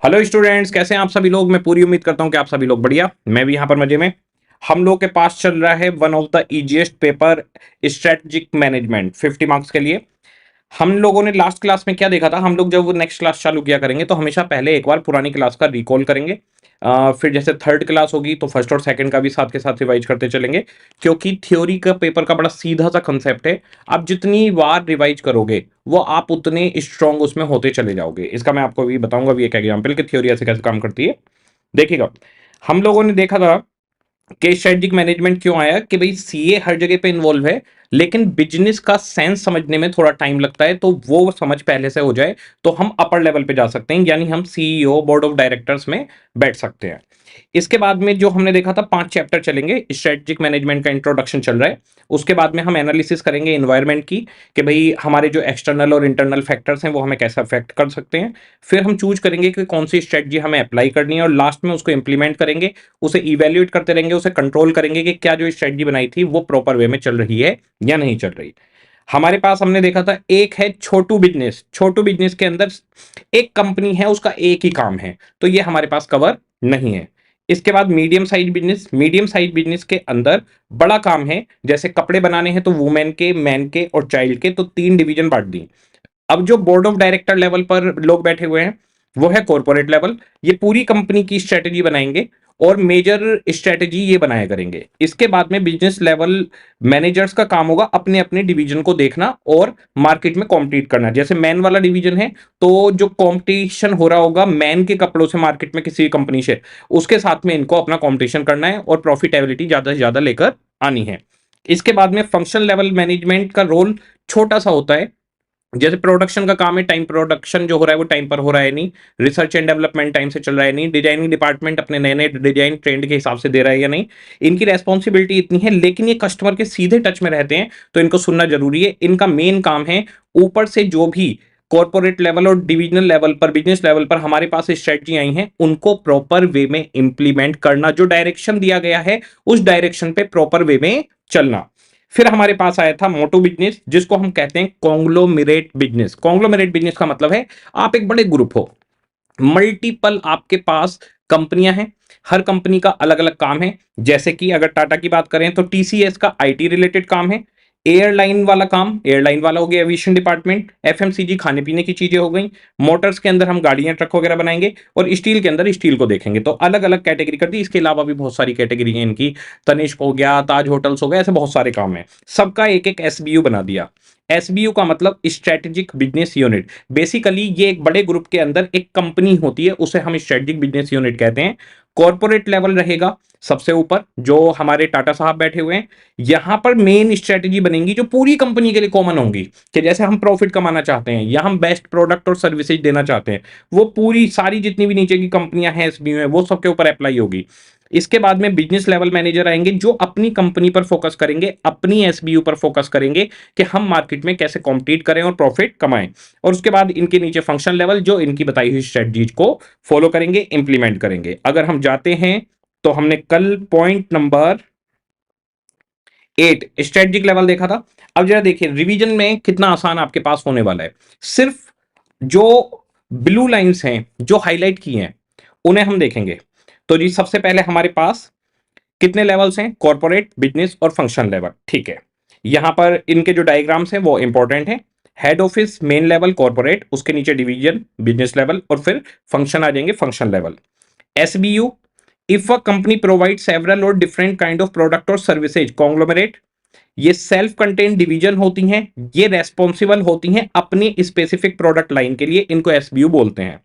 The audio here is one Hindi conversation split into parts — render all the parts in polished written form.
हेलो स्टूडेंट्स, कैसे हैं आप सभी लोग। मैं पूरी उम्मीद करता हूं कि आप सभी लोग बढ़िया। मैं भी यहां पर मजे में। हम लोग के पास चल रहा है one of the easiest paper, strategic management, 50 marks के लिए। हम लोगों ने लास्ट क्लास में क्या देखा था, हम लोग जब नेक्स्ट क्लास चालू किया करेंगे तो हमेशा पहले एक बार पुरानी क्लास का रिकॉल करेंगे। फिर जैसे थर्ड क्लास होगी तो फर्स्ट और सेकंड का भी साथ के साथ रिवाइज करते चलेंगे, क्योंकि थ्योरी का पेपर का बड़ा सीधा सा कंसेप्ट है। आप जितनी बार रिवाइज करोगे वो आप उतने स्ट्रांग उसमें होते चले जाओगे। इसका मैं आपको भी बताऊंगा भी एक एग्जाम्पल कि थ्योरी ऐसे कैसे काम करती है। देखिएगा, हम लोगों ने देखा था कि स्ट्रेटेजिक मैनेजमेंट क्यों आया, कि भाई सीए हर जगह पे इन्वॉल्व है, लेकिन बिजनेस का सेंस समझने में थोड़ा टाइम लगता है। तो वो समझ पहले से हो जाए तो हम अपर लेवल पे जा सकते हैं, यानी हम सीईओ, बोर्ड ऑफ डायरेक्टर्स में बैठ सकते हैं। इसके बाद में जो हमने देखा था 5 चैप्टर चलेंगे, स्ट्रेटेजिक मैनेजमेंट का इंट्रोडक्शन चल रहा है। उसके बाद में हम एनालिसिस करेंगे एनवायरनमेंट की, कि भाई हमारे जो एक्सटर्नल और इंटरनल फैक्टर्स हैं वो हमें कैसे अफेक्ट कर सकते हैं। फिर हम चूज करेंगे कि कौन सी स्ट्रेटजी हमें अप्लाई करनी है, और लास्ट में उसको इंप्लीमेंट करेंगे, उसे इवेल्युएट करते रहेंगे, उसे कंट्रोल करेंगे कि क्या जो स्ट्रेटजी बनाई थी वो प्रॉपर वे में चल रही है या नहीं चल रही। हमारे पास हमने देखा था एक है छोटू बिजनेस। छोटू बिजनेस के अंदर एक कंपनी है, उसका एक ही काम है, तो ये हमारे पास कवर नहीं है। इसके बाद medium size business. Medium size business के अंदर बड़ा काम है, जैसे कपड़े बनाने हैं तो वुमेन के, मैन के और चाइल्ड के, तो 3 डिवीजन बांट दी। अब जो बोर्ड ऑफ डायरेक्टर लेवल पर लोग बैठे हुए हैं वो है कॉर्पोरेट लेवल। ये पूरी कंपनी की स्ट्रेटेजी बनाएंगे और मेजर स्ट्रेटेजी ये बनाया करेंगे। इसके बाद में बिजनेस लेवल मैनेजर्स का काम होगा अपने अपने डिवीजन को देखना और मार्केट में कॉम्पीट करना। जैसे मैन वाला डिवीजन है तो जो कंपटीशन हो रहा होगा मैन के कपड़ों से मार्केट में किसी कंपनी से, उसके साथ में इनको अपना कंपटीशन करना है और प्रॉफिटेबिलिटी ज्यादा से ज्यादा लेकर आनी है। इसके बाद में फंक्शनल लेवल मैनेजमेंट का रोल छोटा सा होता है। जैसे प्रोडक्शन का काम है, टाइम प्रोडक्शन जो हो रहा है वो टाइम पर हो रहा है नहीं, रिसर्च एंड डेवलपमेंट टाइम से चल रहा है नहीं, डिजाइनिंग डिपार्टमेंट अपने नए नए डिजाइन ट्रेंड के हिसाब से दे रहा है या नहीं। इनकी रेस्पॉन्सिबिलिटी इतनी है, लेकिन ये कस्टमर के सीधे टच में रहते हैं तो इनको सुनना जरूरी है। इनका मेन काम है ऊपर से जो भी कॉर्पोरेट लेवल और डिविजनल लेवल पर, बिजनेस लेवल पर हमारे पास स्ट्रेटजी आई हैं उनको प्रॉपर वे में इंप्लीमेंट करना। जो डायरेक्शन दिया गया है उस डायरेक्शन पे प्रॉपर वे में चलना। फिर हमारे पास आया था मोटो बिजनेस, जिसको हम कहते हैं कॉन्ग्लोमेरेट बिजनेस। कॉन्ग्लोमेरेट बिजनेस का मतलब है आप एक बड़े ग्रुप हो, मल्टीपल आपके पास कंपनियां हैं, हर कंपनी का अलग अलग काम है। जैसे कि अगर टाटा की बात करें तो टीसीएस का आईटी रिलेटेड काम है, एयरलाइन वाला काम एयरलाइन वाला हो गया एविएशन डिपार्टमेंट, एफएमसीजी खाने पीने की चीजें हो गई, मोटर्स के अंदर हम गाड़ियां ट्रक वगैरह बनाएंगे, और स्टील के अंदर स्टील को देखेंगे। तो अलग अलग कैटेगरी कर दी। इसके अलावा भी बहुत सारी कैटेगरी है इनकी, तनिष्क हो गया, ताज होटल्स हो गया, ऐसे बहुत सारे काम है। सबका एक एक एसबीयू बना दिया। एसबीयू का मतलब स्ट्रेटेजिक बिजनेस यूनिट। बेसिकली ये एक बड़े ग्रुप के अंदर एक कंपनी होती है, उसे हम स्ट्रेटेजिक बिजनेस यूनिट कहते हैं। कॉर्पोरेट लेवल रहेगा सबसे ऊपर, जो हमारे टाटा साहब बैठे हुए हैं। यहां पर मेन स्ट्रेटेजी बनेगी जो पूरी कंपनी के लिए कॉमन होंगी, कि जैसे हम प्रॉफिट कमाना चाहते हैं या हम बेस्ट प्रोडक्ट और सर्विसेज देना चाहते हैं, वो पूरी सारी जितनी भी नीचे की कंपनियां हैं एसबीयू में वो सबके ऊपर अप्लाई होगी। इसके बाद में बिजनेस लेवल मैनेजर आएंगे जो अपनी कंपनी पर फोकस करेंगे, अपनी एसबीयू पर फोकस करेंगे कि हम मार्केट में कैसे कॉम्पीट करें और प्रॉफिट कमाएं। और उसके बाद इनके नीचे फंक्शन लेवल जो इनकी बताई हुई स्ट्रेटजीज को फॉलो करेंगे, इंप्लीमेंट करेंगे। अगर हम जाते हैं तो हमने कल पॉइंट नंबर 8 स्ट्रेटजिक लेवल देखा था। अब जरा देखिए रिवीजन में कितना आसान आपके पास होने वाला है। सिर्फ जो ब्लू लाइंस हैं जो हाईलाइट की हैं उन्हें हम देखेंगे। तो जी सबसे पहले हमारे पास कितने लेवल्स हैं, कॉर्पोरेट, बिजनेस और फंक्शन लेवल। ठीक है, यहां पर इनके जो डायग्राम्स हैं वो इंपॉर्टेंट हैं। Head office main level corporate, उसके नीचे डिवीजन बिजनेस लेवल, और फिर फंक्शन आ जाएंगे function level. SBU, if a company provide several और डिफरेंट काइंड ऑफ प्रोडक्ट और सर्विसेज, कॉन्ग्लोमरेट। ये सेल्फ कंटेंट डिवीजन होती हैं, ये रेस्पॉन्सिबल होती हैं अपनी स्पेसिफिक प्रोडक्ट लाइन के लिए, इनको एसबीयू बोलते हैं।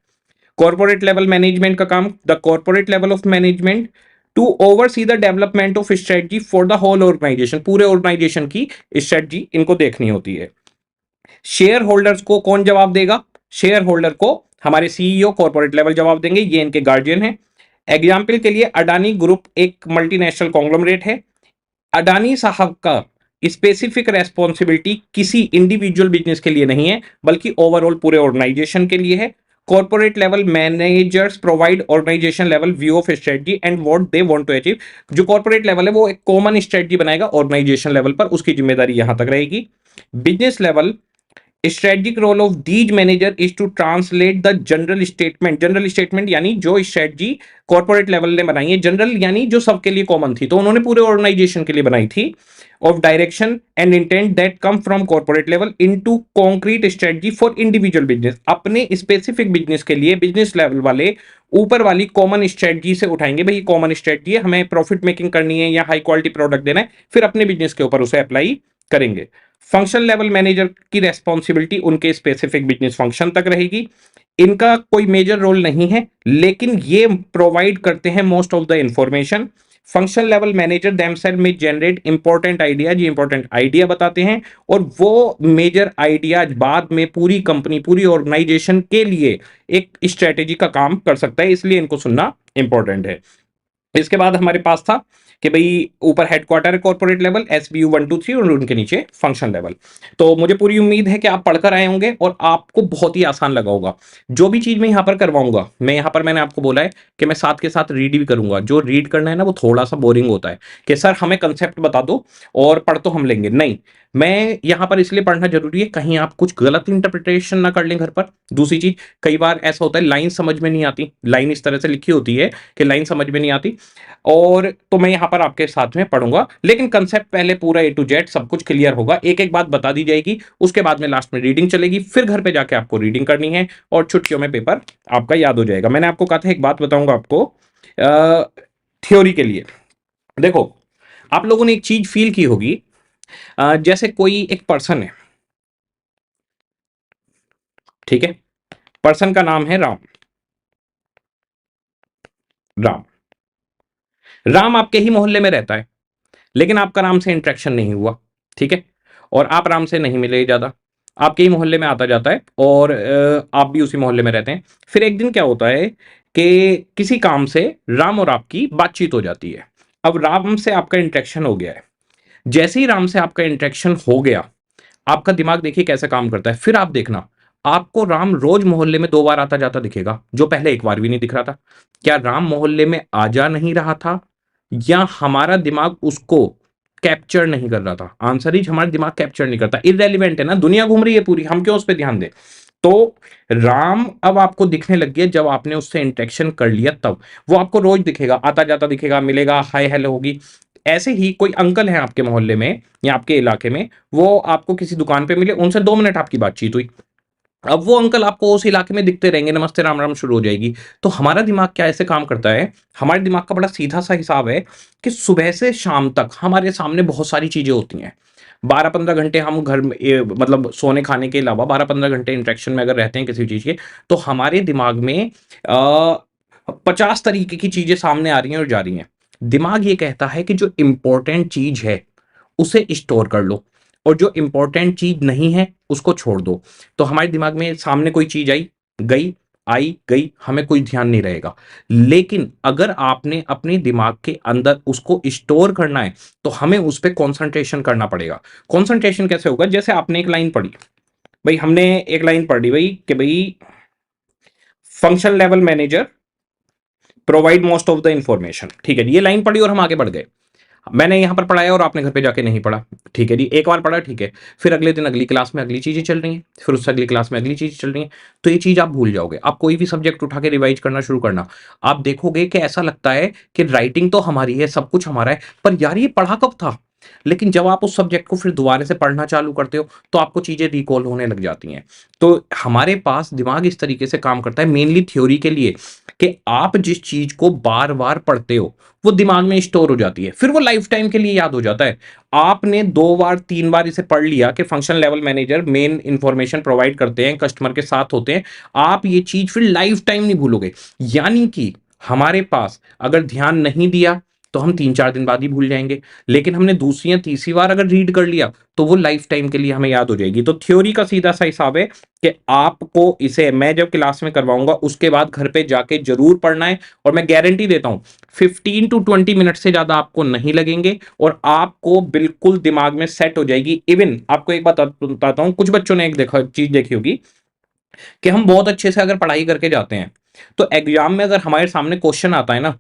कॉर्पोरेट लेवल मैनेजमेंट का काम, the corporate level of management to oversee the development of strategy for the whole organisation. पूरे ऑर्गेनाइजेशन की स्ट्रेटजी इनको देखनी होती है। शेयर होल्डर्स को कौन जवाब देगा, शेयर होल्डर को हमारे सीईओ कॉर्पोरेट लेवल जवाब देंगे, ये इनके गार्जियन है। एग्जाम्पल के लिए अडानी ग्रुप एक मल्टीनेशनल कॉन्ग्लोमरेट है। अडानी साहब का स्पेसिफिक रेस्पॉन्सिबिलिटी किसी इंडिविजुअल बिजनेस के लिए नहीं है, बल्कि ओवरऑल पूरे ऑर्गेनाइजेशन के लिए है। Corporate level managers provide organisation level view of strategy and what they want to achieve. जो कॉर्पोरेट लेवल है वो एक कॉमन स्ट्रेटजी बनाएगा ऑर्गेनाइजेशन लेवल पर, उसकी जिम्मेदारी यहां तक रहेगी। Business level strategic role of these manager is to translate the general statement यानी जो स्ट्रेटजी कॉर्पोरेट लेवल ने बनाई है, जनरल यानी जो सबके लिए कॉमन थी, तो उन्होंने पूरे ऑर्गेनाइजेशन के लिए बनाई थी, of direction and intent that come from corporate level into concrete strategy for individual business. अपने स्पेसिफिक बिजनेस के लिए बिजनेस लेवल वाले ऊपर वाली कॉमन स्ट्रेटजी से उठाएंगे, भाई कॉमन स्ट्रेटजी है, हमें प्रॉफिट मेकिंग करनी है या हाई क्वालिटी प्रोडक्ट देना है, फिर अपने बिजनेस के ऊपर उसे अप्लाई करेंगे। फंक्शन लेवल मैनेजर की रेस्पॉन्सिबिलिटी उनके स्पेसिफिक बिजनेस फंक्शन तक रहेगी, इनका कोई मेजर रोल नहीं है, लेकिन ये प्रोवाइड करते हैं most of the information. Function level manager themselves में generate important ideas, important idea बताते हैं, और वो मेजर आइडियाज बाद में पूरी कंपनी पूरी ऑर्गेनाइजेशन के लिए एक स्ट्रेटेजी का काम कर सकता है, इसलिए इनको सुनना इंपॉर्टेंट है। इसके बाद हमारे पास था कि भाई ऊपर हेडक्वार्टर है कॉर्पोरेट लेवल, SBU 1 2 3, और उनके नीचे फंक्शन लेवल। तो मुझे पूरी उम्मीद है कि आप पढ़कर आए होंगे और आपको बहुत ही आसान लगा होगा। जो भी चीज मैं यहाँ पर करवाऊंगा, मैं यहाँ पर मैंने आपको बोला है कि मैं साथ के साथ रीड भी करूंगा। जो रीड करना है ना, वो थोड़ा सा बोरिंग होता है कि सर हमें कंसेप्ट बता दो और पढ़ तो हम लेंगे, नहीं। मैं यहाँ पर इसलिए पढ़ना जरूरी है, कहीं आप कुछ गलत इंटरप्रिटेशन ना कर लें घर पर। दूसरी चीज, कई बार ऐसा होता है लाइन समझ में नहीं आती, लाइन इस तरह से लिखी होती है कि लाइन समझ में नहीं आती, और तो मैं यहां पर आपके साथ में पढ़ूंगा, लेकिन कंसेप्ट पहले पूरा A to Z सब कुछ क्लियर होगा, एक एक बात बता दी जाएगी, उसके बाद में लास्ट में रीडिंग चलेगी, फिर घर पे जाके आपको रीडिंग करनी है और छुट्टियों में पेपर आपका याद हो जाएगा। मैंने आपको कहा था एक बात बताऊंगा आपको थ्योरी के लिए। देखो, आप लोगों ने एक चीज फील की होगी, जैसे कोई एक पर्सन है, ठीक है, पर्सन का नाम है राम। राम राम आपके ही मोहल्ले में रहता है, लेकिन आपका राम से इंटरेक्शन नहीं हुआ, ठीक है, और आप राम से नहीं मिले ज्यादा, आपके ही मोहल्ले में आता जाता है, और आप भी उसी मोहल्ले में रहते हैं। फिर एक दिन क्या होता है कि किसी काम से राम और आपकी बातचीत हो जाती है। अब राम से आपका इंटरेक्शन हो गया है, जैसे ही राम से आपका इंटरेक्शन हो गया, आपका दिमाग देखिए कैसे काम करता है। फिर आप देखना, आपको राम रोज मोहल्ले में 2 बार आता जाता दिखेगा, जो पहले एक बार भी नहीं दिख रहा था। क्या राम मोहल्ले में आ जा नहीं रहा था, या हमारा दिमाग उसको कैप्चर नहीं कर रहा था? आंसर इज हमारा दिमाग कैप्चर नहीं करता, इररेलेवेंट है ना, दुनिया घूम रही है पूरी, हम क्यों उस पर ध्यान दें। तो राम अब आपको दिखने लग गया जब आपने उससे इंटरेक्शन कर लिया, तब वो आपको रोज दिखेगा, आता जाता दिखेगा, मिलेगा, हाय हेलो होगी। ऐसे ही कोई अंकल हैं आपके मोहल्ले में या आपके इलाके में, वो आपको किसी दुकान पे मिले, उनसे 2 मिनट आपकी बातचीत हुई, अब वो अंकल आपको उस इलाके में दिखते रहेंगे, नमस्ते राम राम शुरू हो जाएगी। तो हमारा दिमाग क्या ऐसे काम करता है, हमारे दिमाग का बड़ा सीधा सा हिसाब है कि सुबह से शाम तक हमारे सामने बहुत सारी चीजें होती हैं। 12-15 घंटे हम घर में मतलब सोने खाने के अलावा 12-15 घंटे इंटरेक्शन में अगर रहते हैं किसी चीज के, तो हमारे दिमाग में 50 तरीके की चीजें सामने आ रही हैं और जा रही हैं। दिमाग ये कहता है कि जो इंपॉर्टेंट चीज है उसे स्टोर कर लो, और जो इंपॉर्टेंट चीज नहीं है उसको छोड़ दो। तो हमारे दिमाग में सामने कोई चीज आई गई, हमें कोई ध्यान नहीं रहेगा। लेकिन अगर आपने अपने दिमाग के अंदर उसको स्टोर करना है, तो हमें उस पर कॉन्सेंट्रेशन करना पड़ेगा। कॉन्सेंट्रेशन कैसे होगा, जैसे आपने एक लाइन पढ़ी, भाई हमने एक लाइन पढ़ी भाई कि भाई function level manager provide most of the information, ठीक है जी, ये लाइन पढ़ी और हम आगे बढ़ गए। मैंने यहां पर पढ़ाया और आपने घर पे जाके नहीं पढ़ा, ठीक है जी, एक बार पढ़ा, ठीक है, फिर अगले दिन अगली क्लास में अगली चीजें चल रही हैं, फिर उससे अगली क्लास में अगली चीज चल रही हैं, तो ये चीज आप भूल जाओगे। आप कोई भी सब्जेक्ट उठा के रिवाइज करना शुरू करना, आप देखोगे कि ऐसा लगता है कि राइटिंग तो हमारी है, सब कुछ हमारा है, पर यार ये पढ़ा कब था। लेकिन जब आप उस सब्जेक्ट को फिर दोबारा से पढ़ना चालू करते हो, तो आपको चीजें रिकॉल होने लग जाती हैं। तो हमारे पास दिमाग इस तरीके से काम करता है, मेनली थ्योरी के लिए, कि आप जिस चीज को बार बार पढ़ते हो वो दिमाग में स्टोर हो जाती है, फिर वो लाइफ टाइम के लिए याद हो जाता है। आपने 2 बार 3 बार इसे पढ़ लिया कि function level manager main information provide करते हैं, कस्टमर के साथ होते हैं, आप ये चीज फिर लाइफ टाइम नहीं भूलोगे। यानी कि हमारे पास अगर ध्यान नहीं दिया तो हम 3-4 दिन बाद ही भूल जाएंगे, लेकिन हमने दूसरी या तीसरी बार अगर रीड कर लिया तो वो लाइफ टाइम के लिए हमें याद हो जाएगी। तो थ्योरी का सीधा सा हिसाब है कि आपको इसे मैं जब क्लास में करवाऊंगा उसके बाद घर पे जाके जरूर पढ़ना है, और मैं गारंटी देता हूं 15 to 20 मिनट से ज्यादा आपको नहीं लगेंगे, और आपको बिल्कुल दिमाग में सेट हो जाएगी। इवन आपको एक बात बताता हूं, कुछ बच्चों ने एक देखा चीज देखी होगी कि हम बहुत अच्छे से अगर पढ़ाई करके जाते हैं, तो एग्जाम में अगर हमारे सामने क्वेश्चन आता है ना,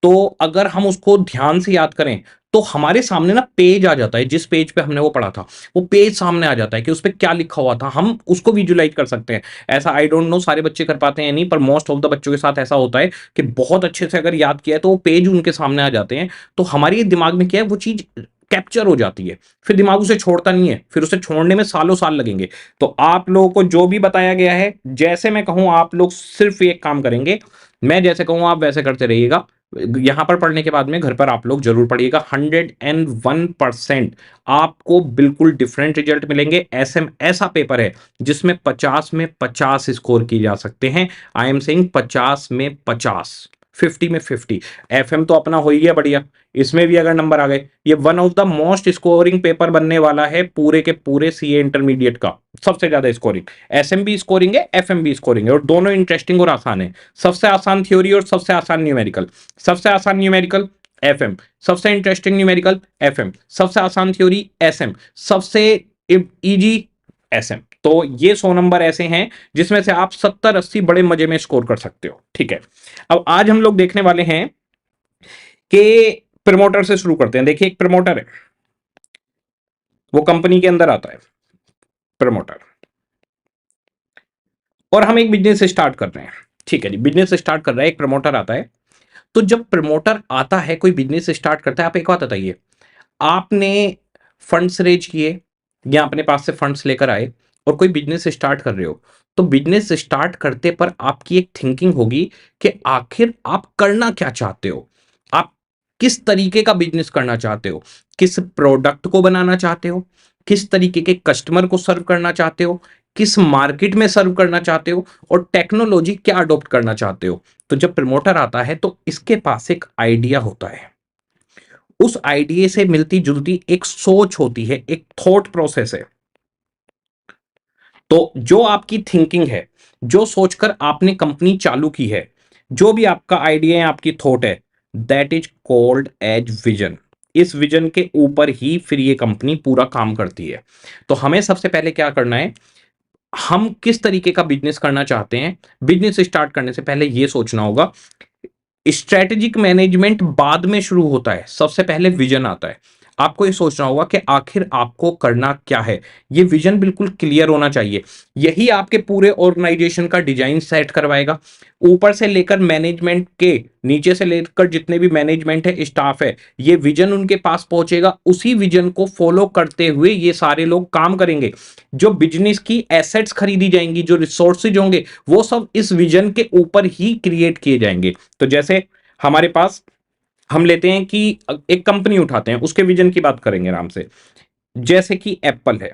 तो अगर हम उसको ध्यान से याद करें तो हमारे सामने ना पेज आ जाता है, जिस पेज पे हमने वो पढ़ा था वो पेज सामने आ जाता है कि उस पे क्या लिखा हुआ था, हम उसको विजुलाइज कर सकते हैं। ऐसा आई डोंट नो सारे बच्चे कर पाते हैं या नहीं, पर मोस्ट ऑफ द बच्चों के साथ ऐसा होता है कि बहुत अच्छे से अगर याद किया है तो वो पेज उनके सामने आ जाते हैं। तो हमारे दिमाग में क्या है, वो चीज कैप्चर हो जाती है, फिर दिमाग उसे छोड़ता नहीं है, फिर उसे छोड़ने में सालों साल लगेंगे। तो आप लोगों को जो भी बताया गया है, जैसे मैं कहूं आप लोग सिर्फ एक काम करेंगे, मैं जैसे कहूं आप वैसे करते रहिएगा। यहां पर पढ़ने के बाद में घर पर आप लोग जरूर पढ़िएगा। 101% आपको बिल्कुल डिफरेंट रिजल्ट मिलेंगे। एसएम ऐसा पेपर है जिसमें 50 में 50 स्कोर किए जा सकते हैं। आई एम सेइंग 50 में 50, 50 में 50। एफएम तो अपना हो ही गया बढ़िया, इसमें भी अगर नंबर आ गए, ये one of the most scoring paper बनने वाला है पूरे के पूरे सीए इंटरमीडिएट का, सबसे ज्यादा स्कोरिंग। एसएम भी स्कोरिंग है, एफएम भी स्कोरिंग है, और दोनों इंटरेस्टिंग और आसान है। सबसे आसान थ्योरी और सबसे आसान न्यूमेरिकल। सबसे आसान न्यूमेरिकल एफएम, सबसे इंटरेस्टिंग न्यूमेरिकल एफएम, सबसे आसान थ्योरी एसएम, सबसे इजी एसएम। तो ये 100 नंबर ऐसे हैं जिसमें से आप 70-80 बड़े मजे में स्कोर कर सकते हो। ठीक है, अब आज हम लोग देखने वाले हैं कि प्रमोटर से शुरू करते हैं। देखिए, एक प्रमोटर है, वो कंपनी के अंदर आता है प्रमोटर, और हम एक बिजनेस स्टार्ट कर रहे हैं। ठीक है जी, बिजनेस स्टार्ट कर रहा है, एक प्रमोटर आता है। तो जब प्रमोटर आता है, कोई बिजनेस स्टार्ट करता है, आप एक बात बताइए, आपने फंड्स रेज किए या अपने पास से फंड्स लेकर आए और कोई बिजनेस स्टार्ट कर रहे हो, तो बिजनेस स्टार्ट करते पर आपकी एक थिंकिंग होगी कि आखिर आप करना क्या चाहते हो, आप किस तरीके का बिजनेस करना चाहते हो, किस प्रोडक्ट को बनाना चाहते हो, किस तरीके के कस्टमर को सर्व करना चाहते हो, किस मार्केट में सर्व करना चाहते हो, और टेक्नोलॉजी क्या अडॉप्ट करना चाहते हो। तो जब प्रमोटर आता है तो इसके पास एक आइडिया होता है, उस आइडिया से मिलती जुलती एक सोच होती है, एक थॉट प्रोसेस है। तो जो आपकी थिंकिंग है, जो सोचकर आपने कंपनी चालू की है, जो भी आपका आइडिया है, आपकी थॉट है, that is called as vision. इस विजन के ऊपर ही फिर ये कंपनी पूरा काम करती है। तो हमें सबसे पहले क्या करना है, हम किस तरीके का बिजनेस करना चाहते हैं, बिजनेस स्टार्ट करने से पहले ये सोचना होगा। स्ट्रेटेजिक मैनेजमेंट बाद में शुरू होता है, सबसे पहले विजन आता है। आपको ये सोचना होगा कि आखिर आपको करना क्या है, ये विजन बिल्कुल क्लियर होना चाहिए। यही आपके पूरे ऑर्गेनाइजेशन का डिजाइन सेट करवाएगा, ऊपर से लेकर मैनेजमेंट के, नीचे से लेकर जितने भी मैनेजमेंट है, स्टाफ है, ये विजन उनके पास पहुंचेगा। उसी विजन को फॉलो करते हुए ये सारे लोग काम करेंगे। जो बिजनेस की एसेट्स खरीदी जाएंगी, जो रिसोर्सेज होंगे, वो सब इस विजन के ऊपर ही क्रिएट किए जाएंगे। तो जैसे हमारे पास, हम लेते हैं कि एक कंपनी उठाते हैं, उसके विजन की बात करेंगे आराम से। जैसे कि एप्पल है,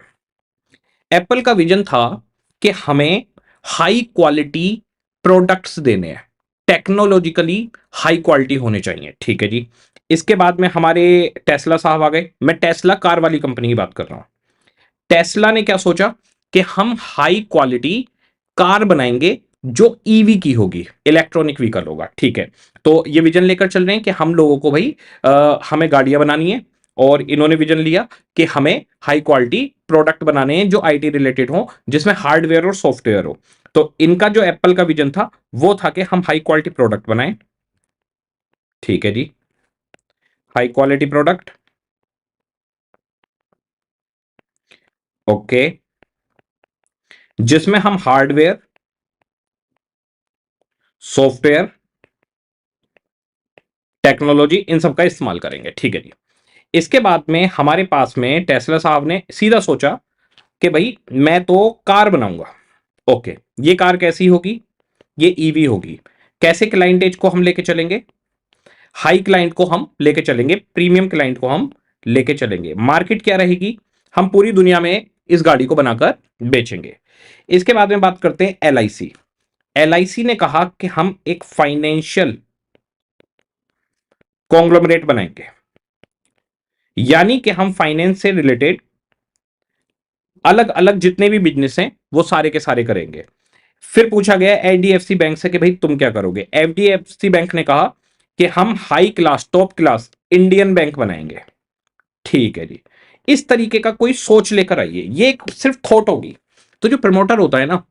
एप्पल का विजन था कि हमें हाई क्वालिटी प्रोडक्ट्स देने हैं, टेक्नोलॉजिकली हाई क्वालिटी होने चाहिए। ठीक है जी, इसके बाद में हमारे टेस्ला साहब आ गए। मैं टेस्ला कार वाली कंपनी की बात कर रहा हूं। टेस्ला ने क्या सोचा कि हम हाई क्वालिटी कार बनाएंगे जो ईवी की होगी, इलेक्ट्रॉनिक व्हीकल होगा। ठीक है, तो ये विजन लेकर चल रहे हैं कि हम लोगों को भाई हमें गाड़ियां बनानी है, और इन्होंने विजन लिया कि हमें हाई क्वालिटी प्रोडक्ट बनाने हैं जो आईटी रिलेटेड हो, जिसमें हार्डवेयर और सॉफ्टवेयर हो। तो इनका जो एप्पल का विजन था वो था कि हम हाई क्वालिटी प्रोडक्ट बनाएं। ठीक है जी, हाई क्वालिटी प्रोडक्ट, ओके, जिसमें हम हार्डवेयर, सॉफ्टवेयर, टेक्नोलॉजी, इन सब का इस्तेमाल करेंगे। ठीक है जी, इसके बाद में हमारे पास में टेस्ला साहब ने सीधा सोचा कि भाई मैं तो कार बनाऊंगा। ओके, ये कार कैसी होगी, ये ईवी होगी। कैसे क्लाइंट एज को हम लेके चलेंगे, हाई क्लाइंट को हम लेके चलेंगे, प्रीमियम क्लाइंट को हम लेके चलेंगे। मार्केट क्या रहेगी, हम पूरी दुनिया में इस गाड़ी को बनाकर बेचेंगे। इसके बाद में बात करते हैं एलआईसी। एलआईसी ने कहा कि हम एक फाइनेंशियल कॉन्ग्लोमरेट बनाएंगे, यानी कि हम फाइनेंस से रिलेटेड अलग अलग जितने भी बिजनेस हैं वो सारे के सारे करेंगे। फिर पूछा गया एचडीएफसी बैंक से कि भाई तुम क्या करोगे। एचडीएफसी बैंक ने कहा कि हम high class, top class Indian bank बनाएंगे। ठीक है जी, इस तरीके का कोई सोच लेकर आइए, ये एक सिर्फ थॉट होगी। तो जो प्रमोटर होता है ना,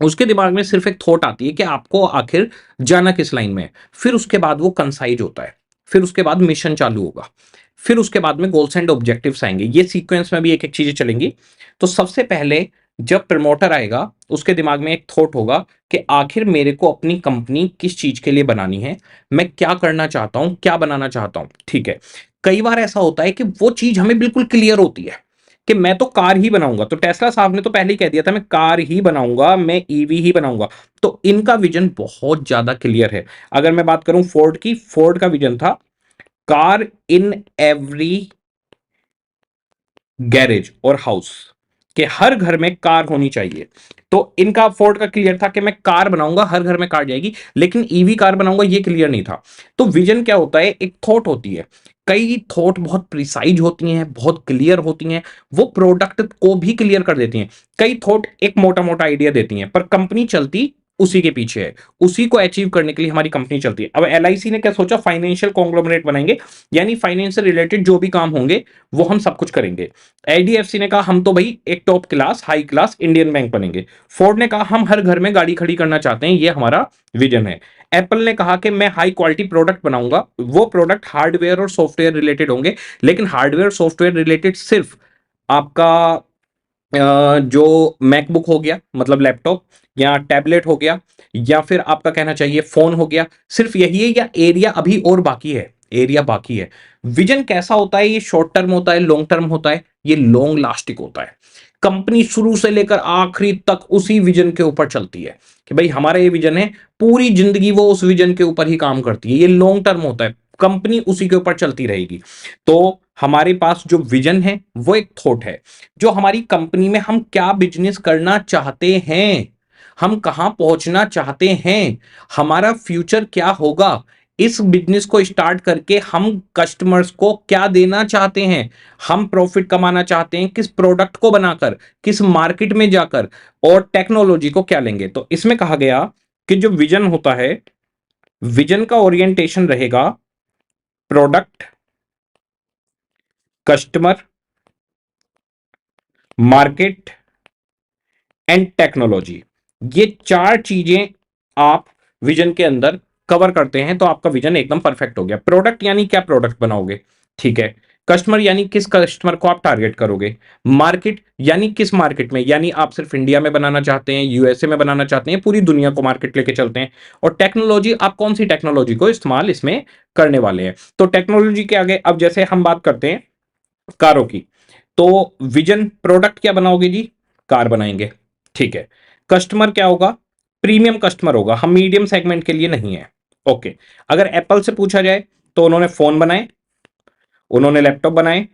उसके दिमाग में सिर्फ एक थॉट आती है कि आपको आखिर जाना किस लाइन में है। फिर उसके बाद वो कंसाइज होता है, फिर उसके बाद मिशन चालू होगा। फिर उसके बाद में गोल्स एंड ऑब्जेक्टिव्स आएंगे। ये सीक्वेंस में भी एक एक चीजें चलेंगी। तो सबसे पहले जब प्रमोटर आएगा उसके दिमाग में एक थॉट होगा कि आखिर मेरे को अपनी कंपनी किस चीज के लिए बनानी है, मैं क्या करना चाहता हूं, क्या बनाना चाहता हूं। ठीक है, कई बार ऐसा होता है कि वो चीज हमें बिल्कुल क्लियर होती है कि मैं तो कार ही बनाऊंगा। तो टेस्ला साहब ने तो पहले ही कह दिया था मैं कार ही बनाऊंगा, मैं ईवी ही बनाऊंगा। तो इनका विजन बहुत ज्यादा क्लियर है। अगर मैं बात करूं फोर्ड की, फोर्ड का विजन था कार इन एवरी गैरेज और हाउस, कि हर घर में कार होनी चाहिए। तो इनका फोर्ड का क्लियर था कि मैं कार बनाऊंगा, हर घर में कार जाएगी, लेकिन ईवी कार बनाऊंगा ये क्लियर नहीं था। तो विजन क्या होता है, एक थॉट होती है। कई थॉट बहुत प्रिसाइज होती हैं, बहुत क्लियर होती हैं, वो प्रोडक्ट को भी क्लियर कर देती हैं। कई थॉट एक मोटा मोटा आइडिया देती हैं, पर कंपनी चलती उसी के पीछे है, उसी को अचीव करने के लिए हमारी कंपनी चलती है। अब एलआईसी ने क्या सोचा, फाइनेंशियल कॉन्ग्लोमरेट बनाएंगे, यानी फाइनेंस से रिलेटेड जो भी काम होंगे वो हम सब कुछ करेंगे। एचडीएफसी ने कहा हम तो भाई एक top class high class Indian bank बनेंगे। फोर्ड ने कहा हम हर घर में गाड़ी खड़ी करना चाहते हैं, ये हमारा विजन है। एप्पल ने कहा कि मैं हाई क्वालिटी प्रोडक्ट बनाऊंगा, वो प्रोडक्ट हार्डवेयर और सॉफ्टवेयर रिलेटेड होंगे, लेकिन हार्डवेयर सॉफ्टवेयर रिलेटेड सिर्फ आपका जो मैकबुक हो गया मतलब लैपटॉप, या टैबलेट हो गया, या फिर आपका कहना चाहिए फोन हो गया, सिर्फ यही है, या एरिया अभी और बाकी है, एरिया बाकी है। विजन कैसा होता है, ये शॉर्ट टर्म होता है, लॉन्ग टर्म होता है, ये लॉन्ग लास्टिंग होता है। कंपनी शुरू से लेकर आखिरी तक उसी विजन के ऊपर चलती है कि भाई हमारा ये विजन है, पूरी जिंदगी वो उस विजन के ऊपर ही काम करती है। ये लॉन्ग टर्म होता है, कंपनी उसी के ऊपर चलती रहेगी। तो हमारे पास जो विजन है वो एक थॉट है, जो हमारी कंपनी में हम क्या बिजनेस करना चाहते हैं, हम कहां पहुंचना चाहते हैं, हमारा फ्यूचर क्या होगा, इस बिजनेस को स्टार्ट करके हम कस्टमर्स को क्या देना चाहते हैं, हम प्रॉफिट कमाना चाहते हैं किस प्रोडक्ट को बनाकर, किस मार्केट में जाकर, और टेक्नोलॉजी को क्या लेंगे। तो इसमें कहा गया कि जो विजन होता है, विजन का ओरिएंटेशन रहेगा product, customer, market and technology. ये चार चीजें आप विजन के अंदर कवर करते हैं तो आपका विजन एकदम परफेक्ट हो गया। प्रोडक्ट यानी क्या प्रोडक्ट बनाओगे, ठीक है। कस्टमर यानी किस कस्टमर को आप टारगेट करोगे। मार्केट यानी किस मार्केट में, यानी आप सिर्फ इंडिया में बनाना चाहते हैं, यूएसए में बनाना चाहते हैं, पूरी दुनिया को मार्केट लेके चलते हैं। और टेक्नोलॉजी, आप कौन सी टेक्नोलॉजी को इस्तेमाल इसमें करने वाले हैं। तो टेक्नोलॉजी के आगे अब जैसे हम बात करते हैं कारों की, तो विजन प्रोडक्ट क्या बनाओगे जी, कार बनाएंगे, ठीक है। कस्टमर क्या होगा, प्रीमियम कस्टमर होगा, हम मीडियम सेगमेंट के लिए नहीं है, ओके। अगर एप्पल से पूछा जाए तो उन्होंने फोन बनाए, उन्होंने लैपटॉप बनाए,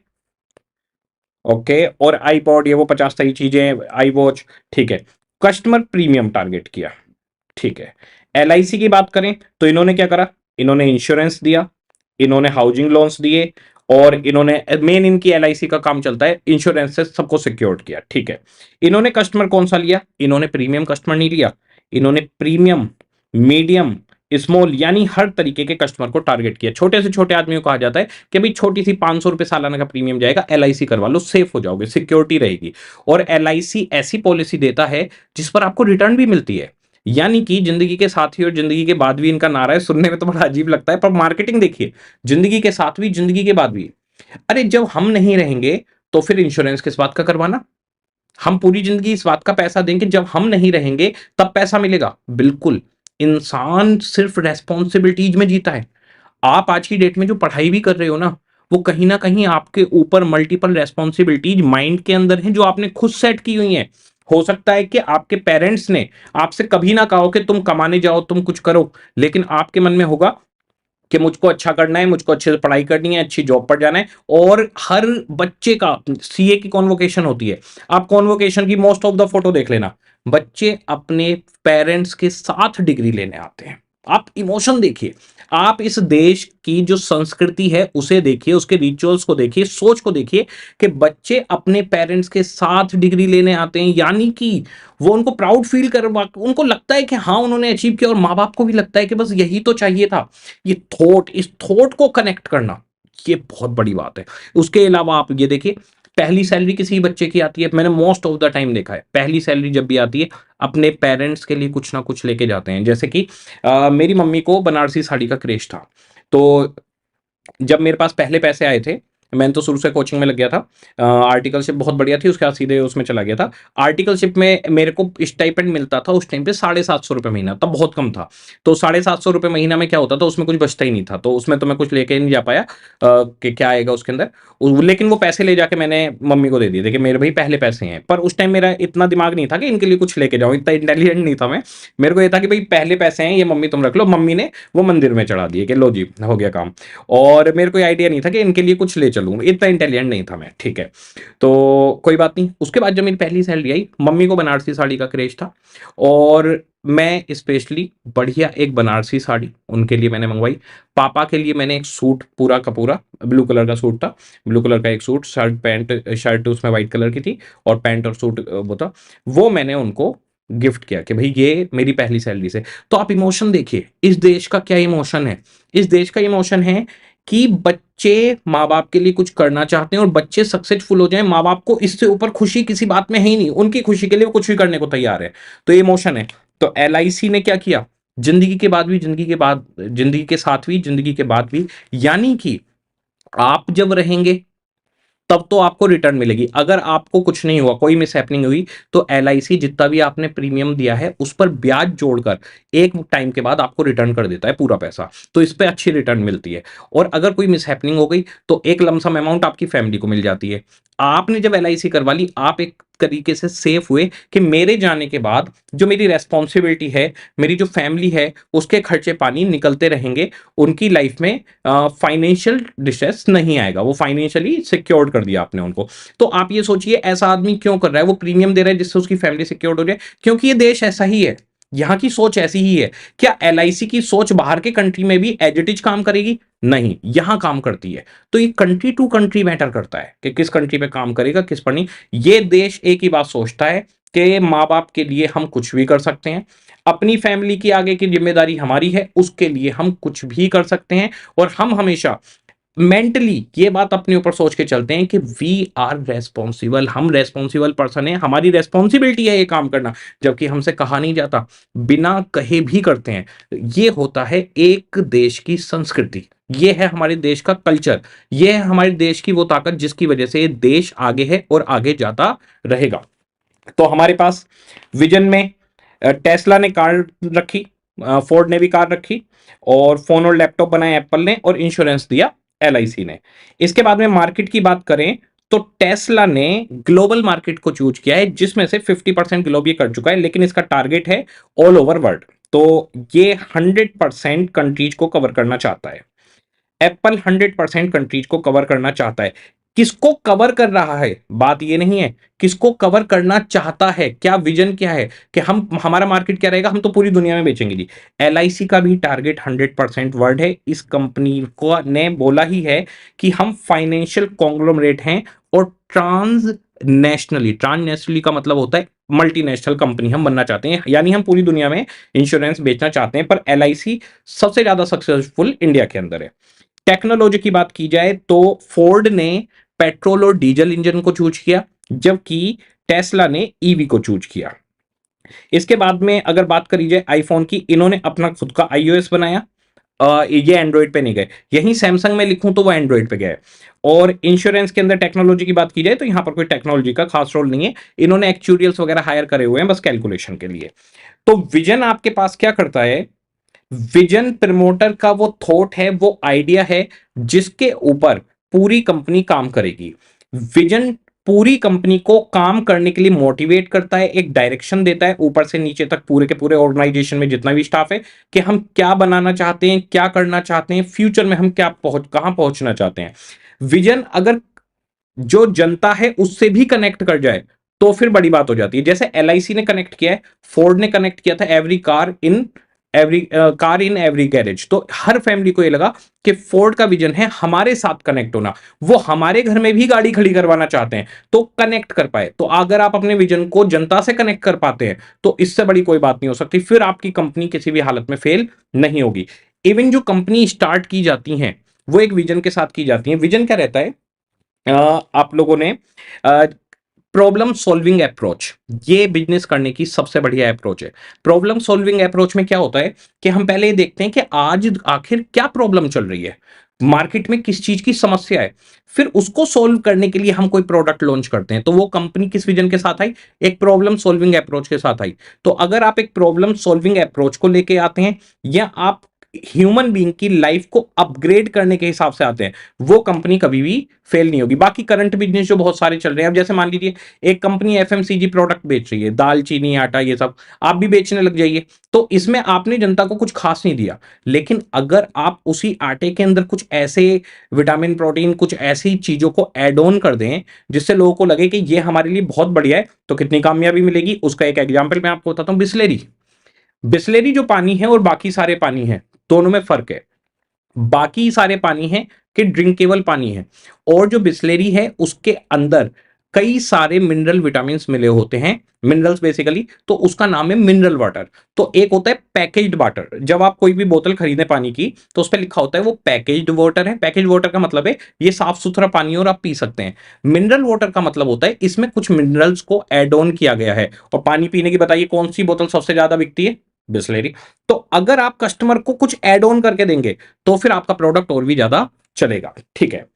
ओके, और आईपॉड, ये वो 50 सारी चीजें, आई वॉच, ठीक है। कस्टमर प्रीमियम टारगेट किया, ठीक है। एलआईसी की बात करें तो इन्होंने क्या करा, इन्होंने इंश्योरेंस दिया, इन्होंने हाउसिंग लोन्स दिए, और इन्होंने मेन इनकी एलआईसी का काम चलता है इंश्योरेंस से सबको सिक्योर्ड किया, ठीक है। इन्होंने कस्टमर कौन सा लिया, इन्होंने प्रीमियम कस्टमर नहीं लिया, इन्होंने प्रीमियम, मीडियम, स्मॉल, यानी हर तरीके के कस्टमर को टारगेट किया। छोटे से छोटे आदमी को कहा जाता है कि भाई छोटी सी 500 रुपए सालाना का प्रीमियम जाएगा, एलआईसी करवा लो, सेफ हो जाओगे, सिक्योरिटी रहेगी। और एलआईसी ऐसी पॉलिसी देता है जिस पर आपको रिटर्न भी मिलती है, यानी कि जिंदगी के साथ ही और जिंदगी के बाद भी, इनका नारा है, सुनने में तो बड़ा अजीब लगता है पर मार्केटिंग देखिए, जिंदगी के साथ भी जिंदगी के बाद भी। अरे जब हम नहीं रहेंगे तो फिर इंश्योरेंस किस बात का करवाना, हम पूरी जिंदगी इस बात का पैसा देंगे, जब हम नहीं रहेंगे तब पैसा मिलेगा, बिल्कुल। इंसान सिर्फ रेस्पॉन्सिबिलिटीज में जीता है। आप आज की डेट में जो पढ़ाई भी कर रहे हो ना, वो कहीं ना कहीं आपके ऊपर मल्टीपल रेस्पॉन्सिबिलिटीज माइंड के अंदर हैं जो आपने खुद सेट की हुई हैं। हो सकता है कि आपके पेरेंट्स ने आपसे कभी ना कहा हो कि तुम कमाने जाओ, तुम कुछ करो, लेकिन आपके मन में होगा कि मुझको अच्छा करना है, मुझको अच्छे से पढ़ाई करनी है, अच्छी जॉब पर जाना है। और हर बच्चे का सीए की कॉन्वोकेशन होती है, आप कॉन्वोकेशन की मोस्ट ऑफ द फोटो देख लेना, बच्चे अपने पेरेंट्स के साथ डिग्री लेने आते हैं। आप इमोशन देखिए, आप इस देश की जो संस्कृति है उसे देखिए, उसके रिचुअल्स को देखिए, सोच को देखिए, कि बच्चे अपने पेरेंट्स के साथ डिग्री लेने आते हैं, यानी कि वो उनको प्राउड फील कर, उनको लगता है कि हाँ उन्होंने अचीव किया, और माँ बाप को भी लगता है कि बस यही तो चाहिए था। ये थॉट, इस थॉट को कनेक्ट करना, ये बहुत बड़ी बात है। उसके अलावा आप ये देखिए, पहली सैलरी किसी बच्चे की आती है, मैंने मोस्ट ऑफ द टाइम देखा है, पहली सैलरी जब भी आती है अपने पेरेंट्स के लिए कुछ ना कुछ लेके जाते हैं। जैसे कि मेरी मम्मी को बनारसी साड़ी का क्रेज था, तो जब मेरे पास पहले पैसे आए थे मैंने तो शुरू से कोचिंग में लग गया था। आर्टिकलशिप बहुत बढ़िया थी, उसके बाद सीधे उसमें चला गया था। आर्टिकलशिप में मेरे को स्टाइपेंड मिलता था उस टाइम पे 750 महीना, तब बहुत कम था। तो 750 महीना में क्या होता था, उसमें कुछ बचता ही नहीं था, तो उसमें तो मैं कुछ लेके नहीं जा पाया कि क्या आएगा उसके अंदर। लेकिन वो पैसे ले जाके मैंने मम्मी को दे दिए थे कि मेरे भाई पहले पैसे हैं। पर उस टाइम मेरा इतना दिमाग नहीं था कि इनके लिए कुछ लेके जाऊं, इतना इंटेलिजेंट नहीं था मैं। मेरे को ये था कि भाई पहले पैसे हैं, ये मम्मी तुम रख लो। मम्मी ने वो मंदिर में चढ़ा दिए कि लो जी हो गया काम। और मेरे को आइडिया नहीं था कि इनके लिए कुछ ले चलूं, इतना इंटेलिजेंट नहीं था मैं, ठीक है। तो कोई बात नहीं। उसके बाद जब मेरी पहली सैलरी आई, मम्मी को बनारसी साड़ी का क्रेज था, और मैं स्पेशली बढ़िया एक बनारसी साड़ी उनके लिए मैंने मंगवाई। पापा के लिए मैंने एक सूट पूरा का पूरा ब्लू कलर का सूट था, ब्लू कलर का एक सूट, शर्ट पैंट, शर्ट उसमें वाइट कलर की थी और पैंट और सूट वो था, वो मैंने उनको गिफ्ट किया कि भाई ये मेरी पहली सैलरी से। तो आप इमोशन देखिए, इस देश का क्या इमोशन है। इस देश का इमोशन है कि बच्चे माँ बाप के लिए कुछ करना चाहते हैं और बच्चे सक्सेसफुल हो जाएं, माँ बाप को इससे ऊपर खुशी किसी बात में है ही नहीं, उनकी खुशी के लिए वो कुछ भी करने को तैयार है। तो ये इमोशन है। तो एलआईसी ने क्या किया, जिंदगी के बाद भी, जिंदगी के बाद, जिंदगी के साथ भी, जिंदगी के बाद भी, यानी कि आप जब रहेंगे तब तो आपको रिटर्न मिलेगी। अगर आपको कुछ नहीं हुआ, कोई मिस हैपनिंग हुई, तो एलआईसी जितना भी आपने प्रीमियम दिया है उस पर ब्याज जोड़कर एक टाइम के बाद आपको रिटर्न कर देता है पूरा पैसा। तो इस पे अच्छी रिटर्न मिलती है। और अगर कोई मिस हैपनिंग हो गई तो एक लमसम अमाउंट आपकी फैमिली को मिल जाती है। आपने जब एलआईसी करवा ली, आप एक तरीके से सेफ हुए कि मेरे जाने के बाद जो मेरी रेस्पॉन्सिबिलिटी है, मेरी जो फैमिली है, उसके खर्चे पानी निकलते रहेंगे। उनकी लाइफ में फाइनेंशियल डिस्ट्रेस नहीं आएगा, वो फाइनेंशियली सिक्योर्ड कर दिया आपने उनको। तो आप ये सोचिए ऐसा आदमी क्यों कर रहा है, वो प्रीमियम दे रहा है जिससे उसकी फैमिली सिक्योर्ड हो जाए, क्योंकि ये देश ऐसा ही है, यहाँ की सोच ऐसी ही है। क्या एलआईसी की सोच बाहर के कंट्री में भी एज इट इज काम करेगी? नहीं, यहां काम करती है। तो ये कंट्री टू कंट्री मैटर करता है कि किस कंट्री पे काम करेगा, किस पर नहीं। ये देश एक ही बात सोचता है कि माँ बाप के लिए हम कुछ भी कर सकते हैं, अपनी फैमिली की आगे की जिम्मेदारी हमारी है, उसके लिए हम कुछ भी कर सकते हैं। और हम हमेशा मेंटली ये बात अपने ऊपर सोच के चलते हैं कि वी आर रेस्पॉन्सिबल, हम रेस्पॉन्सिबल पर्सन है, हमारी रेस्पॉन्सिबिलिटी है ये काम करना, जबकि हमसे कहा नहीं जाता, बिना कहे भी करते हैं। ये होता है एक देश की संस्कृति, ये है हमारे देश का कल्चर, ये है हमारे देश की वो ताकत जिसकी वजह से ये देश आगे है और आगे जाता रहेगा। तो हमारे पास विजन में टेस्ला ने कार रखी, फोर्ड ने भी कार रखी, और फोन और लैपटॉप बनाए एप्पल ने, और इंश्योरेंस दिया एलआईसी ने। इसके बाद में मार्केट की बात करें तो टेस्ला ने ग्लोबल मार्केट को चूज किया है, जिसमें से 50% ग्लोब ये कर चुका है, लेकिन इसका टारगेट है ऑल ओवर वर्ल्ड। तो ये 100% कंट्रीज को कवर करना चाहता है। एप्पल 100% कंट्रीज को कवर करना चाहता है। किसको कवर कर रहा है, बात ये नहीं है किसको कवर करना चाहता है, क्या विजन क्या है कि हम, हमारा मार्केट क्या रहेगा, हम तो पूरी दुनिया में बेचेंगे जी। एलआईसी का भी टारगेट 100% वर्ल्ड है। इस कंपनी को ने बोला ही है कि हम फाइनेंशियल कॉन्ग्लोमरेट हैं और ट्रांसनेशनली का मतलब होता है मल्टीनेशनल कंपनी हम बनना चाहते हैं, यानी हम पूरी दुनिया में इंश्योरेंस बेचना चाहते हैं। पर एलआईसी सबसे ज्यादा सक्सेसफुल इंडिया के अंदर है। टेक्नोलॉजी की बात की जाए तो फोर्ड ने पेट्रोल और डीजल इंजन को चूज किया, जबकि टेस्ला ने ईवी को चूज किया। इसके बाद में अगर बात करी जाए आईफोन की, इन्होंने अपना खुद का आईओएस बनाया, ये एंड्रॉइड पे नहीं गए। यहीं सैमसंग में लिखूं तो वो एंड्रॉइड पे गए। और इंश्योरेंस के अंदर टेक्नोलॉजी की बात की जाए तो यहां पर कोई टेक्नोलॉजी का खास रोल नहीं है, इन्होंने एक्चुरियल्स वगैरह हायर करे हुए हैं बस कैलकुलेशन के लिए। तो विजन आपके पास क्या करता है, विजन प्रमोटर का वो थॉट है, वो आइडिया है जिसके ऊपर पूरी कंपनी काम करेगी। विजन पूरी कंपनी को काम करने के लिए मोटिवेट करता है, एक डायरेक्शन देता है ऊपर से नीचे तक, पूरे के पूरे ऑर्गेनाइजेशन में जितना भी स्टाफ है, कि हम क्या बनाना चाहते हैं, क्या करना चाहते हैं, फ्यूचर में हम क्या कहां पहुंचना चाहते हैं। विजन अगर जो जनता है उससे भी कनेक्ट कर जाए तो फिर बड़ी बात हो जाती है। जैसे एलआईसी ने कनेक्ट किया है, फोर्ड ने कनेक्ट किया था कार इन एवरी गैरेज। तो हर फैमिली को ये लगा कि फोर्ड का विजन है हमारे साथ कनेक्ट होना, वो हमारे घर में भी गाड़ी खड़ी करवाना चाहते हैं तो कनेक्ट कर पाए। तो अगर आप अपने विजन को जनता से कनेक्ट कर पाते हैं तो इससे बड़ी कोई बात नहीं हो सकती, फिर आपकी कंपनी किसी भी हालत में फेल नहीं होगी। इवन जो कंपनी स्टार्ट की जाती हैं वो एक विजन के साथ की जाती है। विजन क्या रहता है, आप लोगों ने प्रॉब्लम सॉल्विंग अप्रोच, ये बिजनेस करने की सबसे बढ़िया अप्रोच है। प्रॉब्लम सॉल्विंग अप्रोच में क्या होता है कि हम पहले ये देखते हैं कि आज आखिर क्या प्रॉब्लम चल रही है। मार्केट में किस चीज की समस्या है, फिर उसको सोल्व करने के लिए हम कोई प्रोडक्ट लॉन्च करते हैं। तो वो कंपनी किस विजन के साथ आई, एक प्रॉब्लम सॉल्विंग अप्रोच के साथ आई। तो अगर आप एक प्रॉब्लम सॉल्विंग अप्रोच को लेके आते हैं या आप ह्यूमन बीइंग की लाइफ को अपग्रेड करने के हिसाब से आते हैं, वो कंपनी कभी भी फेल नहीं होगी। बाकी करंट बिजनेस जो बहुत सारे चल रहे हैं, अब जैसे मान लीजिए एक कंपनी एफएमसीजी प्रोडक्ट बेच रही है, दाल चीनी आटा ये सब, आप भी बेचने लग जाइए, तो इसमें आपने जनता को कुछ खास नहीं दिया। लेकिन अगर आप उसी आटे के अंदर कुछ ऐसे विटामिन प्रोटीन कुछ ऐसी चीजों को ऐड ऑन कर दें जिससे लोगों को लगे कि ये हमारे लिए बहुत बढ़िया है, तो कितनी कामयाबी मिलेगी। उसका एक एग्जाम्पल मैं आपको बताता हूं, बिस्लेरी। बिस्लेरी जो पानी है और बाकी सारे पानी है, दोनों में फर्क है। बाकी सारे पानी है कि ड्रिंकेबल पानी है, और जो बिस्लेरी है उसके अंदर कई सारे मिनरल विटामिन मिले होते हैं, मिनरल्स बेसिकली, तो उसका नाम है मिनरल वाटर। तो एक होता है पैकेज्ड वाटर, जब आप कोई भी बोतल खरीदें पानी की तो उस पर लिखा होता है वो पैकेज्ड वाटर है। पैकेज्ड वाटर का मतलब है ये साफ सुथरा पानी और आप पी सकते हैं। मिनरल वाटर का मतलब होता है इसमें कुछ मिनरल्स को एड ऑन किया गया है। और पानी पीने की बताइए कौन सी बोतल सबसे ज्यादा बिकती है, बिस्लेरी। तो अगर आप कस्टमर को कुछ ऐड ऑन करके देंगे तो फिर आपका प्रोडक्ट और भी ज्यादा चलेगा, ठीक है।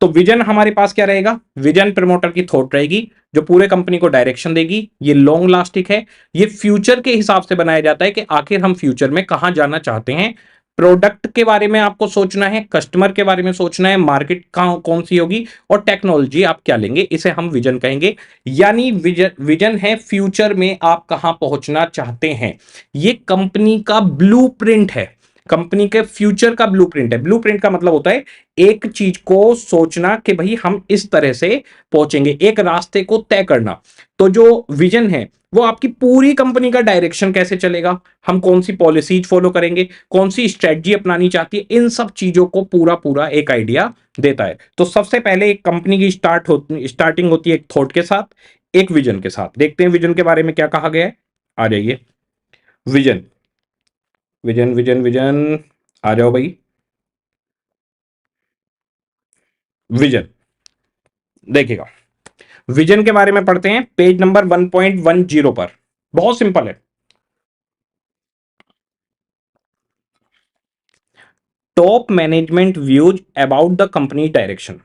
तो विजन हमारे पास क्या रहेगा, विजन प्रमोटर की थॉट रहेगी जो पूरे कंपनी को डायरेक्शन देगी। ये लॉन्ग लास्टिक है, ये फ्यूचर के हिसाब से बनाया जाता है कि आखिर हम फ्यूचर में कहां जाना चाहते हैं। प्रोडक्ट के बारे में आपको सोचना है, कस्टमर के बारे में सोचना है, मार्केट कौन सी होगी, और टेक्नोलॉजी आप क्या लेंगे, इसे हम विजन कहेंगे। यानी विजन विजन है फ्यूचर में आप कहां पहुंचना चाहते हैं। ये कंपनी का ब्लूप्रिंट है, कंपनी के फ्यूचर का ब्लूप्रिंट है। ब्लूप्रिंट का मतलब होता है एक चीज को सोचना कि भाई हम इस तरह से पहुंचेंगे, एक रास्ते को तय करना। तो जो विजन है वो आपकी पूरी कंपनी का डायरेक्शन कैसे चलेगा, हम कौन सी पॉलिसीज फॉलो करेंगे, कौन सी स्ट्रेटजी अपनानी चाहती है, इन सब चीजों को पूरा पूरा एक आइडिया देता है। तो सबसे पहले एक कंपनी की स्टार्टिंग होती है एक थॉट के साथ, एक विजन के साथ। देखते हैं विजन के बारे में क्या कहा गया है, आ जाइए। विजन विजन विजन विजन, आ जाओ भाई। विजन देखिएगा, विजन के बारे में पढ़ते हैं पेज नंबर 1.10 पर। बहुत सिंपल है, top management views about the company direction.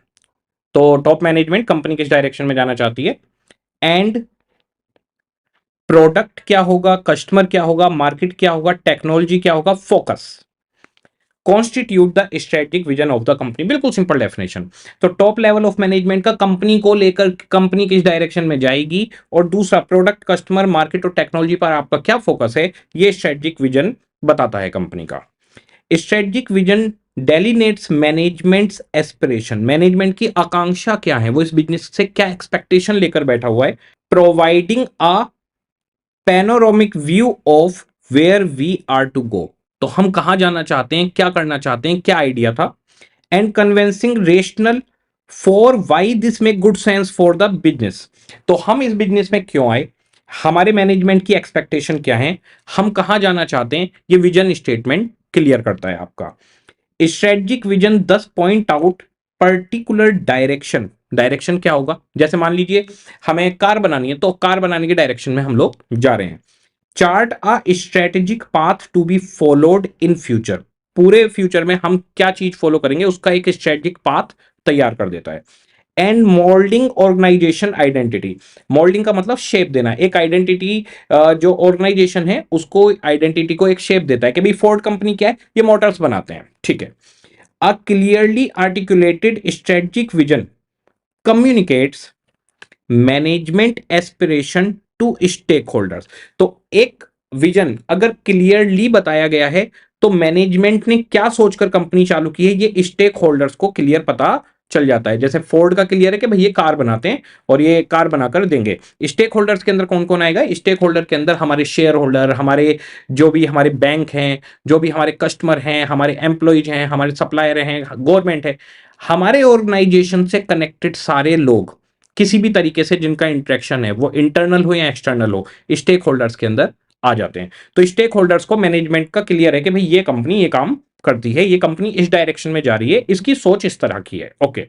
तो टॉप मैनेजमेंट कंपनी किस डायरेक्शन में जाना चाहती है, एंड प्रोडक्ट क्या होगा, कस्टमर क्या होगा, मार्केट क्या होगा, टेक्नोलॉजी क्या होगा, focus constitute the strategic vision of the company. बिल्कुल सिंपल डेफिनेशन। तो टॉप लेवल ऑफ मैनेजमेंट का कंपनी को लेकर कंपनी किस डायरेक्शन में जाएगी, और दूसरा प्रोडक्ट कस्टमर मार्केट और टेक्नोलॉजी पर आपका क्या फोकस है, ये स्ट्रेटेजिक विजन बताता है कंपनी का। Strategic vision delineates management's aspiration, management की आकांक्षा क्या है, वो इस बिजनेस से क्या एक्सपेक्टेशन लेकर बैठा हुआ है, providing a panoramic view of where we are to go. तो हम कहां जाना चाहते हैं, क्या करना चाहते हैं, क्या आइडिया था, and convincing rational for why this make good sense for the business. तो हम इस बिजनेस में क्यों आए, हमारे मैनेजमेंट की एक्सपेक्टेशन क्या है, हम कहां जाना चाहते हैं, ये विजन स्टेटमेंट क्लियर करता है आपका। Strategic vision 10 point out particular direction. Direction क्या होगा, जैसे मान लीजिए हमें कार बनानी है, तो कार बनाने के डायरेक्शन में हम लोग जा रहे हैं। Chart a strategic path to be followed in future, पूरे फ्यूचर में हम क्या चीज फॉलो करेंगे उसका एक स्ट्रेटेजिक पाथ तैयार कर देता है। And moulding organisation identity, moulding का मतलब शेप देना, एक आइडेंटिटी, जो ऑर्गेनाइजेशन है उसको आइडेंटिटी को एक शेप देता है कि भाई फोर्ड कंपनी क्या है, ये मोटर्स बनाते हैं, ठीक है। A clearly articulated strategic vision communicates management aspiration to stakeholders. तो एक विजन अगर क्लियरली बताया गया है तो मैनेजमेंट ने क्या सोचकर कंपनी चालू की है, ये स्टेक होल्डर्स को क्लियर पता चल जाता है। जैसे फोर्ड का क्लियर है कि भाई ये कार बनाते हैं और ये कार बनाकर देंगे। स्टेक होल्डर्स के अंदर कौन कौन आएगा, स्टेक होल्डर के अंदर हमारे शेयर होल्डर, हमारे जो भी हमारे बैंक हैं, जो भी हमारे कस्टमर हैं, हमारे एम्प्लॉयज हैं, हमारे सप्लायर हैं, गवर्नमेंट है, हमारे ऑर्गेनाइजेशन से कनेक्टेड सारे लोग किसी भी तरीके से जिनका इंटरेक्शन है वो इंटरनल हो या एक्सटर्नल हो, स्टेक होल्डर्स के अंदर आ जाते हैं। तो स्टेक होल्डर्स को मैनेजमेंट का क्लियर है कि भाई ये कंपनी ये काम करती है, ये कंपनी इस डायरेक्शन में जा रही है, इसकी सोच इस तरह की है, okay.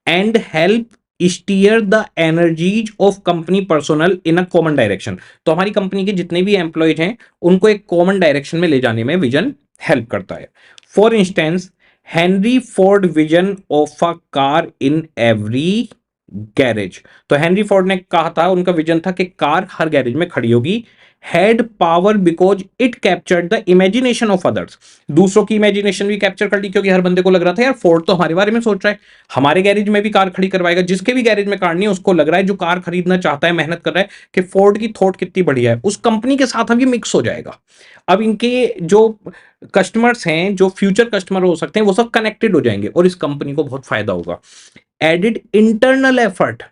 And help steer the energies of company personal in a common direction. तो हमारी कंपनी के जितने भी एम्प्लॉयज हैं उनको एक कॉमन डायरेक्शन में ले जाने में विजन हेल्प करता है। For instance Henry Ford vision of a car in every garage. तो हेनरी फोर्ड ने कहा था, उनका विजन था कि कार हर गैरेज में खड़ी होगी। Had power because it captured the imagination of others. दूसरों की इमेजिनेशन भी कैप्चर कर ली, क्योंकि हर बंदे को लग रहा था यार फोर्ड तो हमारे बारे में सोच रहा है, हमारे गैरेज में भी कार खड़ी करवाएगा। जिसके भी गैरेज में कार नहीं है उसको लग रहा है, जो कार खरीदना चाहता है, मेहनत कर रहा है, कि फोर्ड की थॉट कितनी बढ़िया है, उस कंपनी के साथ अब ये मिक्स हो जाएगा। अब इनके जो कस्टमर्स हैं, जो फ्यूचर कस्टमर हो सकते हैं, वो सब कनेक्टेड हो जाएंगे और इस कंपनी को बहुत फायदा होगा। Added internal effort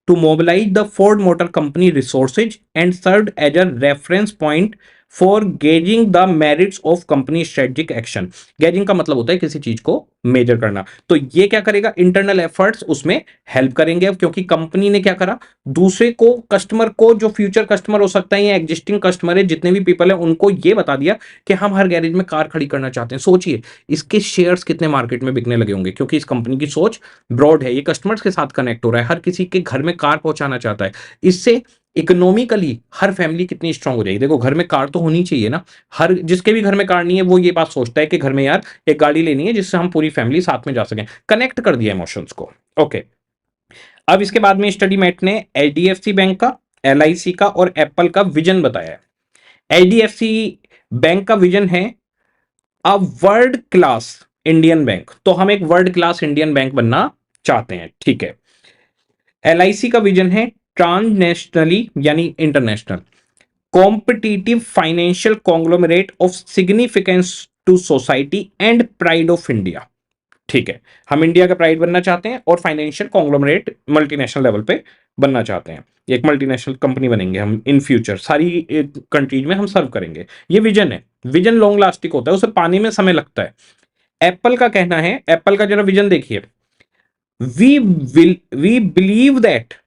to mobilize the Ford Motor Company resources and served as a reference point for gauging the merits of company strategic action। Gazing का मतलब होता है किसी चीज को मेजर करना। तो ये क्या करेगा, इंटरनल एफर्ट्स उसमें हेल्प करेंगे। अब क्योंकि कंपनी ने क्या करा, दूसरे को, कस्टमर को, जो फ्यूचर कस्टमर हो सकता है या एग्जिस्टिंग कस्टमर है, जितने भी पीपल है, उनको ये बता दिया कि हम हर गैरेज में कार खड़ी करना चाहते हैं। सोचिए इसके शेयर्स कितने मार्केट में बिकने लगे होंगे, क्योंकि इस कंपनी की सोच ब्रॉड है, ये कस्टमर्स के साथ कनेक्ट हो रहा है, हर किसी के घर में कार पहुंचाना चाहता है। इससे इकोनॉमिकली हर फैमिली कितनी स्ट्रांग हो जाएगी। देखो घर में कार तो होनी चाहिए ना, हर जिसके भी घर में कार नहीं है वो ये बात सोचता है कि घर में यार एक गाड़ी लेनी है जिससे हम पूरी फैमिली साथ में जा सकें। कनेक्ट कर दिया इमोशंस को। ओके, अब इसके बाद में स्टडी मेट ने एचडीएफसी बैंक का, एलआईसी का और एप्पल का विजन बताया है। एचडीएफसी बैंक का विजन है a world class Indian bank. तो हम एक वर्ल्ड क्लास इंडियन बैंक बनना चाहते हैं, ठीक है। एलआईसी का विजन है ट्रांसनेशनली यानी international competitive financial conglomerate of significance to society and pride of India. ठीक है, हम इंडिया का प्राइड बनना चाहते हैं और फाइनेंशियल कॉन्ग्लोमरेट मल्टीनेशनल लेवल पे बनना चाहते हैं। एक मल्टीनेशनल कंपनी बनेंगे हम इन फ्यूचर, सारी कंट्रीज में हम सर्व करेंगे। ये विजन है। विजन लॉन्ग लास्टिंग होता है, उसे पाने में समय लगता है। एप्पल का कहना है, एप्पल का जरा विजन देखिए, we believe that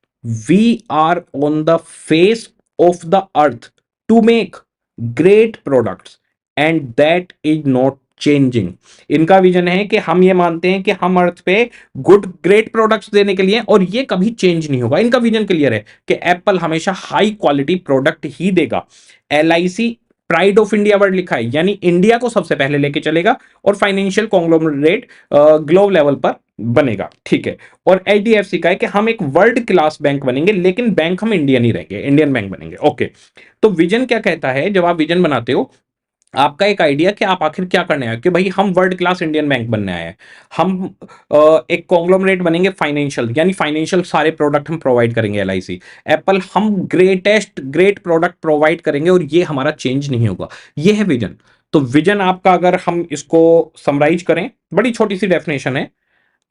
we are on the face of the earth to make great products and that is not changing. इनका विजन है कि हम ये मानते हैं कि हम अर्थ पे गुड ग्रेट प्रोडक्ट्स देने के लिए, और ये कभी चेंज नहीं होगा। इनका विजन क्लियर है कि एप्पल हमेशा हाई क्वालिटी प्रोडक्ट ही देगा। LIC pride of India word लिखा है, यानी इंडिया को सबसे पहले लेके चलेगा और फाइनेंशियल कॉन्ग्लोमरेट ग्लोबल लेवल पर बनेगा, ठीक है। और एचडीएफसी का है कि हम एक वर्ल्ड क्लास बैंक बनेंगे, लेकिन बैंक हम इंडियन ही रहेंगे, इंडियन बैंक बनेंगे। ओके, तो विजन क्या कहता है, जब आप विजन बनाते हो आपका एक आइडिया कि आप आखिर क्या करने आए, कि भाई हम वर्ल्ड क्लास इंडियन बैंक बनने आए हैं, हम एक कॉन्ग्लोमरेट बनेंगे फाइनेंशियल, यानी फाइनेंशियल सारे प्रोडक्ट हम प्रोवाइड करेंगे। एलआईसी, एप्पल, हम ग्रेट प्रोडक्ट प्रोवाइड करेंगे और ये हमारा चेंज नहीं होगा। ये है विजन। तो विजन आपका, अगर हम इसको समराइज करें, बड़ी छोटी सी डेफिनेशन है,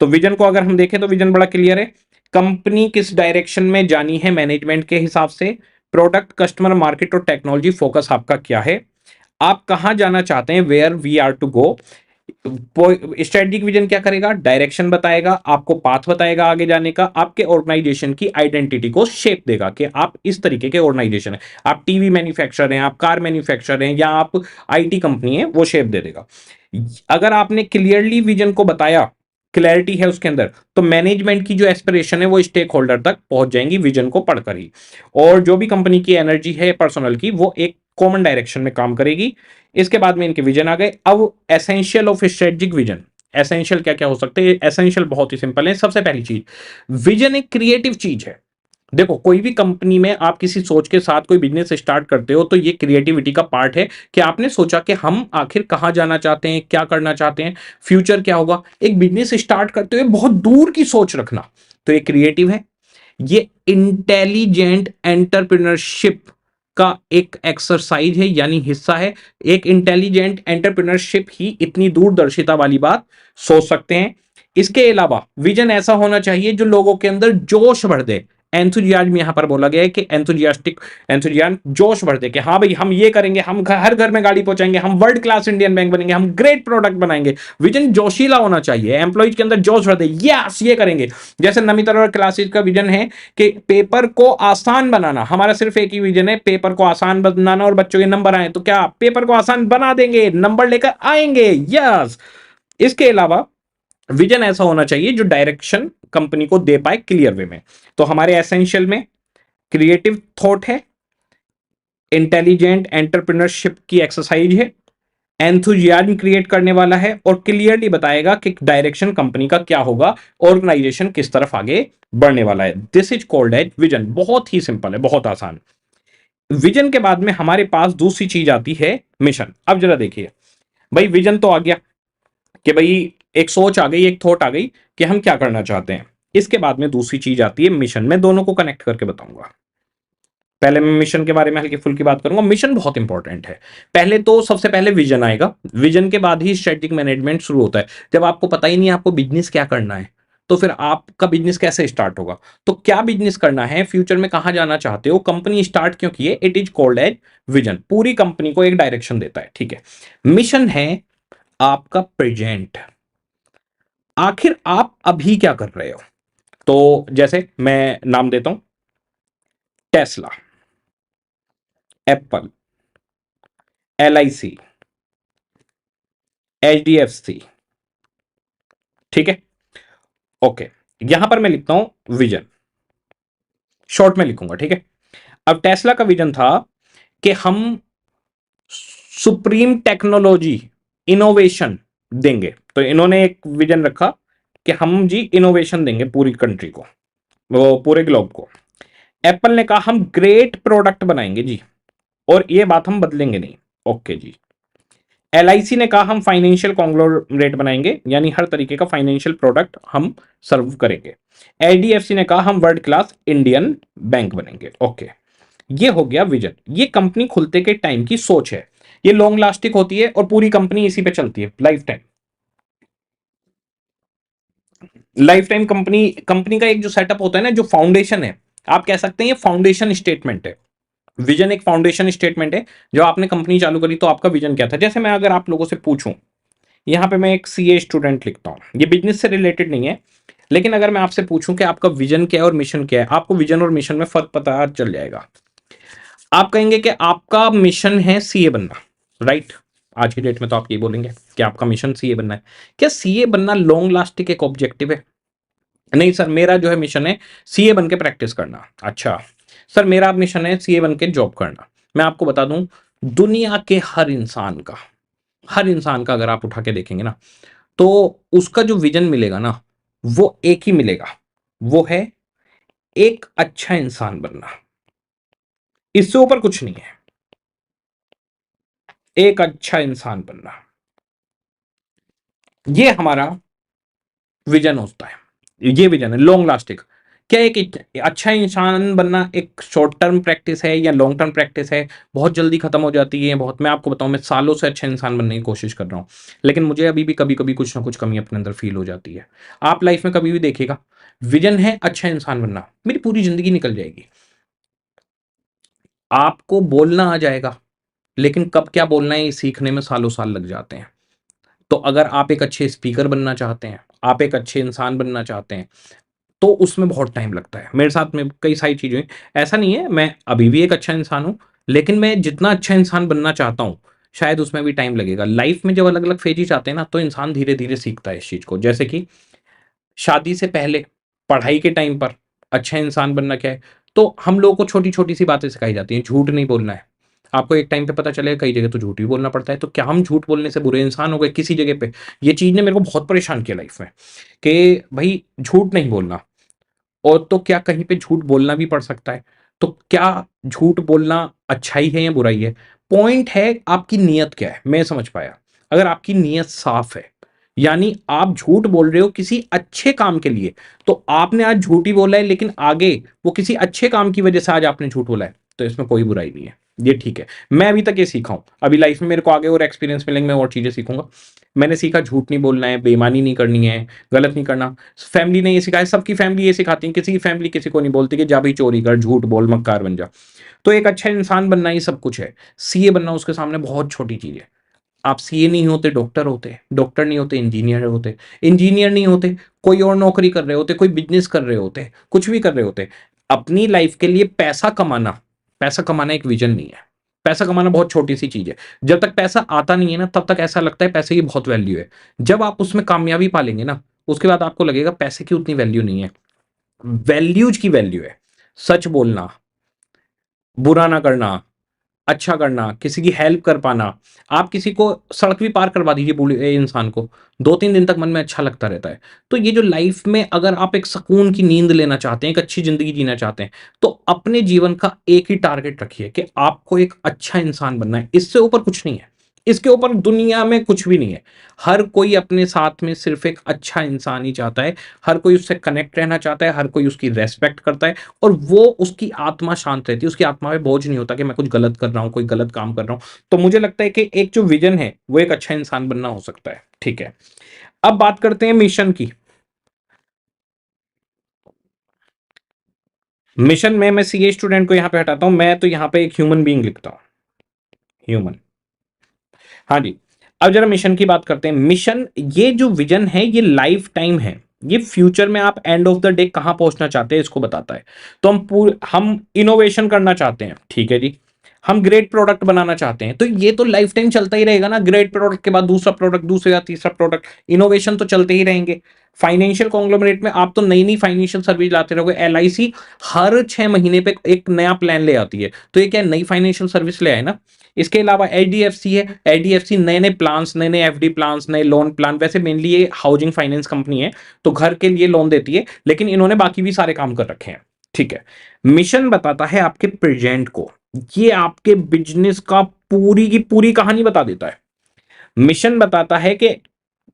तो विजन को अगर हम देखें तो विजन बड़ा क्लियर है। कंपनी किस डायरेक्शन में जानी है मैनेजमेंट के हिसाब से, प्रोडक्ट, कस्टमर, मार्केट और टेक्नोलॉजी फोकस आपका क्या है, आप कहां जाना चाहते हैं, where we are to go. Strategic vision क्या करेगा, डायरेक्शन बताएगा, आपको पाथ बताएगा आगे जाने का, आपके ऑर्गेनाइजेशन की आइडेंटिटी को शेप देगा कि आप इस तरीके के ऑर्गेनाइजेशन है, आप टीवी मैन्युफैक्चरर हैं, आप कार मैन्युफैक्चरर हैं, या आप आईटी कंपनी है, वो शेप दे देगा। अगर आपने क्लियरली विजन को बताया, क्लैरिटी है उसके अंदर, तो मैनेजमेंट की जो एस्पिरेशन है वो स्टेक होल्डर तक पहुंच जाएंगी विजन को पढ़कर ही। और जो भी कंपनी की एनर्जी है पर्सनल की, वो एक कॉमन डायरेक्शन में काम करेगी। इसके बाद में इनके विजन आ गए। अब essential of strategic vision, essential क्या क्या हो सकते हैं। एसेंशियल बहुत ही सिंपल है। सबसे पहली चीज, विजन एक क्रिएटिव चीज है। देखो कोई भी कंपनी में आप किसी सोच के साथ कोई बिजनेस स्टार्ट करते हो तो ये क्रिएटिविटी का पार्ट है कि आपने सोचा कि हम आखिर कहां जाना चाहते हैं, क्या करना चाहते हैं, फ्यूचर क्या होगा। एक बिजनेस स्टार्ट करते हुए बहुत दूर की सोच रखना, तो ये क्रिएटिव है। ये इंटेलिजेंट एंटरप्रेन्योरशिप का एक एक्सरसाइज है, यानी हिस्सा है। एक इंटेलिजेंट एंटरप्रेन्योरशिप ही इतनी दूरदर्शिता वाली बात सोच सकते हैं। इसके अलावा विजन ऐसा होना चाहिए जो लोगों के अंदर जोश भर दे। एंथुजियाज्म यहां पर बोला गया है कि एंथुजियाज्म, जोश भर दे कि हाँ भाई हम ये करेंगे, हम हर घर में गाड़ी पहुंचाएंगे, हम वर्ल्ड क्लास इंडियन बैंक बनेंगे, हम ग्रेट प्रोडक्ट बनाएंगे। विजन जोशीला होना चाहिए, एम्प्लॉइज के अंदर जोश भर दे, यस ये करेंगे। जैसे नमिता और क्लासेज का विजन है कि पेपर को आसान बनाना। हमारा सिर्फ एक ही विजन है, पेपर को आसान बनाना और बच्चों के नंबर आए, तो क्या पेपर को आसान बना देंगे, नंबर लेकर आएंगे, यस। इसके अलावा विजन ऐसा होना चाहिए जो डायरेक्शन कंपनी को दे पाए क्लियर वे में। तो हमारे एसेंशियल में क्रिएटिव थॉट है, इंटेलिजेंट एंटरप्रेन्योरशिप की एक्सरसाइज है, एंथुजियाज्म क्रिएट करने वाला है और क्लियरली बताएगा कि डायरेक्शन कंपनी का क्या होगा, ऑर्गेनाइजेशन किस तरफ आगे बढ़ने वाला है। This is called as vision. बहुत ही सिंपल है, बहुत आसान। विजन के बाद में हमारे पास दूसरी चीज आती है मिशन। अब जरा देखिए भाई, विजन तो आ गया कि भाई एक सोच आ गई, एक थॉट आ गई कि हम क्या करना चाहते हैं। इसके बाद में दूसरी चीज आती है मिशन। मैं दोनों को कनेक्ट करके बताऊंगा। पहले मैं मिशन के बारे में हल्की फुल्की बात करूंगा। मिशन बहुत इंपॉर्टेंट है। पहले तो सबसे पहले विजन आएगा, विजन के बाद ही स्ट्रेटेजिक मैनेजमेंट शुरू होता है। जब आपको पता ही नहीं आपको बिजनेस क्या करना है, तो फिर आपका बिजनेस कैसे स्टार्ट होगा। तो क्या बिजनेस करना है, फ्यूचर में कहां जाना चाहते हो, कंपनी स्टार्ट क्यों की है, it is called as vision. पूरी कंपनी को एक डायरेक्शन देता है, ठीक है। मिशन है आपका प्रेजेंट, आखिर आप अभी क्या कर रहे हो। तो जैसे मैं नाम देता हूं, टेस्ला, एप्पल, LIC, HDFC, ठीक है। ओके, यहां पर मैं लिखता हूं विजन, शॉर्ट में लिखूंगा, ठीक है। अब टेस्ला का विजन था कि हम सुप्रीम टेक्नोलॉजी, इनोवेशन देंगे। तो इन्होंने एक विजन रखा कि हम जी इनोवेशन देंगे पूरी कंट्री को, वो पूरे ग्लोब को। एप्पल ने कहा हम ग्रेट प्रोडक्ट बनाएंगे जी, और ये बात हम बदलेंगे नहीं। ओके जी। LIC ने कहा हम फाइनेंशियल कॉन्ग्लोमरेट बनाएंगे, यानी हर तरीके का फाइनेंशियल प्रोडक्ट हम सर्व करेंगे। HDFC ने कहा हम वर्ल्ड क्लास इंडियन बैंक बनेंगे। ओके, ये हो गया विजन। ये कंपनी खुलते के टाइम की सोच है, ये लॉन्ग लास्टिंग होती है और पूरी कंपनी इसी पे चलती है life time. Life time company company का एक जो सेटअप होता है ना, जो फाउंडेशन है, आप कह सकते हैं ये फाउंडेशन स्टेटमेंट है। विजन एक फाउंडेशन स्टेटमेंट है। जो आपने कंपनी चालू करी तो आपका विजन क्या था। जैसे मैं अगर आप लोगों से पूछूं, यहां पे मैं एक CA स्टूडेंट लिखता हूं, ये बिजनेस से रिलेटेड नहीं है, लेकिन अगर मैं आपसे पूछूं कि आपका विजन क्या है और मिशन क्या है, आपको विजन और मिशन में फर्क पता चल जाएगा। आप कहेंगे कि आपका मिशन है CA बनना, राइट। आज की डेट में तो आप ये बोलेंगे कि आपका मिशन CA बनना है। क्या CA बनना लॉन्ग लास्टिंग एक ऑब्जेक्टिव है? नहीं सर, मेरा जो है मिशन है CA बन के प्रैक्टिस करना। अच्छा सर, मेरा मिशन है CA बन के जॉब करना। मैं आपको बता दूं, दुनिया के हर इंसान का अगर आप उठा के देखेंगे ना, तो उसका जो विजन मिलेगा ना, वो एक ही मिलेगा, वो है एक अच्छा इंसान बनना। इससे ऊपर कुछ नहीं है, एक अच्छा इंसान बनना, ये हमारा विजन होता है। ये विजन है लॉन्ग लास्टिंग। क्या एक अच्छा इंसान बनना एक शॉर्ट टर्म प्रैक्टिस है या लॉन्ग टर्म प्रैक्टिस है? बहुत जल्दी खत्म हो जाती है। बहुत, मैं आपको बताऊं, मैं सालों से अच्छा इंसान बनने की कोशिश कर रहा हूं, लेकिन मुझे अभी भी कभी कभी कुछ ना कुछ कमी अपने अंदर फील हो जाती है। आप लाइफ में कभी भी देखिएगा, विजन है अच्छा इंसान बनना, मेरी पूरी जिंदगी निकल जाएगी। आपको बोलना आ जाएगा, लेकिन कब क्या बोलना है ये सीखने में सालों साल लग जाते हैं। तो अगर आप एक अच्छे स्पीकर बनना चाहते हैं, आप एक अच्छे इंसान बनना चाहते हैं, तो उसमें बहुत टाइम लगता है। मेरे साथ में कई सारी चीजें हुई। ऐसा नहीं है, मैं अभी भी एक अच्छा इंसान हूं, लेकिन मैं जितना अच्छा इंसान बनना चाहता हूं, शायद उसमें भी टाइम लगेगा। लाइफ में जब अलग अलग फेजेस आते हैं ना, तो इंसान धीरे धीरे सीखता है इस चीज को। जैसे कि शादी से पहले, पढ़ाई के टाइम पर अच्छा इंसान बनना क्या है, तो हम लोगों को छोटी छोटी सी बातें सिखाई जाती हैं। झूठ नहीं बोलना है। आपको एक टाइम पे पता चलेगा कई जगह तो झूठ भी बोलना पड़ता है। तो क्या हम झूठ बोलने से बुरे इंसान हो गए किसी जगह पे? ये चीज ने मेरे को बहुत परेशान किया लाइफ में, कि भाई झूठ नहीं बोलना। और तो क्या कहीं पे झूठ बोलना भी पड़ सकता है? तो क्या झूठ बोलना अच्छाई है या बुराई है? पॉइंट है आपकी नीयत क्या है, मैं समझ पाया। अगर आपकी नीयत साफ है, यानी आप झूठ बोल रहे हो किसी अच्छे काम के लिए, तो आपने आज झूठ ही बोला है, लेकिन आगे वो किसी अच्छे काम की वजह से आज आपने झूठ बोला है, तो इसमें कोई बुराई नहीं है। ये ठीक है। मैं अभी तक ये सीखा हूं, अभी लाइफ में मेरे को आगे और एक्सपीरियंस मिलेंगे, मैं और चीजें सीखूंगा। मैंने सीखा झूठ नहीं बोलना है, बेईमानी नहीं करनी है, गलत नहीं करना। फैमिली ने ये सिखाया, सबकी फैमिली ये सिखाती है। किसी की फैमिली किसी को नहीं बोलती कि जा भाई चोरी कर, झूठ बोल, मक्कार बन जा। तो एक अच्छा इंसान बनना ही सब कुछ है। CA बनना उसके सामने बहुत छोटी चीज है। आप CA नहीं होते डॉक्टर होते, डॉक्टर नहीं होते इंजीनियर होते, इंजीनियर नहीं होते कोई और नौकरी कर रहे होते, कोई बिजनेस कर रहे होते, कुछ भी कर रहे होते। अपनी लाइफ के लिए पैसा कमाना, पैसा कमाना एक विजन नहीं है। पैसा कमाना बहुत छोटी सी चीज है। जब तक पैसा आता नहीं है ना, तब तक ऐसा लगता है पैसे की बहुत वैल्यू है। जब आप उसमें कामयाबी पा लेंगे ना, उसके बाद आपको लगेगा पैसे की उतनी वैल्यू नहीं है, वैल्यूज की वैल्यू है। सच बोलना, बुरा ना करना, अच्छा करना, किसी की हेल्प कर पाना, आप किसी को सड़क भी पार करवा दीजिए बूढ़े इंसान को, 2-3 दिन तक मन में अच्छा लगता रहता है। तो ये जो लाइफ में अगर आप एक सुकून की नींद लेना चाहते हैं, एक अच्छी ज़िंदगी जीना चाहते हैं, तो अपने जीवन का एक ही टारगेट रखिए कि आपको एक अच्छा इंसान बनना है, इससे ऊपर कुछ नहीं है। इसके ऊपर दुनिया में कुछ भी नहीं है। हर कोई अपने साथ में सिर्फ़ एक अच्छा इंसान ही चाहता है, हर कोई उससे कनेक्ट रहना चाहता है, हर कोई उसकी रिस्पेक्ट करता है और वो उसकी आत्मा शांत रहती है, उसकी आत्मा में बोझ नहीं होता कि मैं कुछ गलत कर रहा हूँ, कोई गलत काम कर रहा हूँ। तो मुझे लगता है कि एक जो विज़न है, वो एक अच्छा इंसान बनना हो सकता है। ठीक है। अब बात करते हैं मिशन की। मिशन में मैं सीए स्टूडेंट को यहाँ पे हटाता हूँ, मैं तो यहाँ पे एक ह्यूमन बीइंग लिखता हूँ, ह्यूमन। हाँ जी। अब जरा मिशन की बात करते हैं। मिशन, ये जो विजन है ये लाइफ टाइम है। ये फ्यूचर में आप एंड ऑफ द डे कहां पहुंचना चाहते हैं इसको बताता है। तो हम इनोवेशन करना चाहते हैं, ठीक है जी। हम ग्रेट प्रोडक्ट बनाना चाहते हैं, तो ये तो लाइफ टाइम चलता ही रहेगा ना। ग्रेट प्रोडक्ट के बाद दूसरा प्रोडक्ट, दूसरे या तीसरा प्रोडक्ट, इनोवेशन तो चलते ही रहेंगे। फाइनेंशियल कॉन्ग्लोमरेट में आप तो नई नई फाइनेंशियल सर्विस लाते रहोगे। एलआईसी हर 6 महीने पे एक नया प्लान ले आती है, तो ये क्या नई फाइनेंशियल सर्विस ले आए ना। इसके अलावा एचडीएफसी है, एचडीएफसी नए नए प्लान्स, नए नए एफडी प्लान्स, नए लोन प्लान, वैसे मेनली ये हाउसिंग फाइनेंस कंपनी है, तो घर के लिए लोन देती है, लेकिन इन्होंने बाकी भी सारे काम कर रखे हैं। ठीक है। मिशन बताता है आपके प्रेजेंट को, ये आपके बिजनेस का पूरी की पूरी कहानी बता देता है। मिशन बताता है कि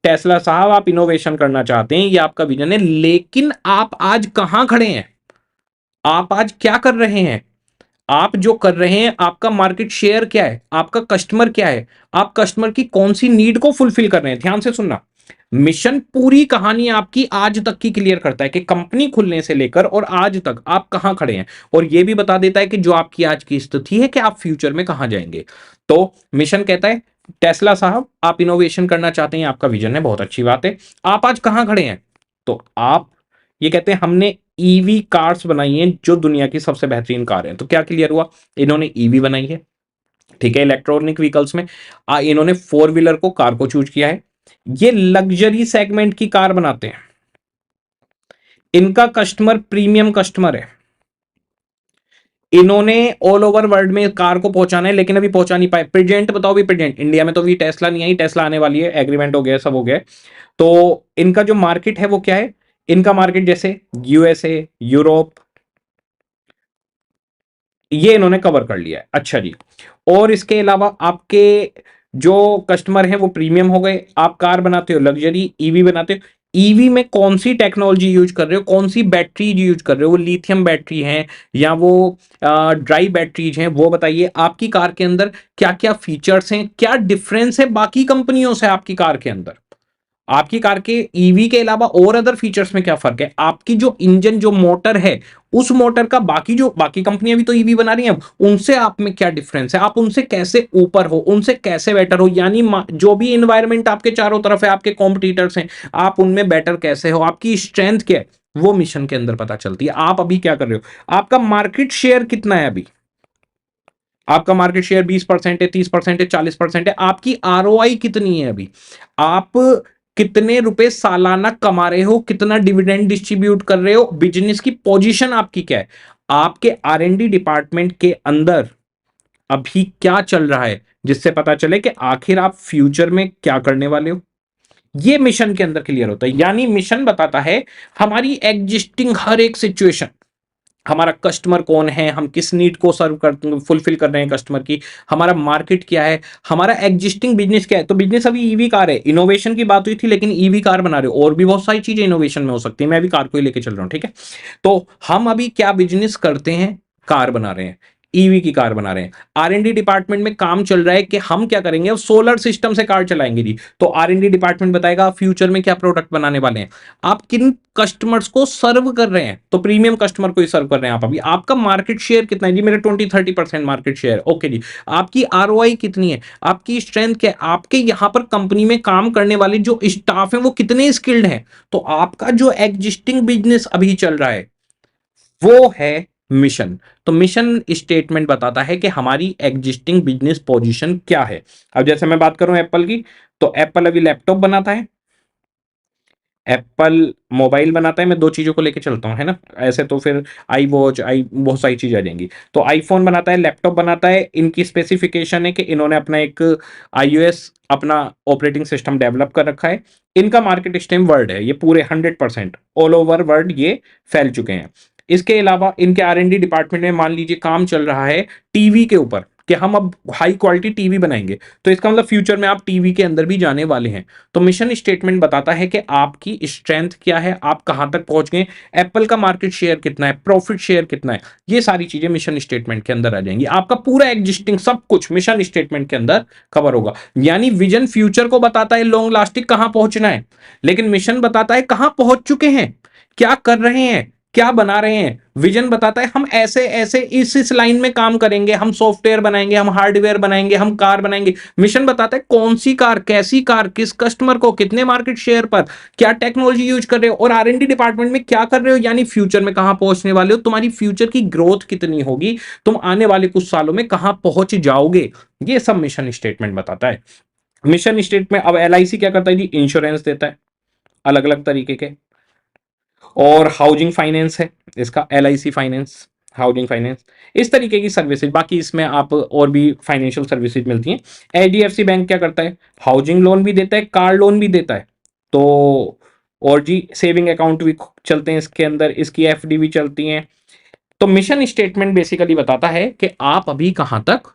टेस्ला साहब आप इनोवेशन करना चाहते हैं, ये आपका विजन है, लेकिन आप आज कहां खड़े हैं, आप आज क्या कर रहे हैं, आप जो कर रहे हैं, आपका मार्केट शेयर क्या है, आपका कस्टमर क्या है, आप कस्टमर की कौन सी नीड को फुलफिल कर रहे हैं। ध्यान से सुनना, मिशन पूरी कहानी आपकी आज तक की क्लियर करता है कि कंपनी खुलने से लेकर और आज तक आप कहां खड़े हैं, और यह भी बता देता है कि जो आपकी आज की स्थिति है कि आप फ्यूचर में कहां जाएंगे। तो मिशन कहता है टेस्ला साहब आप इनोवेशन करना चाहते हैं, आपका विजन है, बहुत अच्छी बात है, आप आज कहां खड़े हैं। तो आप ये कहते हैं हमने ईवी कार्स बनाई हैं जो दुनिया की सबसे बेहतरीन कार है। तो क्या क्लियर हुआ, इन्होंने ईवी बनाई है, ठीक है, इलेक्ट्रॉनिक व्हीकल्स में। इन्होंने फोर व्हीलर को, कार को चूज किया है। ये लग्जरी सेगमेंट की कार बनाते हैं, इनका कस्टमर प्रीमियम कस्टमर है। इन्होंने ऑल ओवर वर्ल्ड में कार को पहुंचाना है, लेकिन अभी पहुंचा नहीं पाए। प्रेजेंट बताओ भी, प्रेजेंट इंडिया में तो अभी टेस्ला नहीं आई, टेस्ला आने वाली है, एग्रीमेंट हो गया, सब हो गया। तो इनका जो मार्केट है वो क्या है, इनका मार्केट जैसे यूएसए, यूरोप, ये इन्होंने कवर कर लिया है। अच्छा जी। और इसके अलावा आपके जो कस्टमर हैं वो प्रीमियम हो गए, आप कार बनाते हो लग्जरी, ईवी बनाते हो। ईवी में कौन सी टेक्नोलॉजी यूज कर रहे हो, कौन सी बैटरी यूज कर रहे हो, वो लिथियम बैटरी है या वो ड्राई बैटरीज हैं, वो बताइए। आपकी कार के अंदर क्या क्या फीचर्स हैं, क्या डिफरेंस है बाकी कंपनियों से आपकी कार के अंदर, आपकी कार के ईवी के अलावा और अदर फीचर्स में क्या फर्क है, आपकी जो इंजन, जो मोटर है, उस मोटर का बाकी जो बाकी कंपनियां भी तो ईवी बना रही हैं, उनसे आप में क्या डिफरेंस है, आप उनसे कैसे ऊपर हो, उनसे कैसे बेटर हो, यानी जो भी इन्वायरमेंट आपके चारों तरफ है, आपके कॉम्पिटिटर्स हैं, आप उनमें बेटर कैसे हो, आपकी स्ट्रेंथ क्या है, वो मिशन के अंदर पता चलती है। आप अभी क्या कर रहे हो, आपका मार्केट शेयर कितना है, अभी आपका मार्केट शेयर 20% है, 30% है, 40% है, आपकी आरओआई कितनी है, अभी आप कितने रुपए सालाना कमा रहे हो, कितना डिविडेंड डिस्ट्रीब्यूट कर रहे हो, बिजनेस की पोजीशन आपकी क्या है, आपके आरएनडी डिपार्टमेंट के अंदर अभी क्या चल रहा है, जिससे पता चले कि आखिर आप फ्यूचर में क्या करने वाले हो। ये मिशन के अंदर क्लियर होता है। यानी मिशन बताता है हमारी एग्जिस्टिंग हर एक सिचुएशन, हमारा कस्टमर कौन है, हम किस नीड को सर्व कर फुलफिल कर रहे हैं कस्टमर की, हमारा मार्केट क्या है, हमारा एग्जिस्टिंग बिजनेस क्या है। तो बिजनेस अभी ईवी कार है, इनोवेशन की बात हुई थी, लेकिन ईवी कार बना रहे हो, और भी बहुत सारी चीजें इनोवेशन में हो सकती है, मैं अभी कार को ही लेके चल रहा हूं, ठीक है। तो हम अभी क्या बिजनेस करते हैं, कार बना रहे हैं, ईवी की कार बना रहे हैं। आरएनडी डिपार्टमेंट में काम चल रहा है कि हम क्या करेंगे, अब सोलर सिस्टम से कार चलाएंगे जी। तो आरएनडी डिपार्टमेंट बताएगा फ्यूचर में क्या प्रोडक्ट बनाने वाले हैं, आप किन कस्टमर्स को सर्व कर रहे हैं, तो प्रीमियम कस्टमर को ही सर्व कर रहे हैं आप अभी। आपका मार्केट शेयर कितना है जी, मेरा 20-30% मार्केट शेयर, ओके जी। आपकी आरओआई कितनी है, आपकी स्ट्रेंथ क्या है, आपके यहां पर कंपनी में काम करने वाले जो स्टाफ है वो कितने स्किल्ड हैं। तो आपका जो एग्जिस्टिंग बिजनेस अभी चल रहा है वो है मिशन। तो मिशन स्टेटमेंट बताता है कि हमारी एग्जिस्टिंग बिजनेस पोजीशन क्या है। अब जैसे मैं बात करूं एप्पल की, तो एप्पल अभी लैपटॉप बनाता है, एप्पल मोबाइल बनाता है, मैं दो चीज़ों को लेके चलता हूँ, है ना? ऐसे तो फिर आई वॉच, आई बहुत सारी चीज़ें आ जाएँगी। तो आईफ़ोन बनाता है, लैपटॉप बनाता है, इनकी स्पेसिफ़िकेशन है कि इन्होंने अपना एक आईओएस अपना ऑपरेटिंग सिस्टम डेवलप कर रखा है। इनका मार्केट स्टेम वर्ल्ड है, ये पूरे 100% ऑल ओवर वर्ल्ड ये फैल चुके हैं। इसके अलावा इनके आर-एन-डी डिपार्टमेंट में मान लीजिए काम चल रहा है टीवी के ऊपर कि हम अब हाई क्वालिटी टीवी बनाएँगे। तो इसका मतलब फ्यूचर में आप टीवी के अंदर भी जाने वाले हैं। तो मिशन स्टेटमेंट बताता है कि आपकी स्ट्रेंथ क्या है, आप कहां तक पहुंच गए, एप्पल का मार्केट शेयर कितना है, प्रॉफिट शेयर कितना है, ये सारी चीजें मिशन स्टेटमेंट के अंदर आ जाएंगी। आपका पूरा एग्जिस्टिंग सब कुछ मिशन स्टेटमेंट के अंदर कवर होगा। यानी विजन फ्यूचर को बताता है लॉन्ग लास्टिंग कहां पहुंचना है, लेकिन मिशन बताता है कहां पहुंच चुके हैं, क्या कर रहे हैं, क्या बना रहे हैं। विजन बताता है हम ऐसे ऐसे इस लाइन में काम करेंगे, हम सॉफ्टवेयर बनाएंगे, हम हार्डवेयर बनाएंगे, हम कार बनाएंगे। मिशन बताता है कौन सी कार, कैसी कार, किस कस्टमर को, कितने मार्केट शेयर पर, क्या टेक्नोलॉजी यूज कर रहे हो, और आर-एन-डी डिपार्टमेंट में क्या कर रहे हो, यानी फ्यूचर में कहां पहुंचने वाले हो, तुम्हारी फ्यूचर की ग्रोथ कितनी होगी, तुम आने वाले कुछ सालों में कहां पहुंच जाओगे। ये सब मिशन स्टेटमेंट बताता है। मिशन स्टेटमेंट अब एलआईसी क्या करता है जी, इंश्योरेंस देता है अलग अलग तरीके के, और हाउसिंग फाइनेंस है इसका, एलआईसी फाइनेंस, हाउसिंग फाइनेंस, इस तरीके की सर्विसेज। बाकी इसमें आप और भी फाइनेंशियल सर्विसेज मिलती हैं। एचडीएफसी बैंक क्या करता है, हाउसिंग लोन भी देता है, कार लोन भी देता है। तो और जी सेविंग अकाउंट भी चलते हैं इसके अंदर, इसकी एफडी भी चलती हैं। तो मिशन स्टेटमेंट बेसिकली बताता है कि आप अभी कहां तक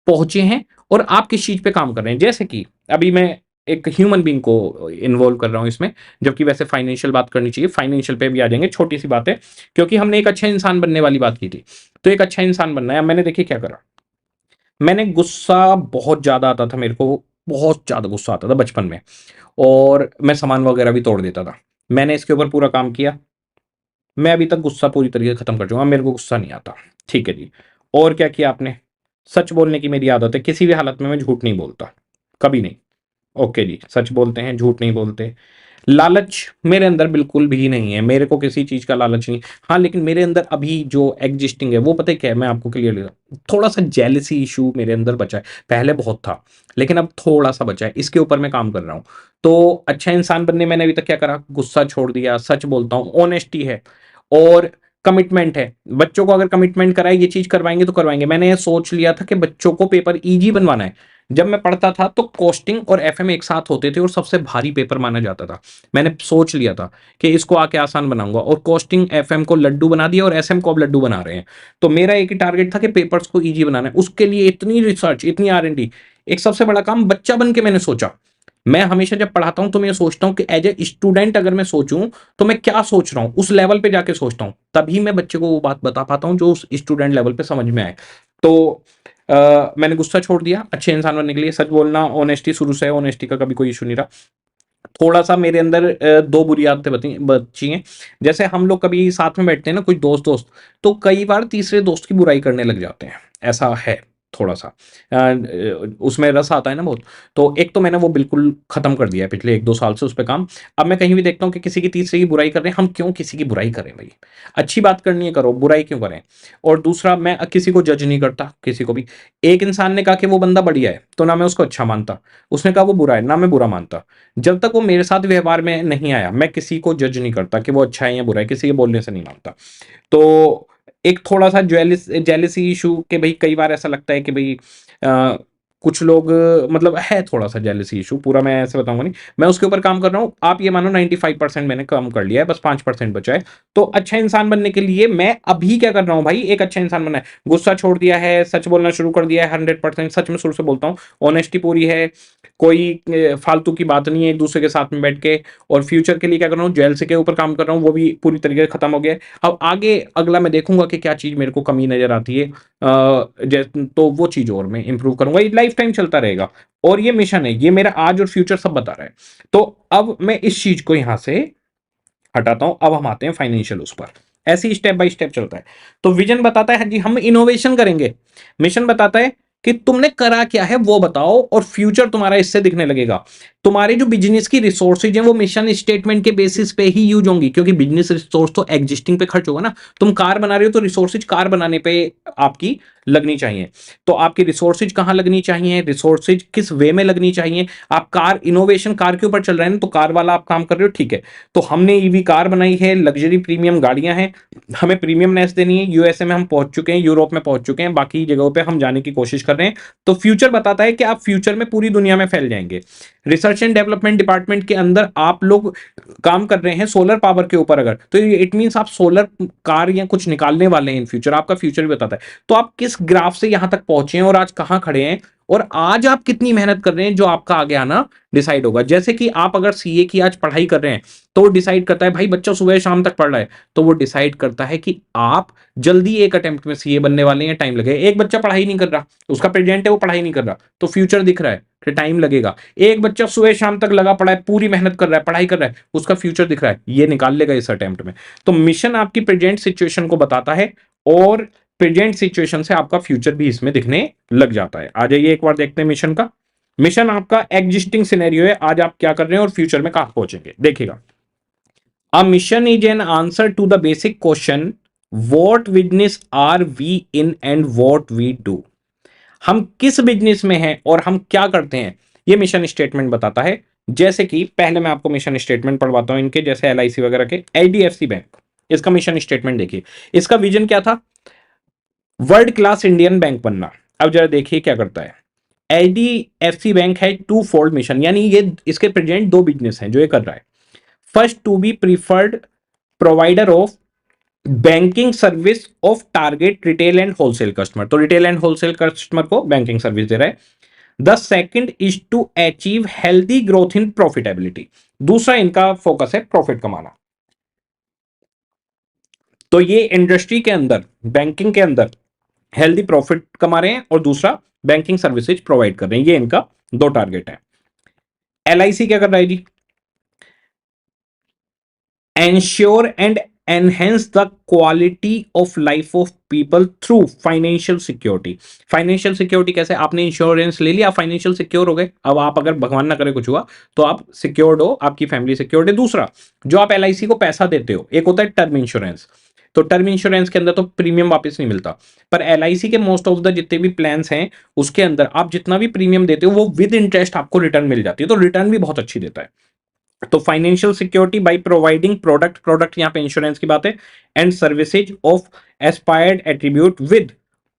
पहुंचे हैं और आप किस चीज पे काम कर रहे हैं। जैसे कि अभी मैं एक ह्यूमन बीइंग को इन्वॉल्व कर रहा हूं इसमें, जबकि वैसे फाइनेंशियल बात करनी चाहिए, फाइनेंशियल पे भी आ जाएंगे, छोटी सी बात है, क्योंकि हमने एक अच्छा इंसान बनने वाली बात की थी। तो एक अच्छा इंसान बनना है, अब मैंने देखिए क्या करा, मैंने गुस्सा बहुत ज्यादा आता था मेरे को, बहुत ज्यादा गुस्सा आता था बचपन में, और मैं सामान वगैरह भी तोड़ देता था। मैंने इसके ऊपर पूरा काम किया, मैं अभी तक गुस्सा पूरी तरीके से खत्म कर चुका, मेरे को गुस्सा नहीं आता। ठीक है जी। और क्या किया आपने, सच बोलने की मेरी आदत है, किसी भी हालत में मैं झूठ नहीं बोलता, कभी नहीं। ओके जी, सच बोलते हैं, झूठ नहीं बोलते। लालच मेरे अंदर बिल्कुल भी नहीं है, मेरे को किसी चीज का लालच नहीं। हाँ, लेकिन मेरे अंदर अभी जो एग्जिस्टिंग है वो पता है क्या है, मैं आपको क्लियर, थोड़ा सा जेलसी इशू मेरे अंदर बचा है। पहले बहुत था, लेकिन अब थोड़ा सा बचा है, इसके ऊपर मैं काम कर रहा हूँ। तो अच्छा इंसान बनने मैंने अभी तक क्या करा, गुस्सा छोड़ दिया, सच बोलता हूँ, ऑनेस्टी है, और कमिटमेंट है। बच्चों को अगर कमिटमेंट कराए, ये चीज करवाएंगे तो करवाएंगे। मैंने ये सोच लिया था कि बच्चों को पेपर इजी बनवाना है। जब मैं पढ़ता था तो कॉस्टिंग और एफएम एक साथ होते थे और सबसे भारी पेपर माना जाता था। मैंने सोच लिया था कि इसको आके आसान बनाऊंगा, और कॉस्टिंग एफएम को लड्डू बना दिया और एसएम को अब लड्डू बना रहे हैं। तो मेरा एक ही टारगेट था कि पेपर्स को इजी बनाना है, उसके लिए इतनी रिसर्च, इतनी आर-एन-डी। एक सबसे बड़ा काम बच्चा बन के मैंने सोचा। मैं हमेशा जब पढ़ाता हूं तो मैं सोचता हूं कि एज ए स्टूडेंट अगर मैं सोचूं तो मैं क्या सोच रहा हूं, उस लेवल पे जाके सोचता हूं, तभी मैं बच्चे को वो बात बता पाता हूं जो उस स्टूडेंट लेवल पे समझ में आए। तो मैंने गुस्सा छोड़ दिया अच्छे इंसान बनने के लिए, सच बोलना, ऑनेस्टी शुरू से है, ऑनेस्टी का कभी कोई इशू नहीं रहा। थोड़ा सा मेरे अंदर दो बुरी आदतें बची हैं। जैसे हम लोग कभी साथ में बैठते हैं ना, कुछ दोस्त दोस्त, तो कई बार तीसरे दोस्त की बुराई करने लग जाते हैं, ऐसा है थोड़ा सा। उसमें रस आता है ना बहुत। तो एक तो मैंने वो बिल्कुल खत्म कर दिया है पिछले एक दो साल से उस पर काम। अब मैं कहीं भी देखता हूँ कि किसी की तीसरे की बुराई कर रहे हैं, हम क्यों किसी की बुराई करें भाई, अच्छी बात करनी है करो, बुराई क्यों करें। और दूसरा, मैं किसी को जज नहीं करता, किसी को भी। एक इंसान ने कहा कि वो बंदा बढ़िया है तो ना मैं उसको अच्छा मानता, उसने कहा वो बुरा है ना मैं बुरा मानता। जब तक वो मेरे साथ व्यवहार में नहीं आया, मैं किसी को जज नहीं करता कि वो अच्छा है या बुरा है, किसी के बोलने से नहीं मानता। तो एक थोड़ा सा जेलिसी इशू के भाई, कई बार ऐसा लगता है कि भाई कुछ लोग मतलब है थोड़ा सा जेलिसी इशू, पूरा मैं ऐसे बताऊंगा नहीं। मैं उसके ऊपर काम कर रहा हूँ, आप ये मानो 95% मैंने काम कर लिया है, बस 5% बचा है। तो अच्छा इंसान बनने के लिए मैं अभी क्या कर रहा हूँ भाई, एक अच्छा इंसान बनना है। गुस्सा छोड़ दिया है, सच बोलना शुरू कर दिया है, 100% सच में शुरू से बोलता हूँ, ऑनेस्टी पूरी है, कोई फालतू की बात नहीं है एक दूसरे के साथ में बैठ के। और फ्यूचर के लिए क्या कर रहा हूँ, जेल से के ऊपर काम कर रहा हूँ, वो भी पूरी तरीके से खत्म हो गया है। अब आगे अगला मैं देखूंगा कि क्या चीज मेरे को कमी नजर आती है, तो वो चीज और मैं इंप्रूव करूंगा, ये लाइफ टाइम चलता रहेगा। और ये मिशन है, ये मेरा आज और फ्यूचर सब बता रहा है। तो अब मैं इस चीज को यहां से हटाता हूं, अब हम आते हैं फाइनेंशियल उस पर। ऐसे ही स्टेप बाय स्टेप चलता है। तो विजन बताता है जी हम इनोवेशन करेंगे, मिशन बताता है कि तुमने करा क्या है वो बताओ, और फ्यूचर तुम्हारा इससे दिखने लगेगा। तुम्हारे जो बिजनेस की रिसोर्सेज हैं वो मिशन स्टेटमेंट के बेसिस पे ही यूज होंगी, क्योंकि बिजनेस रिसोर्स तो एग्जिस्टिंग पे खर्च होगा ना। तुम कार बना रहे हो तो रिसोर्सेज कार बनाने पे आपकी लगनी चाहिए। तो आपकी रिसोर्सेज कहां लगनी चाहिए, रिसोर्सेज किस वे में लगनी चाहिए। आप कार इनोवेशन कार के ऊपर चल रहे हैं ना, तो कार वाला आप काम कर रहे हो, ठीक है। तो हमने ईवी कार बनाई है, लग्जरी प्रीमियम गाड़ियां हैं, हमें प्रीमियमनेस देनी है। यूएसए में हम पहुंच चुके हैं, यूरोप में पहुंच चुके हैं, बाकी जगहों पे हम जाने की कोशिश कर रहे हैं। तो फ्यूचर बताता है कि आप फ्यूचर में पूरी दुनिया में फैल जाएंगे। रिसर्च एंड डेवलपमेंट डिपार्टमेंट के अंदर आप लोग काम कर रहे हैं सोलर पावर के ऊपर, अगर तो इट मींस आप सोलर कार या कुछ निकालने वाले हैं इन फ्यूचर, आपका फ्यूचर भी बताता है। तो आप किस ग्राफ से यहां तक पहुंचे हैं और आज कहां खड़े हैं, और आज आप कितनी मेहनत कर रहे हैं, जो आपका आगे आना डिसाइड होगा। जैसे कि आप अगर सीए की आज पढ़ाई कर रहे हैं, तो वो डिसाइड करता है भाई बच्चा सुबह शाम तक पढ़ रहा है, तो वो डिसाइड करता है कि आप जल्दी एक अटेम्प्ट में सीए बनने वाले हैं, टाइम लगेगा। एक बच्चा पढ़ाई नहीं कर रहा, उसका प्रेजेंट है वो पढ़ाई नहीं कर रहा, तो फ्यूचर दिख रहा है कि टाइम लगेगा। एक बच्चा सुबह शाम तक लगा पड़ा है, पूरी मेहनत कर रहा है, पढ़ाई कर रहा है, उसका फ्यूचर दिख रहा है, ये निकाल लेगा इस अटेम्प्ट में। तो मिशन आपकी प्रेजेंट सिचुएशन को बताता है, और प्रेजेंट सिचुएशन से आपका फ्यूचर भी इसमें दिखने लग जाता है। आ जाइए एक बार देखते हैं मिशन का। मिशन आपका एग्जिस्टिंग सिनेरियो है, आज आप क्या कर रहे हैं और फ्यूचर में कहां पहुंचेंगे, देखिएगा। A mission is an answer to the basic question what business are we in and what we do. हम किस बिजनेस में हैं और हम क्या करते हैं, ये मिशन स्टेटमेंट बताता है। जैसे कि पहले मैं आपको मिशन स्टेटमेंट पढ़वाता हूं इनके, जैसे एलआईसी वगैरह के। एचडीएफसी बैंक, इसका मिशन स्टेटमेंट देखिए। इसका विजन क्या था, वर्ल्ड क्लास इंडियन बैंक बनना। अब जरा देखिए क्या करता है। एचडीएफसी बैंक है टू फोल्ड मिशन, यानी ये इसके प्रेजेंट दो बिजनेस हैं जो ये कर रहा है। First, to be preferred provider of banking service of target retail and wholesale customer, तो रिटेल एंड होलसेल कस्टमर को बैंकिंग सर्विस दे रहा है। The second is to achieve healthy growth in profitability, दूसरा इनका फोकस है प्रॉफिट कमाना। तो ये इंडस्ट्री के अंदर, बैंकिंग के अंदर हेल्दी प्रॉफिट कमा रहे हैं, और दूसरा बैंकिंग सर्विसेज प्रोवाइड कर रहे हैं। ये इनका दो टारगेट है। एलआईसी क्या कर रहा है जी, ensure and enhance the quality of life of people through financial security. Financial security कैसे, आपने इंश्योरेंस ले लिया, फाइनेंशियल सिक्योर हो गए। अब आप अगर भगवान ना करे कुछ हुआ तो आप सिक्योर्ड हो, आपकी फैमिली सिक्योर्ड है। दूसरा, जो आप एलआईसी को पैसा देते हो, एक होता है टर्म इंश्योरेंस, तो टर्म इंश्योरेंस के अंदर तो प्रीमियम वापस नहीं मिलता, पर एलआईसी के मोस्ट ऑफ द जितने भी प्लान्स हैं उसके अंदर आप जितना भी प्रीमियम देते हो वो विद इंटरेस्ट आपको रिटर्न मिल जाती है, तो रिटर्न भी बहुत अच्छी देता है। तो financial security by providing product यहां पे इंश्योरेंस की बात है, and services of aspired attribute with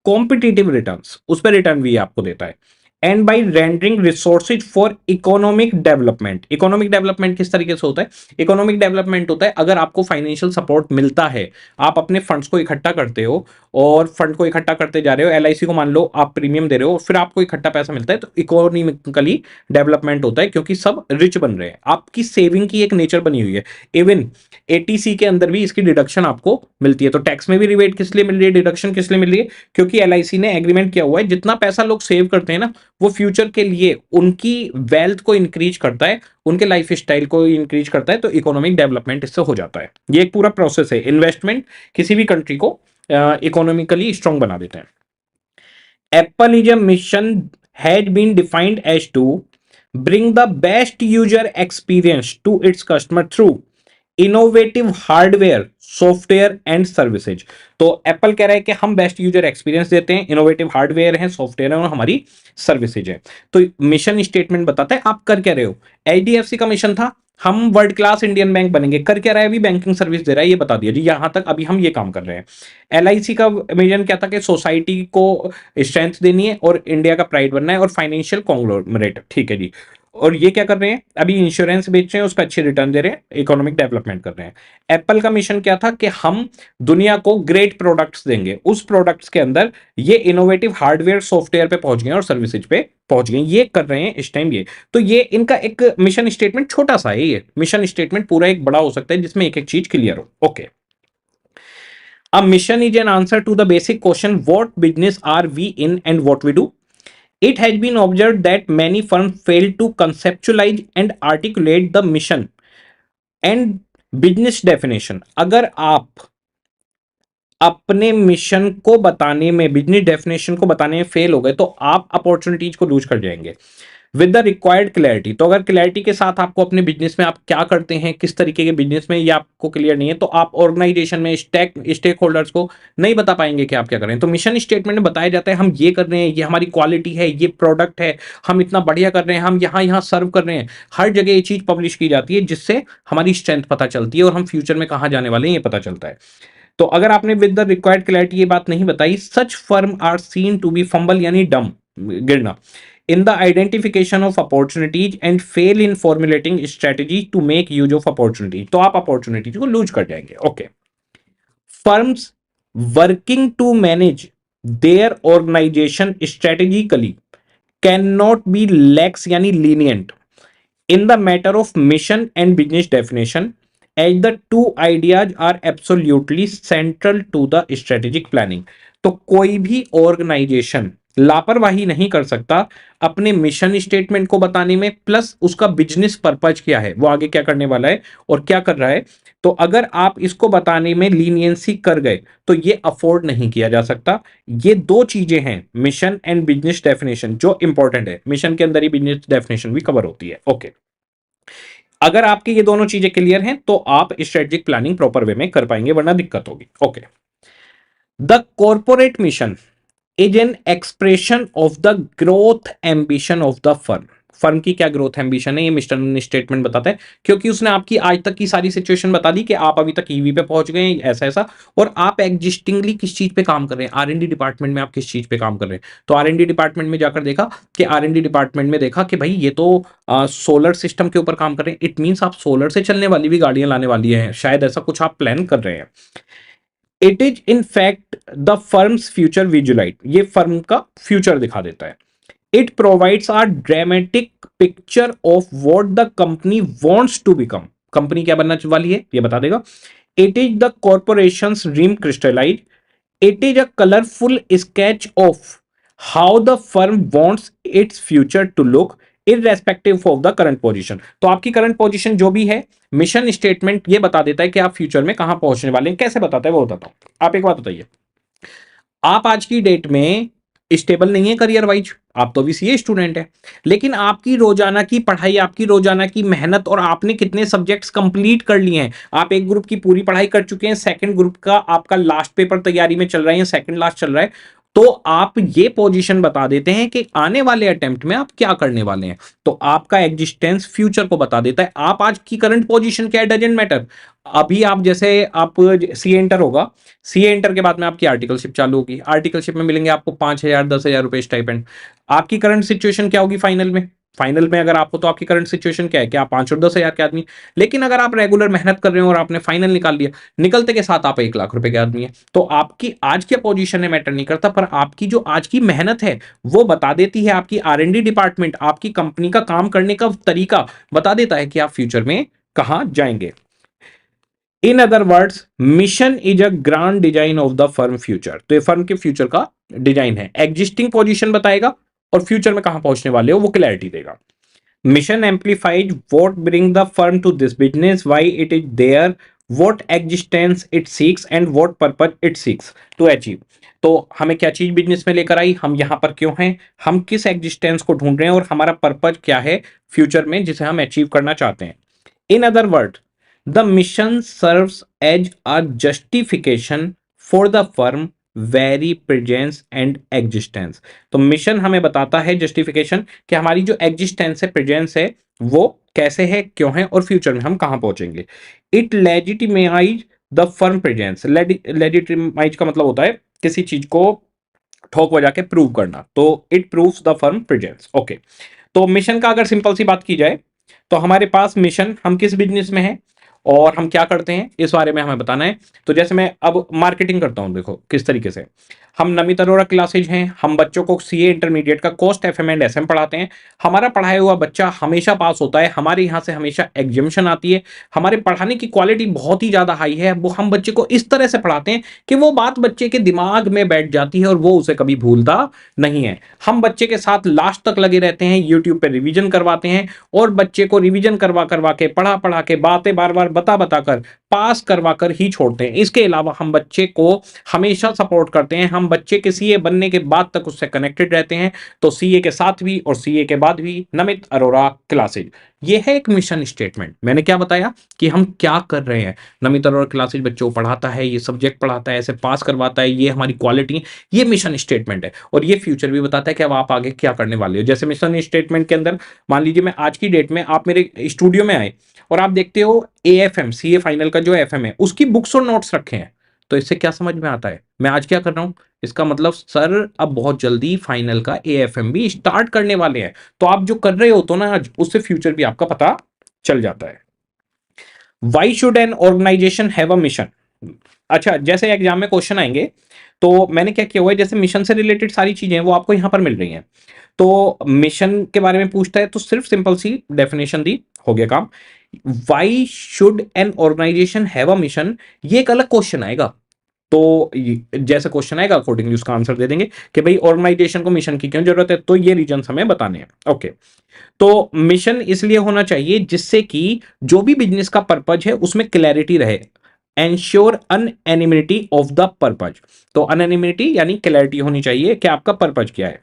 competitive returns, उस पर रिटर्न भी आपको देता है। And by rendering resources for economic development. Economic development किस तरीके से होता है, इकोनॉमिक डेवलपमेंट होता है अगर आपको फाइनेंशियल सपोर्ट मिलता है, आप अपने फंड्स को इकट्ठा करते हो और फंड को इकट्ठा करते जा रहे हो, एलआईसी को मान लो आप प्रीमियम दे रहे हो, फिर आपको इकट्ठा पैसा मिलता है, तो इकोनॉमिकली डेवलपमेंट होता है, क्योंकि सब रिच बन रहे हैं, आपकी सेविंग की एक नेचर बनी हुई है। इवन एटीसी के अंदर भी इसकी डिडक्शन आपको मिलती है, तो टैक्स में भी रिबेट किस लिए मिल रही है, डिडक्शन किस लिए मिल रही है, क्योंकि एलआईसी ने एग्रीमेंट किया हुआ है जितना पैसा लोग सेव करते हैं ना, वो फ्यूचर के लिए उनकी वेल्थ को इंक्रीज करता है, उनके लाइफ स्टाइल को इंक्रीज करता है, तो इकोनॉमिक डेवलपमेंट इससे हो जाता है। ये एक पूरा प्रोसेस है, इन्वेस्टमेंट किसी भी कंट्री को इकोनॉमिकली स्ट्रांग बना देते हैं। Apple is a mission has been defined as to bring the best user experience to its customer through innovative hardware software and services. तो एप्पल कह रहा है कि हम बेस्ट यूजर एक्सपीरियंस देते हैं, इनोवेटिव हार्डवेयर है, सॉफ्टवेयर है और हमारी सर्विसेज है। तो मिशन स्टेटमेंट बताता है आप कर क्या रहे हो। एचडीएफसी का मिशन था हम वर्ल्ड क्लास इंडियन बैंक बनेंगे, कर क्या रहा है, अभी बैंकिंग सर्विस दे रहा है, ये बता दिया जी, यहां तक अभी हम ये काम कर रहे हैं। एलआईसी का मिशन क्या था कि सोसाइटी को स्ट्रेंथ देनी है और इंडिया का प्राइड बनना है और फाइनेंशियल कॉन्ग्लोमरेट, ठीक है जी। और ये क्या कर रहे हैं, अभी इंश्योरेंस बेच रहे हैं, उसका अच्छे रिटर्न दे रहे हैं, इकोनॉमिक डेवलपमेंट कर रहे हैं। एप्पल का मिशन क्या था कि हम दुनिया को ग्रेट प्रोडक्ट्स देंगे, उस प्रोडक्ट्स के अंदर ये इनोवेटिव हार्डवेयर सॉफ्टवेयर पे पहुंच गए और सर्विसेज पे पहुंच गए, ये कर रहे हैं इस टाइम ये। तो ये इनका एक मिशन स्टेटमेंट छोटा सा है, ये मिशन स्टेटमेंट पूरा एक बड़ा हो सकता है जिसमें एक एक चीज क्लियर हो। Okay, a mission is an answer to the basic question what business are we in and what we do. It has been observed that many firms fail to conceptualize and articulate the mission and business definition. अगर आप अपने मिशन को बताने में, बिजनेस डेफिनेशन को बताने में फेल हो गए तो आप अपॉर्चुनिटीज को लूज कर जाएंगे। With the required clarity. तो अगर क्लैरिटी के साथ आपको अपने बिजनेस में आप क्या करते हैं, किस तरीके के बिजनेस में, ये आपको क्लियर नहीं है, तो आप ऑर्गेनाइजेशन में स्टेक होल्डर्स को नहीं बता पाएंगे कि आप क्या कर रहे हैं। तो मिशन स्टेटमेंट में बताया जाता है हम ये कर रहे हैं, ये हमारी क्वालिटी है, ये प्रोडक्ट है, हम इतना बढ़िया कर रहे हैं, हम यहाँ यहाँ सर्व कर रहे हैं। हर जगह ये चीज पब्लिश की जाती है जिससे हमारी स्ट्रेंथ पता चलती है और हम फ्यूचर में कहाँ जाने वाले हैं ये पता चलता है। तो अगर आपने विद द रिक्वायर्ड क्लैरिटी ये बात नहीं बताई, such firm are seen to be fumble यानी डम, गिरना, in the identification of opportunities and fail in formulating strategy to make use of opportunity। तो आप opportunity को लूज कर जाएंगे। Okay, firms working to manage their organization strategically cannot be lax यानी lenient in the matter of mission and business definition as the two ideas are absolutely central to the strategic planning। तो कोई भी ऑर्गेनाइजेशन लापरवाही नहीं कर सकता अपने मिशन स्टेटमेंट को बताने में, प्लस उसका बिजनेस पर्पज क्या है, वो आगे क्या करने वाला है और क्या कर रहा है। तो अगर आप इसको बताने में लीनियंसी कर गए तो ये अफोर्ड नहीं किया जा सकता। ये दो चीजें हैं, मिशन एंड बिजनेस डेफिनेशन, जो इंपॉर्टेंट है। मिशन के अंदर ही बिजनेस डेफिनेशन भी कवर होती है। ओके, अगर आपकी ये दोनों चीजें क्लियर हैं तो आप स्ट्रेटेजिक प्लानिंग प्रॉपर वे में कर पाएंगे, वरना दिक्कत होगी। Okay, the corporate mission is an expression of the growth ambition of the firm. Firm की क्या ग्रोथ एम्बिशन है ये मिशन स्टेटमेंट बताता है, क्योंकि उसने आपकी आज तक की सारी सिचुएशन बता दी कि आप अभी तक ईवी पे पहुंच गए हैं, ऐसा ऐसा, और आप एग्जिस्टिंगली किस चीज पे काम कर रहे हैं, आरएनडी डिपार्टमेंट में आप किस चीज पे काम कर रहे हैं। तो आरएनडी डिपार्टमेंट में जाकर देखा कि आरएनडी डिपार्टमेंट में देखा कि भाई ये तो सोलर सिस्टम के ऊपर काम कर रहे हैं, इट मीन्स आप सोलर से चलने वाली भी गाड़ियां लाने वाली हैं, शायद ऐसा कुछ आप प्लान कर रहे हैं। It is in fact the firm's future visualize, ये फर्म का फ्यूचर दिखा देता है। It provides a dramatic picture of what the company wants to become, company क्या बनना वाली है ये बता देगा। It is the corporation's dream crystallize. It is a colourful sketch of how the firm wants its future to look irrespective of the current position. तो आपकी करंट पोजीशन जो भी है, मिशन स्टेटमेंट ये बता देता है कि आप फ्यूचर में कहां पहुंचने वाले हैं। कैसे बताता है वो बताता हूं। आप एक बात बताइए, आप आज की डेट में स्टेबल नहीं है करियर वाइज, आप तो अभी सीए स्टूडेंट है, लेकिन आपकी रोजाना की पढ़ाई, आपकी रोजाना की मेहनत, और आपने कितने सब्जेक्ट्स कंप्लीट कर लिए हैं। आप एक ग्रुप की पूरी पढ़ाई कर चुके हैं, सेकंड ग्रुप का आपका लास्ट पेपर तैयारी में चल रहा है या सेकंड लास्ट चल रहा है, तो आप ये पोजीशन बता देते हैं कि आने वाले अटेम्प्ट में आप क्या करने वाले हैं। तो आपका एग्जिस्टेंस फ्यूचर को बता देता है। आप आज की करंट पोजीशन क्या है डजंट मैटर। अभी आप जैसे आप सीए इंटर होगा, सीए इंटर के बाद में आपकी आर्टिकलशिप चालू होगी, आर्टिकलशिप में मिलेंगे आपको 5,000 10,000 रुपए स्टाइपेंड। आपकी करंट सिचुएशन क्या होगी फाइनल में, फाइनल में अगर आपको, तो आपकी करंट सिचुएशन क्या है कि आप 5 और 10,000 के आदमी। लेकिन अगर आप रेगुलर मेहनत कर रहे हो और आपने फाइनल निकाल लिया, निकलते के साथ आप 1 लाख रुपए के आदमी है। तो आपकी आज क्या पोजीशन है मैटर नहीं करता, पर आपकी जो आज की मेहनत है वो बता देती है, आपकी आरएनडी डिपार्टमेंट आपकी कंपनी का काम करने का तरीका बता देता है कि आप फ्यूचर में कहां जाएंगे। In other words, mission is a grand design of the firm future. तो ये फर्म के फ्यूचर का डिजाइन है, एग्जिस्टिंग पोजीशन बताएगा और फ्यूचर में कहां पहुंचने वाले हो वो क्लैरिटी देगा। Mission amplifies what bring the firm to this business, why it is there, what existence it seeks and what purpose it seeks to achieve. तो हमें क्या चीज बिजनेस में लेकर आई, हम यहां पर क्यों हैं, हम किस एग्जिस्टेंस को ढूंढ रहे हैं और हमारा पर्पज क्या है फ्यूचर में जिसे हम अचीव करना चाहते हैं। In other word, the mission serves as a justification for the firm very presence and existence. तो मिशन हमें बताता है जस्टिफिकेशन कि हमारी जो एग्जिस्टेंस है, प्रेजेंस है, वो कैसे है, क्यों है और फ्यूचर में हम कहां पहुंचेंगे। It legitimise the firm presence. Legitimise का मतलब होता है किसी चीज को ठोक बजा के प्रूव करना, तो it proves the firm presence. Okay, तो मिशन का अगर सिंपल सी बात की जाए तो हमारे पास मिशन, हम किस बिजनेस में हैं और हम क्या करते हैं इस बारे में हमें बताना है। तो जैसे मैं अब मार्केटिंग करता हूं, देखो किस तरीके से। हम नमित अरोड़ा क्लासेज हैं, हम बच्चों को सीए इंटरमीडिएट का कोस्ट एफएम एंड एसएम पढ़ाते हैं। हमारा पढ़ाया हुआ बच्चा हमेशा पास होता है, हमारे यहाँ से हमेशा एग्जामिशन आती है, हमारे पढ़ाने की क्वालिटी बहुत ही ज्यादा हाई है। वो हम बच्चे को इस तरह से पढ़ाते हैं कि वो बात बच्चे के दिमाग में बैठ जाती है और वो उसे कभी भूलता नहीं है। हम बच्चे के साथ लास्ट तक लगे रहते हैं, यूट्यूब पे रिवीजन करवाते हैं और बच्चे को रिवीजन करवा करवा के, पढ़ा पढ़ा के, बातें बार बार बता बता कर पास करवा कर ही छोड़ते हैं। इसके अलावा हम बच्चे को हमेशा सपोर्ट करते हैं, हम बच्चे के सीए बनने के बाद तक उससे कनेक्टेड रहते हैं। तो सीए के साथ भी और सीए के बाद भी नमित अरोड़ा क्लासेज, ये है एक मिशन स्टेटमेंट। मैंने क्या बताया कि हम क्या कर रहे हैं। नमित अरोड़ा क्लासेज बच्चों को पढ़ाता है, ये सब्जेक्ट पढ़ाता है, ऐसे पास करवाता है, ये हमारी क्वालिटी है, ये मिशन स्टेटमेंट है। और ये फ्यूचर भी बताता है कि अब आप आगे क्या करने वाले हो। जैसे मिशन स्टेटमेंट के अंदर मान लीजिए मैं आज की डेट में, आप मेरे स्टूडियो में आए और आप देखते हो एएफएम सीए फाइनल का जो एफएम है उसकी बुक्स और नोट्स रखे हैं, तो इससे क्या समझ में आता है मैं आज क्या कर रहा हूं। इसका मतलब सर अब बहुत जल्दी फाइनल का एएफएम भी स्टार्ट करने वाले हैं। तो आप जो कर रहे हो तो ना आज, उससे फ्यूचर भी आपका पता चल जाता है। Why should an organisation have a mission. अच्छा, जैसे एग्जाम में क्वेश्चन आएंगे तो मैंने क्या किया हुआ है, जैसे मिशन से रिलेटेड सारी चीजें वो आपको यहां पर मिल रही हैं। तो मिशन के बारे में पूछता है तो सिर्फ सिंपल सी डेफिनेशन दी, हो गया काम। Why should an organisation have a mission, ये एक अलग क्वेश्चन आएगा। तो जैसे क्वेश्चन आएगा अकॉर्डिंगली उसका आंसर दे देंगे कि भाई ऑर्गेनाइजेशन को मिशन की क्यों जरूरत है, तो ये रीजन हमें बताने हैं। ओके, तो मिशन इसलिए होना चाहिए जिससे कि जो भी बिजनेस का पर्पज है उसमें क्लैरिटी रहे। एंश्योर अनएनिमिटी ऑफ द पर्पज, तो अनएनिमिटी यानी क्लैरिटी होनी चाहिए कि आपका पर्पज क्या है।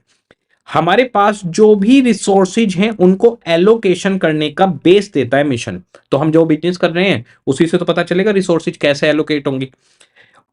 हमारे पास जो भी रिसोर्सेज हैं उनको एलोकेशन करने का बेस देता है मिशन। तो हम जो बिजनेस कर रहे हैं उसी से तो पता चलेगा रिसोर्सेज कैसे एलोकेट होंगे।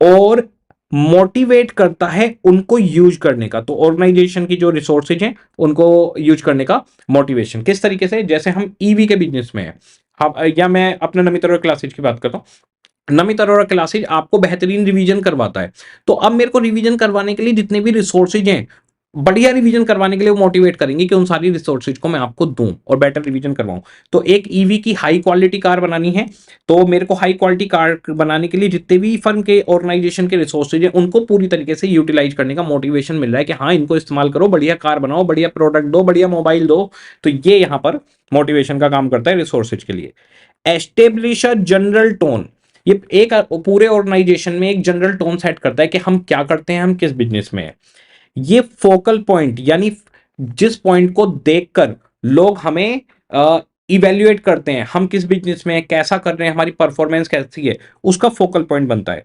और मोटिवेट करता है उनको यूज करने का, तो ऑर्गेनाइजेशन की जो रिसोर्सेज हैं उनको यूज करने का मोटिवेशन किस तरीके से, जैसे हम ईवी के बिजनेस में है हम, या मैं अपने नमित अरोड़ा क्लासेज की बात करता हूं। नमित अरोड़ा क्लासेज आपको बेहतरीन रिवीजन करवाता है। तो अब मेरे को रिवीजन करवाने के लिए जितने भी रिसोर्सेज हैं, बढ़िया रिवीजन करवाने के लिए वो मोटिवेट करेंगे कि उन सारी रिसोर्सेज को मैं आपको दूं और बेटर रिवीजन करवाऊं। तो एक ईवी की हाई क्वालिटी कार बनानी है, तो मेरे को हाई क्वालिटी कार बनाने के लिए जितने भी फर्म के ऑर्गेनाइजेशन के रिसोर्सेज हैं उनको पूरी तरीके से यूटिलाइज करने का मोटिवेशन मिल रहा है कि हाँ इनको इस्तेमाल करो, बढ़िया कार बनाओ, बढ़िया प्रोडक्ट दो, बढ़िया मोबाइल दो। तो ये यहां पर मोटिवेशन का काम करता है रिसोर्सेज के लिए। एस्टेब्लिश अ जनरल टोन, ये एक पूरे ऑर्गेनाइजेशन में एक जनरल टोन सेट करता है कि हम क्या करते हैं, हम किस बिजनेस में है। ये फोकल पॉइंट यानी जिस पॉइंट को देखकर लोग हमें इवेल्युएट करते हैं, हम किस बिजनेस में है, कैसा कर रहे हैं, हमारी परफॉर्मेंस कैसी है, उसका फोकल पॉइंट बनता है।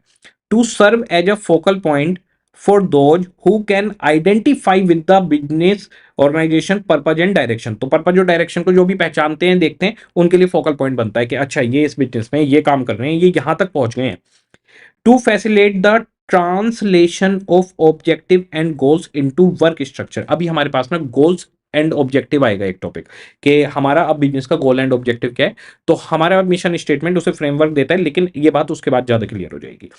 To serve as a focal point for those who can identify with the business organisation purpose and direction. तो पर्पज और डायरेक्शन को जो भी पहचानते हैं, देखते हैं, उनके लिए फोकल पॉइंट बनता है कि अच्छा ये इस बिजनेस में ये काम कर रहे हैं, ये यहां तक पहुंच गए हैं। To facilitate the translation of objective and goals into work structure. अभी हमारे पास में गोल्स एंड ऑब्जेक्टिव आएगा एक टॉपिक कि हमारा अब बिजनेस का गोल एंड ऑब्जेक्टिव क्या है। तो हमारा मिशन स्टेटमेंट उसे फ्रेमवर्क देता है, लेकिन ये बात उसके बाद ज्यादा क्लियर हो जाएगी।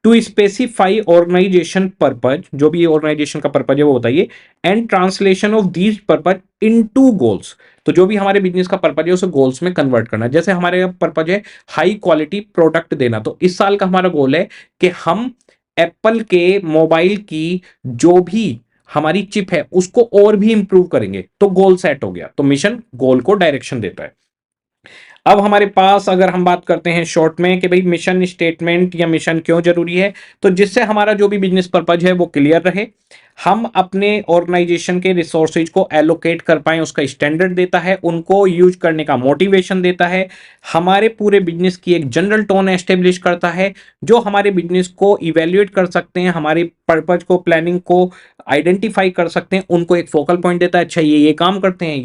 टू स्पेसिफाई ऑर्गेनाइजेशन पर्पज, जो भी ऑर्गेनाइजेशन का पर्पज है वो बताइए, and translation of these purpose into goals. तो जो भी हमारे बिजनेस का पर्पज है उसे गोल्स में कन्वर्ट करना। जैसे हमारे पर्पज है हाई क्वालिटी प्रोडक्ट देना, तो इस साल का हमारा गोल है कि हम एप्पल के मोबाइल की जो भी हमारी चिप है उसको और भी इंप्रूव करेंगे। तो गोल सेट हो गया, तो मिशन गोल को डायरेक्शन देता है। अब हमारे पास अगर हम बात करते हैं शॉर्ट में कि भाई मिशन स्टेटमेंट या मिशन क्यों जरूरी है, तो जिससे हमारा जो भी बिजनेस पर्पज है वो क्लियर रहे, हम अपने ऑर्गेनाइजेशन के रिसोर्सेज को एलोकेट कर पाए, उसका स्टैंडर्ड देता है, उनको यूज करने का मोटिवेशन देता है, हमारे पूरे बिजनेस की एक जनरल टोन एस्टेब्लिश करता है, जो हमारे बिजनेस को इवेल्युएट कर सकते हैं, हमारे पर्पज को, प्लानिंग को आइडेंटिफाई कर सकते हैं, उनको एक फोकल पॉइंट देता है। अच्छा ये काम करते हैं,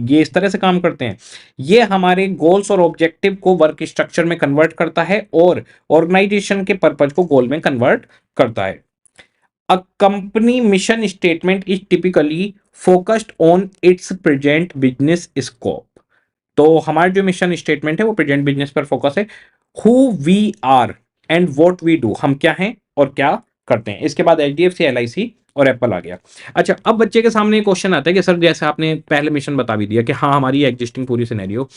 ये इस तरह से काम करते हैं। ये हमारे गोल्स और ऑब्जेक्टिव को वर्क स्ट्रक्चर में कन्वर्ट करता है और ऑर्गेनाइजेशन के पर्पज को गोल में कन्वर्ट करता है। A company mission statement is typically focused on its present business scope. तो हमारा जो मिशन स्टेटमेंट है वो प्रेजेंट बिजनेस पर फोकस है। Who we are and what we do, हम क्या हैं और क्या करते हैं। इसके बाद एचडीएफसी, एलआईसी और एप्पल आ गया। अच्छा, अब बच्चे के सामने क्वेश्चन आता है कि सर जैसे आपने पहले मिशन बता भी दिया कि हाँ हमारी एग्जिस्टिंग पूरी सिनेरियो,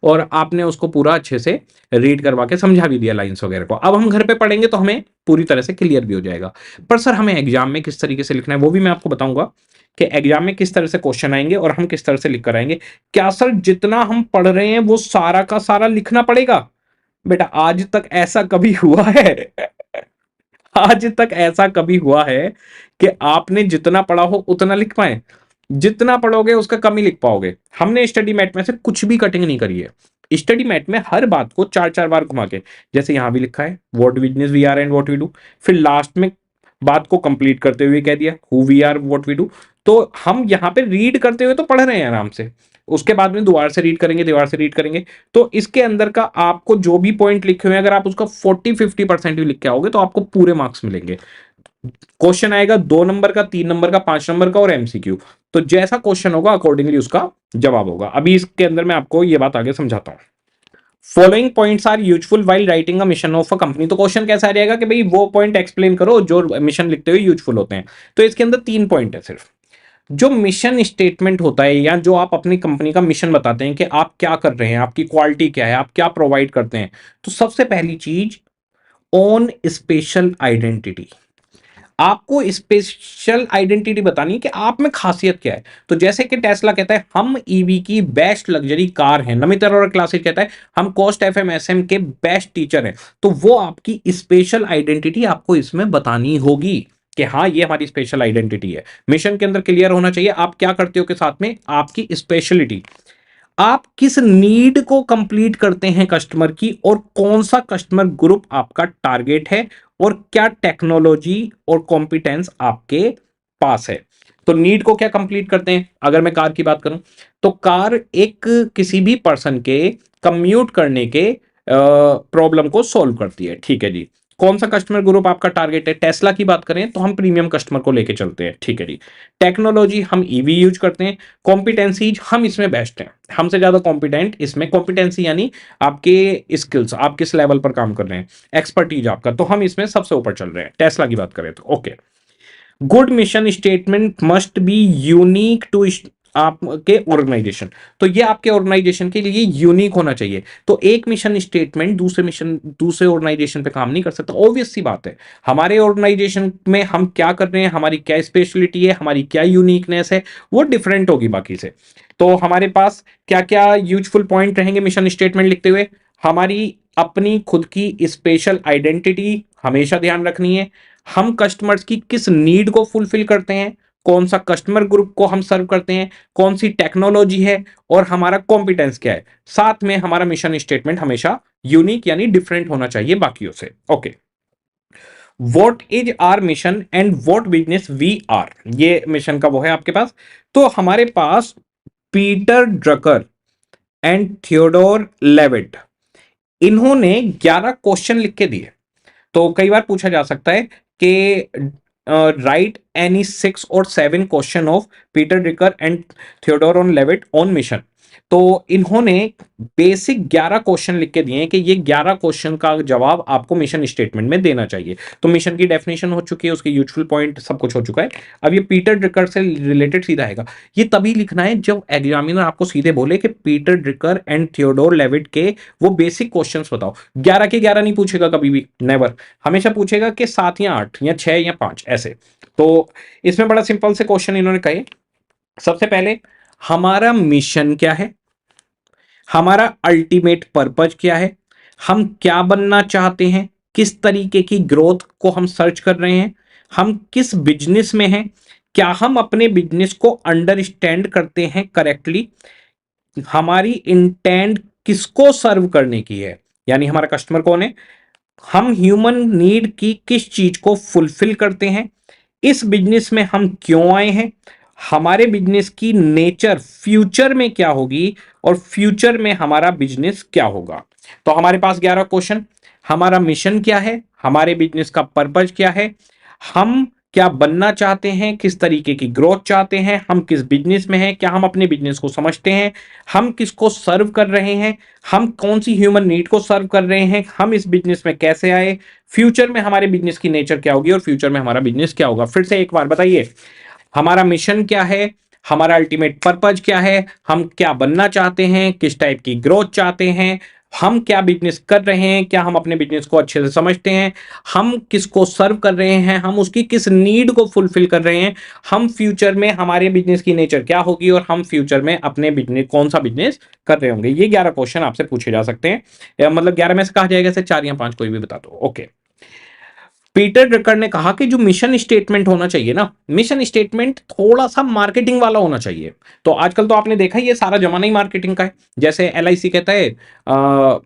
और आपने उसको पूरा अच्छे से रीड करवा के समझा भी दिया लाइंस वगैरह को, अब हम घर पे पढ़ेंगे तो हमें पूरी तरह से क्लियर भी हो जाएगा। पर सर हमें एग्जाम में किस तरीके से लिखना है वो भी मैं आपको बताऊंगा कि एग्जाम में किस तरह से क्वेश्चन आएंगे और हम किस तरह से लिख कर आएंगे। क्या सर जितना हम पढ़ रहे हैं वो सारा का सारा लिखना पड़ेगा? बेटा आज तक ऐसा कभी हुआ है? आज तक ऐसा कभी हुआ है कि आपने जितना पढ़ा हो उतना लिख पाए? जितना पढ़ोगे उसका कम ही लिख पाओगे। हमने स्टडी मैट में से कुछ भी कटिंग नहीं करी है। स्टडी मैट में हर बात को 4-4 बार घुमा के, जैसे यहां भी लिखा है what business we are and what we do, फिर लास्ट में बात को कंप्लीट करते हुए कह दिया who we are what we do. तो हम यहाँ पे रीड करते हुए तो पढ़ रहे हैं आराम से, उसके बाद में दोबारा से रीड करेंगे, दोबारा से रीड करेंगे। तो इसके अंदर का आपको जो भी पॉइंट लिखे हुए हैं, अगर आप उसका 40-50% भी लिख के आओगे तो आपको पूरे मार्क्स मिलेंगे। क्वेश्चन आएगा 2 नंबर का, 3 नंबर का, 5 नंबर का और एमसीक्यू। तो जैसा क्वेश्चन होगा अकॉर्डिंगली उसका जवाब होगा। अभी इसके अंदर मैं आपको ये बात आगे समझाता हूं। Following points are useful while writing a mission of a company. तो क्वेश्चन कैसा आ जाएगा कि भाई वो पॉइंट एक्सप्लेन करो जो मिशन लिखते हुए यूजफुल होते हैं। तो इसके अंदर 3 पॉइंट है सिर्फ। जो मिशन स्टेटमेंट होता है या जो आप अपनी कंपनी का मिशन बताते हैं कि आप क्या कर रहे हैं, आपकी क्वालिटी क्या है, आप क्या प्रोवाइड करते हैं, तो सबसे पहली चीज ओन स्पेशल आइडेंटिटी। आपको स्पेशल आइडेंटिटी बतानी है कि आप में खासियत क्या है। तो जैसे कि टेस्ला कहता है हम ईवी की बेस्ट लग्जरी कार हैं, नमित अरोड़ा क्लासिक कहता है हम कॉस्ट एफएमएसएम के बेस्ट टीचर हैं। तो वो आपकी स्पेशल आइडेंटिटी आपको इसमें बतानी होगी कि हाँ ये हमारी स्पेशल आइडेंटिटी है। मिशन के अंदर क्लियर होना चाहिए आप क्या करते हो के साथ में आपकी स्पेशलिटी, आप किस नीड को कंप्लीट करते हैं कस्टमर की, और कौन सा कस्टमर ग्रुप आपका टारगेट है, और क्या टेक्नोलॉजी और कॉम्पिटेंस आपके पास है। तो नीड को क्या कंप्लीट करते हैं, अगर मैं कार की बात करूं तो कार एक किसी भी पर्सन के कम्यूट करने के प्रॉब्लम को सॉल्व करती है, ठीक है जी। कौन सा कस्टमर ग्रुप आपका टारगेट है, टेस्ला की बात करें तो हम प्रीमियम कस्टमर को लेके चलते हैं, ठीक है जी। टेक्नोलॉजी हम ईवी यूज करते हैं, कॉम्पिटेंसीज हम इसमें बेस्ट हैं, हमसे ज्यादा कॉम्पिटेंट इसमें, कॉम्पिटेंसी यानी आपके स्किल्स, आप किस लेवल पर काम कर रहे हैं, एक्सपर्टीज आपका, तो हम इसमें सबसे ऊपर चल रहे हैं टेस्ला की बात करें तो। Okay, good mission statement must be unique to आपके ऑर्गेनाइजेशन। तो ये आपके ऑर्गेनाइजेशन के लिए यूनिक होना चाहिए। तो एक मिशन स्टेटमेंट दूसरे ऑर्गेनाइजेशन पे काम नहीं कर सकता, ऑब्वियस सी बात है। हमारे ऑर्गेनाइजेशन में हम क्या कर रहे हैं, हमारी क्या स्पेशलिटी है, हमारी क्या यूनिकनेस है, वो डिफरेंट होगी बाकी से। तो हमारे पास क्या क्या यूजफुल पॉइंट रहेंगे मिशन स्टेटमेंट लिखते हुए, हमारी अपनी खुद की स्पेशल आइडेंटिटी हमेशा ध्यान रखनी है, हम कस्टमर्स की किस नीड को फुलफिल करते हैं, कौन सा कस्टमर ग्रुप को हम सर्व करते हैं, कौन सी टेक्नोलॉजी है, और हमारा कॉम्पिटेंस क्या है। साथ में हमारा मिशन स्टेटमेंट हमेशा यूनिक यानी डिफरेंट होना चाहिए बाकियों से। Okay, what is our mission and what business we are, ये मिशन का वो है आपके पास। तो हमारे पास Peter Drucker and Theodore Levitt, इन्होंने 11 क्वेश्चन लिख के दिए। तो कई बार पूछा जा सकता है कि right any 6 or 7 question of Peter Drucker and Theodore on Levitt on mission. तो इन्होंने बेसिक 11 क्वेश्चन लिख के दिए हैं कि ये 11 क्वेश्चन का जवाब आपको मिशन स्टेटमेंट में देना चाहिए। तो मिशन की डेफिनेशन हो चुकी है, उसके यूजफुल पॉइंट सब कुछ हो चुका है। अब ये पीटर ड्रिकर से रिलेटेड सीधा आएगा। ये तभी लिखना है जब एग्जामिनर आपको सीधे बोले कि Peter Drucker and Theodore Levitt के वो बेसिक क्वेश्चंस बताओ। 11 के 11 नहीं पूछेगा कभी भी, नेवर। हमेशा पूछेगा कि 7 या 8 या 6 या 5 ऐसे। तो इसमें बड़ा सिंपल से क्वेश्चन इन्होंने कहे। सबसे पहले हमारा मिशन क्या है, हमारा अल्टीमेट पर्पज क्या है, हम क्या बनना चाहते हैं, किस तरीके की ग्रोथ को हम सर्च कर रहे हैं, हम किस बिजनेस में हैं, क्या हम अपने बिजनेस को अंडरस्टैंड करते हैं करेक्टली, हमारी इंटेंट किसको सर्व करने की है, यानी हमारा कस्टमर कौन है, हम ह्यूमन नीड की किस चीज को फुलफिल करते हैं, इस बिजनेस में हम क्यों आए हैं, हमारे बिजनेस की नेचर फ्यूचर में क्या होगी, और फ्यूचर में हमारा बिजनेस क्या होगा। तो हमारे पास 11 क्वेश्चन। हमारा मिशन क्या है, हमारे बिजनेस का पर्पज क्या है, हम क्या बनना चाहते हैं, किस तरीके की ग्रोथ चाहते हैं, हम किस बिजनेस में हैं, क्या हम अपने बिजनेस को समझते हैं, हम किसको सर्व कर रहे हैं, हम कौन सी ह्यूमन नीड को सर्व कर रहे हैं, हम इस बिजनेस में कैसे आए, फ्यूचर में हमारे बिजनेस की नेचर क्या होगी, और फ्यूचर में हमारा बिजनेस क्या होगा। फिर से एक बार बताइए, हमारा मिशन क्या है, हमारा अल्टीमेट पर्पज क्या है, हम क्या बनना चाहते हैं, किस टाइप की ग्रोथ चाहते हैं, हम क्या बिजनेस कर रहे हैं, क्या हम अपने बिजनेस को अच्छे से समझते हैं, हम किसको सर्व कर रहे हैं, हम उसकी किस नीड को फुलफिल कर रहे हैं, हम फ्यूचर में हमारे बिजनेस की नेचर क्या होगी, और हम फ्यूचर में अपने बिजनेस कौन सा बिजनेस कर रहे होंगे। ये 11 क्वेश्चन आपसे पूछे जा सकते हैं, मतलब 11 में से कहा जाएगा से 4 या 5 कोई भी बता दो। ओके, पीटर ड्रकर ने कहा कि जो मिशन स्टेटमेंट होना चाहिए ना, मिशन स्टेटमेंट थोड़ा सा मार्केटिंग वाला होना चाहिए। तो आजकल तो आपने देखा ये सारा जमाना ही मार्केटिंग का है। जैसे एलआईसी कहता है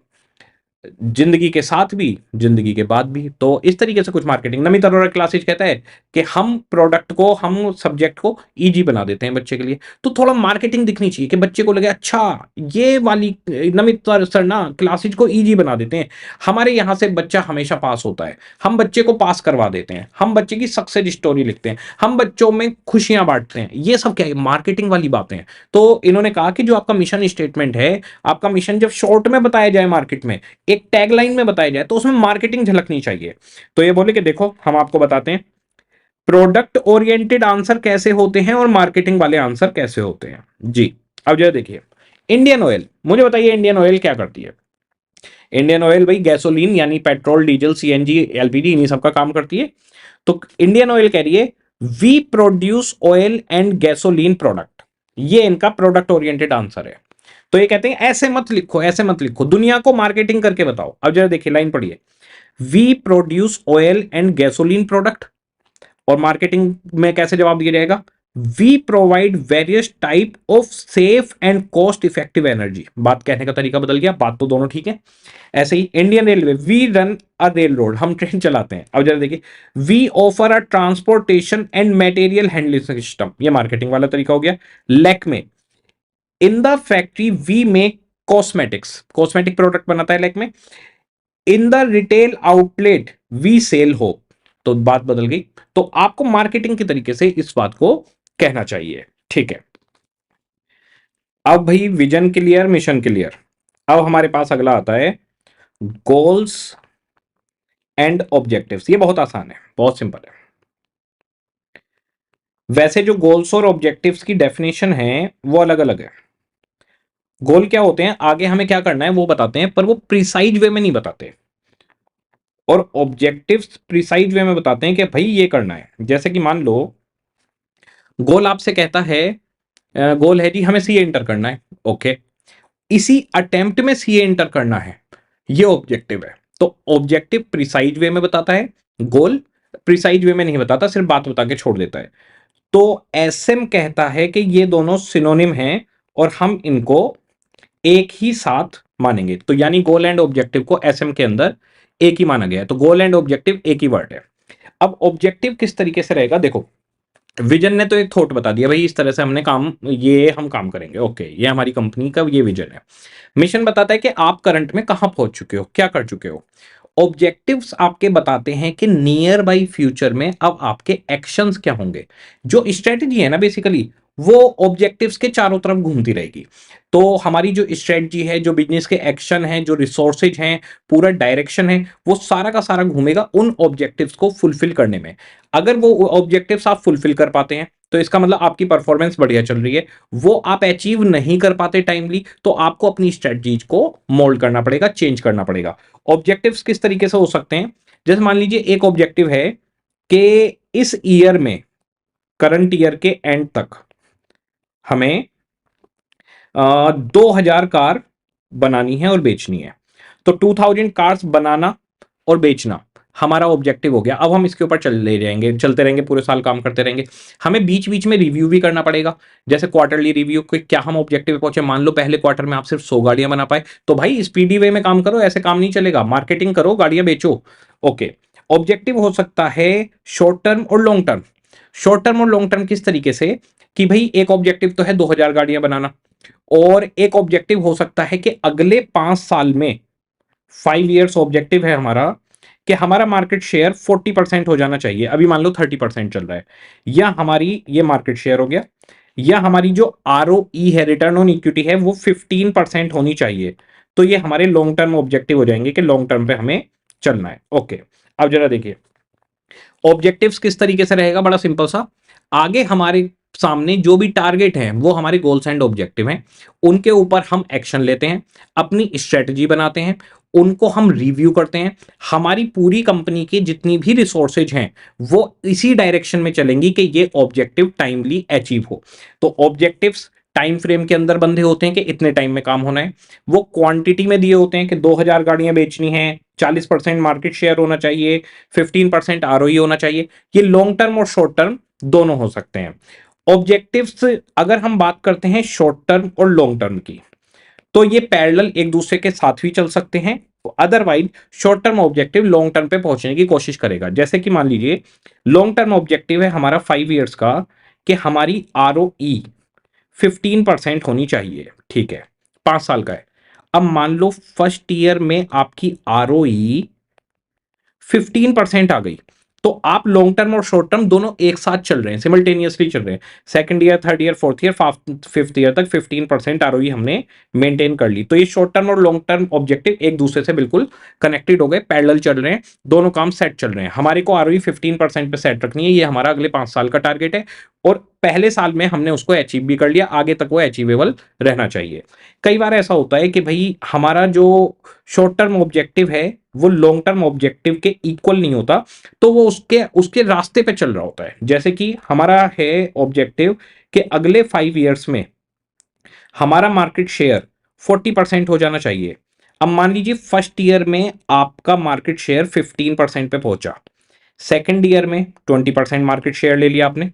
जिंदगी के साथ भी जिंदगी के बाद भी, तो इस तरीके से कुछ मार्केटिंग। नमित अरोड़ा क्लासेज कहता है कि हम प्रोडक्ट को, हम सब्जेक्ट को इजी बना देते हैं बच्चे के लिए। तो थोड़ा मार्केटिंग दिखनी चाहिए कि बच्चे को लगे अच्छा ये वाली नमित सर ना क्लासेज को इजी बना देते हैं, हमारे यहाँ से बच्चा हमेशा पास होता है, हम बच्चे को पास करवा देते हैं, हम बच्चे की सक्सेस स्टोरी लिखते हैं, हम बच्चों में खुशियां बांटते हैं। ये सब क्या है, मार्केटिंग वाली बातें हैं। तो इन्होंने कहा कि जो आपका मिशन स्टेटमेंट है, आपका मिशन जब शॉर्ट में बताया जाए, मार्केट में एक टैगलाइन में बताया जाए, तो उसमें मार्केटिंग झलकनी चाहिए। तो ये बोले कि देखो हम आपको बताते हैं प्रोडक्ट ओरिएंटेड आंसर कैसे होते हैं और मार्केटिंग वाले आंसर कैसे होते हैं जी। अब जो देखिए इंडियन ऑयल, मुझे बताइए इंडियन ऑयल क्या करती है। इंडियन ऑयल भाई गैसोलीन यानी पेट्रोल, डीजल, सीएनजी, एलपीजी, इन्हीं सब का काम करती है। तो इंडियन ऑयल कह रही है we produce oil and gasoline product, ये इनका प्रोडक्ट ओरिएंटेड आंसर है। तो ये कहते हैं ऐसे मत लिखो, ऐसे मत लिखो, दुनिया को मार्केटिंग करके बताओ। अब जरा देखिए लाइन पढ़िए, we produce oil and gasoline product, और मार्केटिंग में कैसे जवाब दिया जाएगा, we provide various type of safe and cost effective energy. बात कहने का तरीका बदल गया, बात तो दोनों ठीक है। ऐसे ही Indian railway, we run a railroad, हम ट्रेन चलाते हैं। अब जरा देखिए, we offer a transportation and material handling system, ये मार्केटिंग वाला तरीका हो गया। Lakme, in the factory we make cosmetics, cosmetic product बनाता है Lakme. In the retail outlet we sell hope, तो बात बदल गई। तो आपको मार्केटिंग के तरीके से इस बात को कहना चाहिए, ठीक है। अब भाई विजन क्लियर, मिशन क्लियर। अब हमारे पास अगला आता है गोल्स एंड ऑब्जेक्टिव्स। ये बहुत आसान है, बहुत सिंपल है। वैसे जो गोल्स और ऑब्जेक्टिव्स की डेफिनेशन है वो अलग अलग है। गोल क्या होते हैं, आगे हमें क्या करना है वो बताते हैं, पर वो प्रिसाइज वे में नहीं बताते। और ऑब्जेक्टिव्स प्रिसाइज वे में बताते हैं कि भाई ये करना है। जैसे कि मान लो गोल आपसे कहता है, गोल है जी हमें सीए इंटर करना है, ओके, इसी अटेम्प्ट में सीए इंटर करना है, ये ऑब्जेक्टिव है। तो ऑब्जेक्टिव प्रिसाइज वे में बताता है, गोल प्रिसाइज वे में नहीं बताता, सिर्फ बात बता के छोड़ देता है। तो एसएम कहता है कि ये दोनों सिनोनिम हैं और हम इनको एक ही साथ मानेंगे। तो यानी गोल एंड ऑब्जेक्टिव को एसएम के अंदर एक ही माना गया है। तो गोल एंड ऑब्जेक्टिव एक ही वर्ड है। अब ऑब्जेक्टिव किस तरीके से रहेगा, देखो विजन ने तो एक थॉट बता दिया भाई, इस तरह से हमने काम, ये हम काम करेंगे, ओके, ये हमारी कंपनी का ये विजन है। मिशन बताता है कि आप करंट में कहां पहुंच चुके हो, क्या कर चुके हो। ऑब्जेक्टिव्स आपके बताते हैं कि नियर बाई फ्यूचर में अब आपके एक्शंस क्या होंगे। जो स्ट्रेटजी है ना बेसिकली, वो ऑब्जेक्टिव्स के चारों तरफ घूमती रहेगी। तो हमारी जो स्ट्रेटजी है, जो बिजनेस के एक्शन है, जो रिसोर्सेज हैं, पूरा डायरेक्शन है, वो सारा का सारा घूमेगा उन ऑब्जेक्टिव्स को फुलफिल करने में। अगर वो ऑब्जेक्टिव्स आप फुलफिल कर पाते हैं तो इसका मतलब आपकी परफॉर्मेंस बढ़िया चल रही है। वो आप अचीव नहीं कर पाते टाइमली, तो आपको अपनी स्ट्रेटजीज को मोल्ड करना पड़ेगा, चेंज करना पड़ेगा। ऑब्जेक्टिव्स किस तरीके से हो सकते हैं, जैसे मान लीजिए एक ऑब्जेक्टिव है कि इस ईयर में, करंट ईयर के एंड तक हमें 2000 कार बनानी है और बेचनी है। तो 2000 कार्स बनाना और बेचना हमारा ऑब्जेक्टिव हो गया। अब हम इसके ऊपर चलते रहेंगे, पूरे साल काम करते रहेंगे। हमें बीच बीच में रिव्यू भी करना पड़ेगा, जैसे क्वार्टरली रिव्यू कि क्या हम ऑब्जेक्टिव पे पहुंचे। मान लो पहले क्वार्टर में आप सिर्फ 100 गाड़ियां बना पाए, तो भाई स्पीडी वे में काम करो, ऐसे काम नहीं चलेगा, मार्केटिंग करो, गाड़ियां बेचो, ओके। ऑब्जेक्टिव हो सकता है शॉर्ट टर्म और लॉन्ग टर्म। शॉर्ट टर्म और लॉन्ग टर्म किस तरीके से, कि भाई एक ऑब्जेक्टिव तो है 2000 गाड़ियां बनाना, और एक ऑब्जेक्टिव हो सकता है कि अगले 5 साल में, 5 ईयर्स ऑब्जेक्टिव है हमारा, कि हमारा मार्केट शेयर 40% हो जाना चाहिए, अभी मान लो 30% चल रहा है, या हमारी ये मार्केट शेयर हो गया, या हमारी जो आरओई है, रिटर्न ऑन इक्विटी है, वो 15% होनी चाहिए। तो ये हमारे लॉन्ग टर्म ऑब्जेक्टिव हो जाएंगे कि लॉन्ग टर्म पे हमें चलना है, ओके। अब जरा देखिए ऑब्जेक्टिव्स किस तरीके से रहेगा, बड़ा सिंपल सा। आगे हमारे सामने जो भी टारगेट हैं वो हमारे गोल्स एंड ऑब्जेक्टिव हैं, उनके ऊपर हम एक्शन लेते हैं, अपनी स्ट्रेटजी बनाते हैं, उनको हम रिव्यू करते हैं। हमारी पूरी कंपनी की जितनी भी रिसोर्सेज हैं वो इसी डायरेक्शन में चलेंगी कि ये ऑब्जेक्टिव टाइमली अचीव हो। तो ऑब्जेक्टिव्स टाइम फ्रेम के अंदर बंधे होते हैं कि इतने टाइम में काम होना है, वो क्वांटिटी में दिए होते हैं कि 2000 गाड़ियां बेचनी है, 40% मार्केट शेयर होना चाहिए, 15% आरओई होना चाहिए। ये लॉन्ग टर्म और शॉर्ट टर्म दोनों हो सकते हैं। ऑब्जेक्टिव्स अगर हम बात करते हैं शॉर्ट टर्म और लॉन्ग टर्म की, तो ये पैरेलल एक दूसरे के साथ भी चल सकते हैं। Otherwise short term objective long term पे पहुंचने की कोशिश करेगा। जैसे कि मान लीजिए लॉन्ग टर्म ऑब्जेक्टिव है हमारा 5 ईयर्स का कि हमारी आरओई 15% होनी चाहिए, ठीक है, 5 साल का है। अब मान लो फर्स्ट ईयर में आपकी आरओई 15% आ गई, तो आप लॉन्ग टर्म और शॉर्ट टर्म दोनों एक साथ चल रहे हैं, सिमल्टेनियसली चल रहे हैं। Second year, third year, fourth year, fifth year तक 15% आरओई हमने मेंटेन कर ली। तो ये शॉर्ट टर्म और लॉन्ग टर्म ऑब्जेक्टिव एक दूसरे से बिल्कुल कनेक्टेड हो गए, पैरेलल चल रहे हैं, दोनों काम सेट चल रहे हैं। हमारे को आरओई 15% पे सेट रखनी है, ये हमारा अगले 5 साल का टारगेट है, और पहले साल में हमने उसको अचीव भी कर लिया, आगे तक वो अचीवेबल रहना चाहिए। कई बार ऐसा होता है कि भाई हमारा जो शॉर्ट टर्म ऑब्जेक्टिव है वो लॉन्ग टर्म ऑब्जेक्टिव के इक्वल नहीं होता, तो वो उसके उसके रास्ते पे चल रहा होता है। जैसे कि हमारा है ऑब्जेक्टिव कि अगले 5 ईयर्स में हमारा मार्केट शेयर 40% हो जाना चाहिए। अब मान लीजिए फर्स्ट ईयर में आपका मार्केट शेयर 15% पे पहुंचा, सेकेंड ईयर में 20% मार्केट शेयर ले लिया आपने,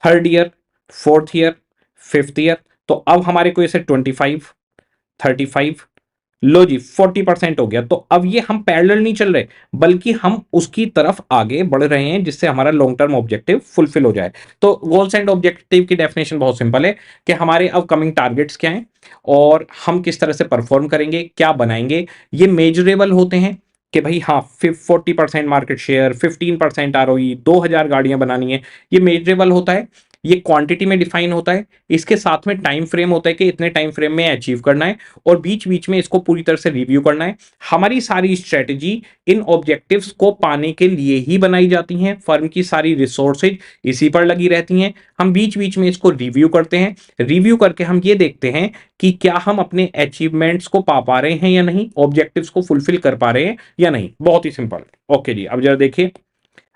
third year, fourth year, fifth year, तो अब हमारे को इसे 25, 35, लो जी 40% हो गया। तो अब ये हम पैरेलल नहीं चल रहे, बल्कि हम उसकी तरफ आगे बढ़ रहे हैं जिससे हमारा लॉन्ग टर्म ऑब्जेक्टिव फुलफिल हो जाए। तो गोल्स एंड ऑब्जेक्टिव की डेफिनेशन बहुत सिंपल है कि हमारे अपकमिंग टारगेट्स क्या हैं और हम किस तरह से परफॉर्म करेंगे, क्या बनाएंगे। ये मेजरेबल होते हैं कि भाई हाँ 40% मार्केट शेयर, 15% आरओई, 2000 गाड़ियां बनानी है, ये मेजरेबल होता है, ये क्वांटिटी में डिफाइन होता है। इसके साथ में टाइम फ्रेम होता है कि इतने टाइम फ्रेम में अचीव करना है, और बीच बीच में इसको पूरी तरह से रिव्यू करना है। हमारी सारी स्ट्रेटेजी इन ऑब्जेक्टिव्स को पाने के लिए ही बनाई जाती हैं, फर्म की सारी रिसोर्सेज इसी पर लगी रहती हैं। हम बीच बीच में इसको रिव्यू करते हैं, रिव्यू करके हम ये देखते हैं कि क्या हम अपने अचीवमेंट्स को पा रहे हैं या नहीं, ऑब्जेक्टिव्स को फुलफिल कर पा रहे हैं या नहीं। बहुत ही सिंपल। ओके जी, अब जरा देखिए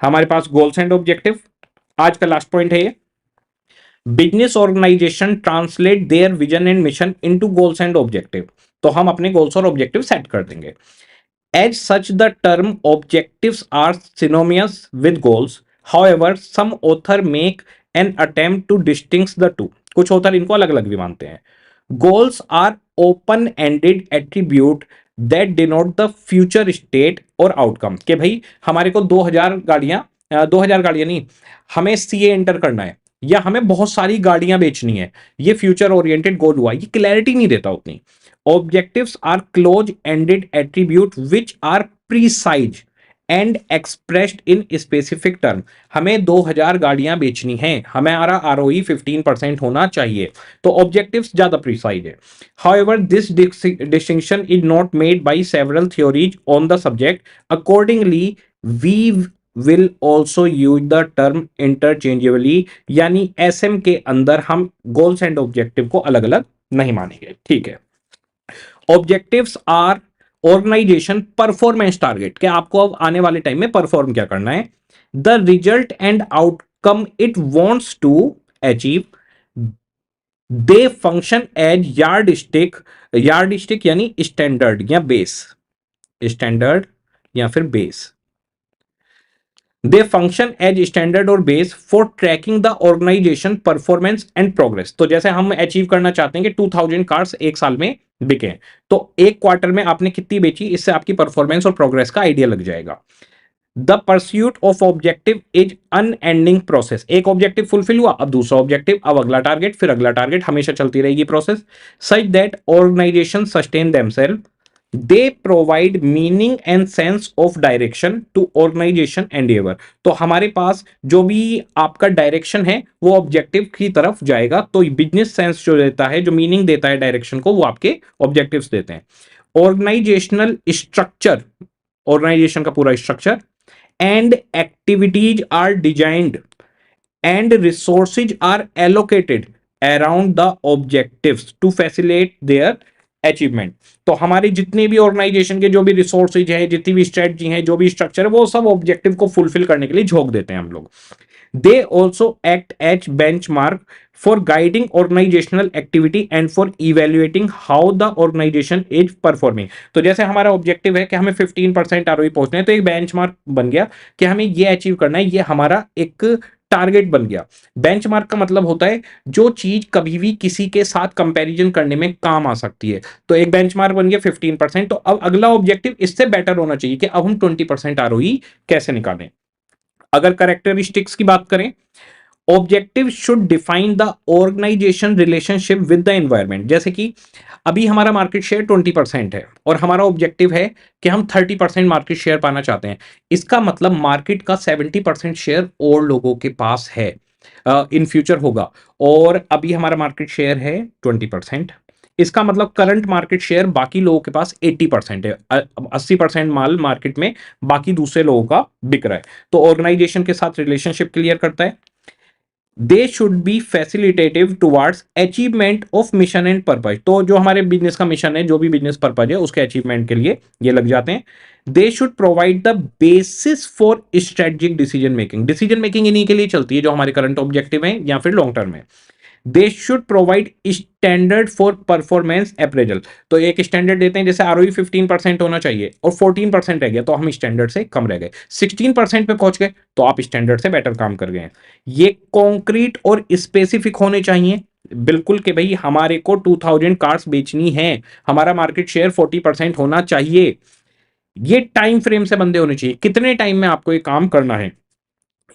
हमारे पास गोल्स एंड ऑब्जेक्टिव, आज का लास्ट पॉइंट है ये। Business organisation translate their vision and mission into goals and objective. तो हम अपने गोल्स और ऑब्जेक्टिव सेट कर देंगे। As such the term objectives are synonymous with goals, however some author make an attempt to distinguish the two. कुछ ऑथर इनको अलग अलग भी मानते हैं। Goals are open ended attribute that denote the future state और आउटकम। के भाई हमारे को 2000 गाड़ियां नहीं, हमें सीए एंटर करना है या हमें बहुत सारी गाड़ियां बेचनी है, ये फ्यूचर ओरिएंटेड गोल हुआ, ये क्लैरिटी नहीं देता उतनी। Objectives are close ended attribute which are precise and expressed in specific term. हमें 2000 गाड़ियां बेचनी है, हमारा आरओई 15% होना चाहिए, तो ऑब्जेक्टिव्स ज्यादा प्रीसाइज है। However this distinction is not made by several theories on the subject, accordingly we will also use the term interchangeably. यानी एसएम के अंदर हम गोल्स एंड ऑब्जेक्टिव को अलग अलग नहीं मानेंगे, ठीक है। Objectives are organisation performance target, कि आपको अब आने वाले टाइम में परफॉर्म क्या करना है। The result and outcome it wants to achieve, they function as yardstick यानी स्टैंडर्ड या बेस, स्टैंडर्ड या फिर base. They function as standard और base for tracking the organisation performance and progress. तो जैसे हम अचीव करना चाहते हैं कि 2000 कार्स एक साल में बिके, तो एक क्वार्टर में आपने कितनी बेची, इससे आपकी परफॉर्मेंस और प्रोग्रेस का आइडिया लग जाएगा। The pursuit of objective is unending process. एक ऑब्जेक्टिव फुलफिल हुआ, अब दूसरा ऑब्जेक्टिव, अब अगला टारगेट, फिर अगला टारगेट, हमेशा चलती रहेगी process. Such that organisation sustain themselves, they provide meaning and sense of direction to organisation endeavour. तो हमारे पास जो भी आपका डायरेक्शन है वो ऑब्जेक्टिव की तरफ जाएगा, तो बिजनेस सेंस जो देता है, जो मीनिंग देता है डायरेक्शन को, वो आपके ऑब्जेक्टिव्स देते हैं। ऑर्गेनाइजेशनल स्ट्रक्चर, ऑर्गेनाइजेशन का पूरा structure and activities are designed and resources are allocated around the objectives to facilitate their achievement. तो हमारी जितनी भी ऑर्गेनाइजेशन के जो भी रिसोर्सेज है, जितनी भी स्ट्रेटजी है, जो भी स्ट्रक्चर है, वो सब ऑब्जेक्टिव को फुलफिल करने के लिए झोंक देते हैं हम लोग। They also act as benchmark for guiding organisational activity and for evaluating how the organisation is performing. तो जैसे हमारा ऑब्जेक्टिव है कि हमें 15% आरओई पहुंचना है, तो एक बेंचमार्क बन गया कि हमें ये अचीव करना है, ये हमारा एक टारगेट बन गया। बेंचमार्क का मतलब होता है जो चीज कभी भी किसी के साथ कंपैरिजन करने में काम आ सकती है। तो एक बेंचमार्क बन गया 15%, तो अब अगला ऑब्जेक्टिव इससे बेटर होना चाहिए कि अब हम 20% आरओई कैसे निकालें। अगर कैरेक्टरिस्टिक्स की बात करें, objective should define the organisation relationship with the environment. जैसे कि अभी हमारा मार्केट शेयर 20% है और हमारा ऑब्जेक्टिव है कि हम 30% मार्केट शेयर पाना चाहते हैं। इसका मतलब मार्केट का 70% शेयर और लोगों के पास है, इन फ्यूचर होगा। और अभी हमारा मार्केट शेयर है 20%। इसका मतलब करंट मार्केट शेयर बाकी लोगों के पास 80% है। 80% माल मार्केट में बाकी दूसरे लोगों का बिक रहा है। तो ऑर्गेनाइजेशन के साथ रिलेशनशिप क्लियर करता है। They should be facilitative towards achievement of mission and purpose. तो जो हमारे बिजनेस का मिशन है, जो भी बिजनेस पर्पज है, उसके अचीवमेंट के लिए ये लग जाते हैं। They should provide the basis for strategic decision making. Decision making इन्हीं के लिए चलती है जो हमारे करंट ऑब्जेक्टिव है या फिर लॉन्ग टर्म है। They should provide standard for performance appraisal. तो एक स्टैंडर्ड देते हैं, जैसे आरओई 15% होना चाहिए और 14% रह गया तो हम स्टैंडर्ड से कम रह गए। 16% पे पहुंच गए तो आप स्टैंडर्ड से बेटर काम कर गए। ये कॉन्क्रीट और स्पेसिफिक होने चाहिए, बिल्कुल कि भाई हमारे को 2000 कार्स बेचनी है, हमारा मार्केट शेयर 40% होना चाहिए। ये टाइम फ्रेम से बंदे होने चाहिए, कितने टाइम में आपको ये काम करना है।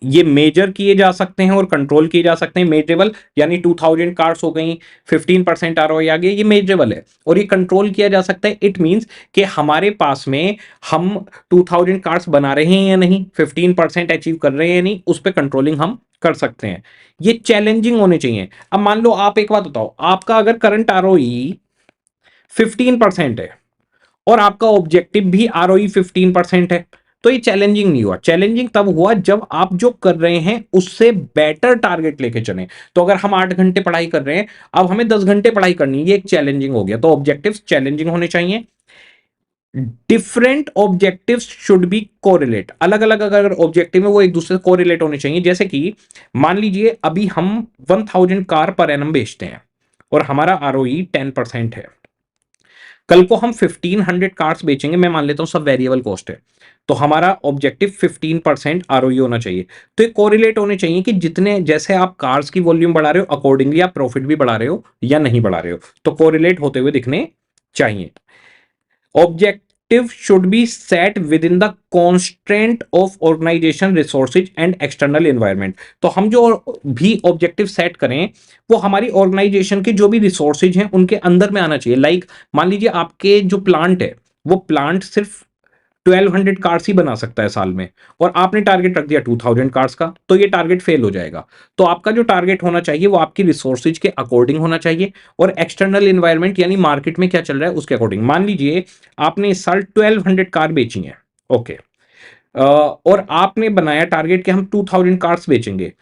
ये मेजर किए जा सकते हैं और कंट्रोल किए जा सकते हैं। मेजरेबल यानी 2000 कार्स हो गई, 15% आरओआई आ गया, ये मेजरेबल है। और ये कंट्रोल किया जा सकता है, इट मींस कि हमारे पास में हम 2000 कार्स बना रहे हैं या नहीं, 15% अचीव कर रहे हैं या नहीं, उस पर कंट्रोलिंग हम कर सकते हैं। ये चैलेंजिंग होने चाहिए। अब मान लो, आप एक बात बताओ, आपका अगर करंट आरओई 15% है और आपका ऑब्जेक्टिव भी आरओई 15% है, तो ये चैलेंजिंग नहीं हुआ। चैलेंजिंग तब हुआ जब आप जो कर रहे हैं उससे बेटर टारगेट लेके चले। तो अगर हम 8 घंटे पढ़ाई कर रहे हैं, अब हमें 10 घंटे पढ़ाई करनी है, ये एक चैलेंजिंग हो गया। तो ऑब्जेक्टिव्स चैलेंजिंग होने चाहिए। Different objectives should be correlate. अलग अलग अगर ऑब्जेक्टिव है वो एक दूसरे से कोरिलेट होने चाहिए। जैसे कि मान लीजिए अभी हम 1000 कार पर एनम बेचते हैं और हमारा आरओई 10% है। कल को हम 1500 कार्स बेचेंगे, मैं मान लेता हूं सब वेरिएबल कॉस्ट है, तो हमारा ऑब्जेक्टिव 15% आरओई होना चाहिए। तो ये कोरिलेट होने चाहिए कि जितने जैसे आप कार्स की वॉल्यूम बढ़ा रहे हो, अकॉर्डिंगली आप प्रॉफिट भी बढ़ा रहे हो या नहीं बढ़ा रहे हो, तो कोरिलेट होते हुए दिखने चाहिए। Objective should be set within the constraint of organisation resources and external environment. तो हम जो भी ऑब्जेक्टिव सेट करें वो हमारी ऑर्गेनाइजेशन के जो भी रिसोर्सेज हैं उनके अंदर में आना चाहिए। लाइक मान लीजिए आपके जो प्लांट है, वो प्लांट सिर्फ 1200 कार्स ही बना सकता है साल में, और आपने टारगेट रख दिया 2000 कार्स का, तो ये टारगेट फेल हो जाएगा। तो आपका जो टारगेट होना चाहिए वो आपकी रिसोर्सेज के अकॉर्डिंग होना चाहिए और एक्सटर्नल एनवायरनमेंट यानी मार्केट में क्या चल रहा है उसके अकॉर्डिंग। मान लीजिए आपने इस साल 1200 कार बेची है, ओके, और आपने बनाया टारगेट कि हम 2000 कार्स बेचेंगे,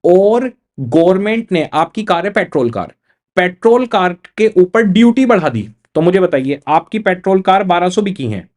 और गवर्नमेंट ने, आपकी कार है पेट्रोल कार, पेट्रोल कार के ऊपर ड्यूटी बढ़ा दी। तो मुझे बताइए, आपकी पेट्रोल कार 1200 बिकी है,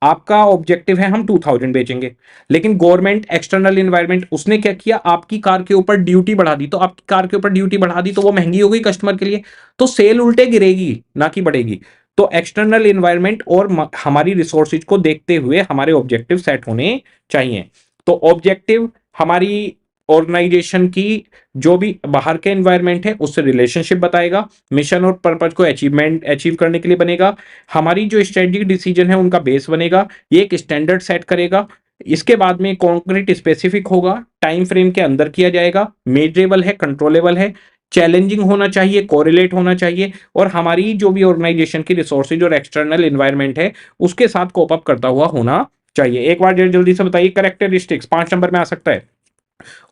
आपका ऑब्जेक्टिव है हम 2000 बेचेंगे, लेकिन गवर्नमेंट एक्सटर्नल एनवायरनमेंट उसने क्या किया, आपकी कार के ऊपर ड्यूटी बढ़ा दी। तो आपकी कार के ऊपर ड्यूटी बढ़ा दी तो वो महंगी हो गई कस्टमर के लिए, तो सेल उल्टे गिरेगी ना कि बढ़ेगी। तो एक्सटर्नल एनवायरनमेंट और हमारी रिसोर्सेज को देखते हुए हमारे ऑब्जेक्टिव सेट होने चाहिए। तो ऑब्जेक्टिव हमारी ऑर्गेनाइजेशन की जो भी बाहर के एनवायरनमेंट है उससे रिलेशनशिप बताएगा, मिशन और पर्पज को अचीव करने के लिए बनेगा, हमारी जो स्ट्रेटेजिक डिसीजन है उनका बेस बनेगा, ये एक स्टैंडर्ड सेट करेगा। इसके बाद में कॉन्क्रीट स्पेसिफिक होगा, टाइम फ्रेम के अंदर किया जाएगा, मेजरेबल है, कंट्रोलेबल है, चैलेंजिंग होना चाहिए, कोरिलेट होना चाहिए, और हमारी जो भी ऑर्गेनाइजेशन की रिसोर्सेज और एक्सटर्नल एनवायरनमेंट है उसके साथ कोप अप करता हुआ होना चाहिए। एक बार जल्दी से बताइए, करेक्टरिस्टिक्स 5 नंबर में आ सकता है।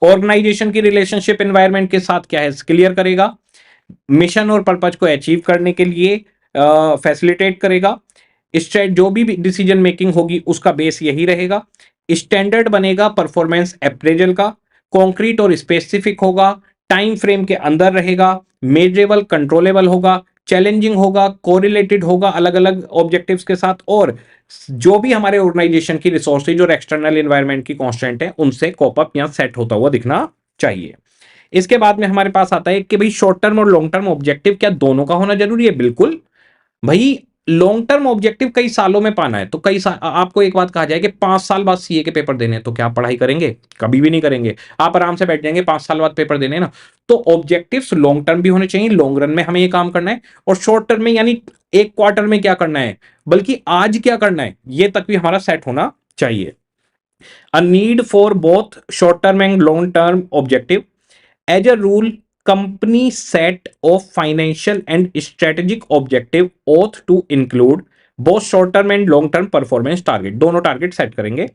ऑर्गेनाइजेशन की रिलेशनशिप एनवायरनमेंट के साथ क्या है, क्लियर करेगा, मिशन और पर्पज को अचीव करने के लिए फैसिलिटेट करेगा, स्ट्रेट जो भी डिसीजन मेकिंग होगी उसका बेस यही रहेगा, स्टैंडर्ड बनेगा परफॉर्मेंस अप्रेजल का, कॉन्क्रीट और स्पेसिफिक होगा, टाइम फ्रेम के अंदर रहेगा, मेजरेबल कंट्रोलेबल होगा, चैलेंजिंग होगा, कोरिलेटेड होगा अलग अलग ऑब्जेक्टिव्स के साथ, और जो भी हमारे ऑर्गेनाइजेशन की रिसोर्सेज और एक्सटर्नल एनवायरनमेंट की कांस्टेंट है उनसे कॉप अप या सेट होता हुआ दिखना चाहिए। इसके बाद में हमारे पास आता है कि भाई शॉर्ट टर्म और लॉन्ग टर्म ऑब्जेक्टिव क्या दोनों का होना जरूरी है? बिल्कुल भाई, लॉन्ग टर्म ऑब्जेक्टिव कई सालों में पाना है तो कई साल, आपको एक बात कहा जाए कि 5 साल बाद सीए के पेपर देने हैं तो क्या आप पढ़ाई करेंगे? कभी भी नहीं करेंगे। आप आराम से बैठ जाएंगे, 5 साल बाद पेपर देने ना। तो ऑब्जेक्टिव्स लॉन्ग टर्म भी होने चाहिए, लॉन्ग रन में हमें ये काम करना है, और शॉर्ट टर्म में यानी एक क्वार्टर में क्या करना है, बल्कि आज क्या करना है, ये तक भी हमारा सेट होना चाहिए। A need for both short term and long term objective. As a rule, company set of financial and strategic objective ought to include both short term and long term performance target. दोनों टारगेट सेट करेंगे।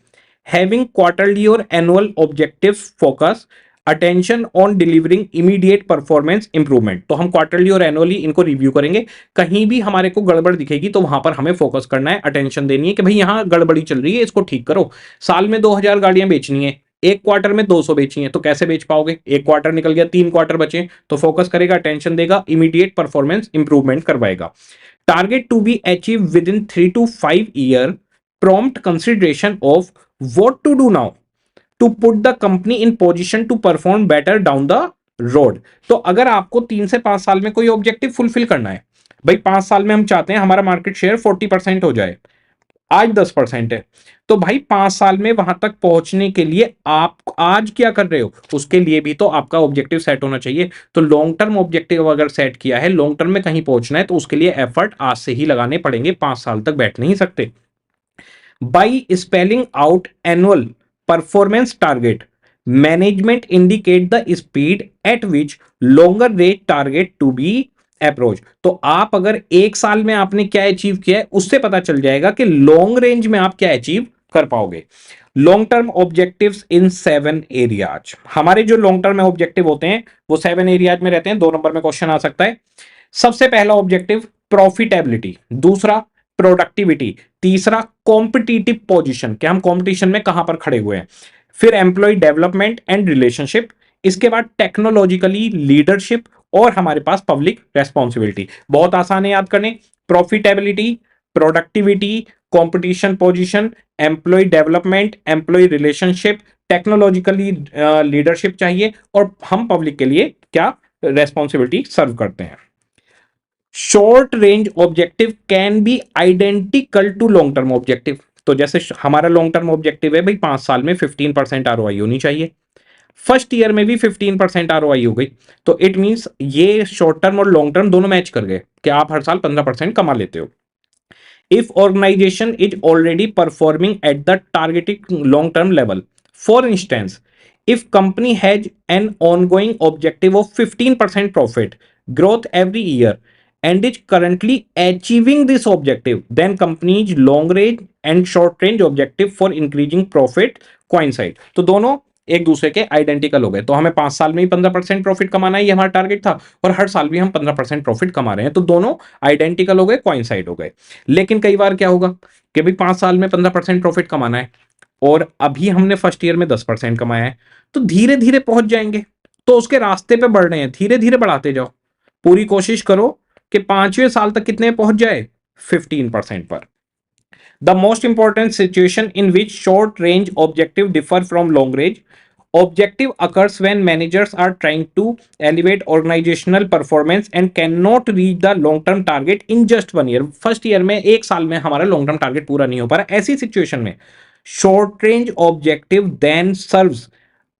Having quarterly or annual objectives focus attention on delivering immediate performance improvement. तो हम क्वार्टरली और एनुअली इनको रिव्यू करेंगे। कहीं भी हमारे को गड़बड़ दिखेगी तो वहां पर हमें फोकस करना है, अटेंशन देनी है कि भाई यहां गड़बड़ी चल रही है, इसको ठीक करो। साल में 2000 गाड़ियां बेचनी है, एक क्वार्टर में 200 बेची हैं, तो कैसे बेच पाओगे? एक क्वार्टर निकल गया, 3 क्वार्टर बचे, तो फोकस करेगा, अटेंशन देगा, इमीडिएट परफॉर्मेंस इंप्रूवमेंट करवाएगा। Target to be achieve within 3 to 5 year, prompt consideration of what to do now to put the company in position to perform better down the road. तो अगर आपको 3 से 5 साल में कोई ऑब्जेक्टिव फुलफिल करना है, भाई 5 साल में हम चाहते हैं हमारा मार्केट शेयर 40% हो जाए, आज 10% है, तो भाई 5 साल में वहां तक पहुंचने के लिए आप आज क्या कर रहे हो, उसके लिए भी तो आपका ऑब्जेक्टिव सेट होना चाहिए। तो लॉन्ग टर्म ऑब्जेक्टिव अगर सेट किया है, लॉन्ग टर्म में कहीं पहुंचना है, तो उसके लिए एफर्ट आज से ही लगाने पड़ेंगे, 5 साल तक बैठ नहीं सकते। By spelling out annual performance target, management indicate the speed at which longer rate target to be approach. तो आप अगर एक साल में आपने क्या अचीव किया है, उससे पता चल जाएगा कि लॉन्ग रेंज में आप क्या अचीव कर पाओगे। लॉन्ग टर्म ऑब्जेक्टिव्स इन 7 एरियाज। हमारे जो लॉन्ग टर्म ऑब्जेक्टिव होते हैं वो 7 एरियाज में रहते हैं। 2 नंबर में क्वेश्चन आ सकता है। सबसे पहला ऑब्जेक्टिव प्रॉफिटेबिलिटी, दूसरा प्रोडक्टिविटी, तीसरा कॉम्पिटिटिव पोजीशन, कि हम कॉम्पिटिशन में कहां पर खड़े हुए हैं, फिर एम्प्लॉय डेवलपमेंट एंड रिलेशनशिप, इसके बाद टेक्नोलॉजिकली लीडरशिप, और हमारे पास पब्लिक रेस्पॉन्सिबिलिटी। बहुत आसान है याद करने, profitability, productivity, competition position, employee development, employee relationship, technologically leadership चाहिए, और हम पब्लिक के लिए क्या रेस्पॉन्सिबिलिटी सर्व करते हैं। Short range objective can be identical to long term objective. तो जैसे हमारा लॉन्ग टर्म ऑब्जेक्टिव है भाई 5 साल में 15% आरओआई होनी चाहिए, फर्स्ट ईयर में भी 15% आरओआई हो गई, तो इट मींस ये शॉर्ट टर्म और लॉन्ग टर्म दोनों मैच कर गए कि आप हर साल 15% कमा लेते हो। If organisation is already performing at the targeted long term level, for instance if company has an ongoing objective of 15% profit growth every year and is currently achieving this objective, then company's long range and short range objective for increasing profit coincide। तो दोनों एक दूसरे के आइडेंटिकल हो गए। तो हमें 5 साल में ही 15% प्रॉफिट कमाना है, ये हमारा टारगेट था, और हर साल भी हम 15% प्रॉफिट कमा रहे हैं, तो दोनों आइडेंटिकल हो गए, कोइंसाइड हो गए। लेकिन कई बार क्या होगा कि भाई 5 साल में 15% प्रॉफिट कमाना है और अभी हमने फर्स्ट ईयर में 10% कमाया है, तो धीरे धीरे पहुंच जाएंगे, तो उसके रास्ते पे बढ़ रहे हैं, धीरे धीरे बढ़ाते जाओ। पूरी कोशिश करो कि 5वें साल तक कितने पहुंच जाए, 15% पर। The most important situation in which short range objective differ from long range objective occurs when managers are trying to elevate organizational performance and cannot reach the long term target in just 1 year। First year में, एक साल में हमारा लॉन्ग टर्म टारगेट पूरा नहीं हो पा रहा, ऐसी सिचुएशन में short range objective then serves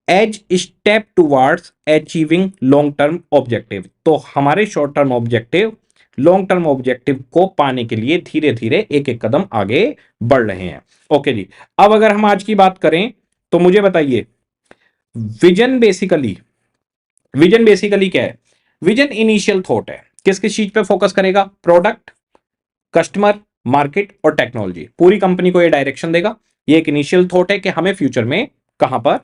as step towards achieving long term objective. तो हमारे short term objective long term objective को पाने के लिए धीरे धीरे एक एक कदम आगे बढ़ रहे हैं। ओके जी, अब अगर हम आज की बात करें तो मुझे बताइए, विजन बेसिकली क्या है? विजन इनिशियल थॉट है, किस किस चीज पे फोकस करेगा? प्रोडक्ट, कस्टमर, मार्केट और टेक्नोलॉजी। पूरी कंपनी को ये डायरेक्शन देगा। ये एक इनिशियल थॉट है कि हमें फ्यूचर में कहां पर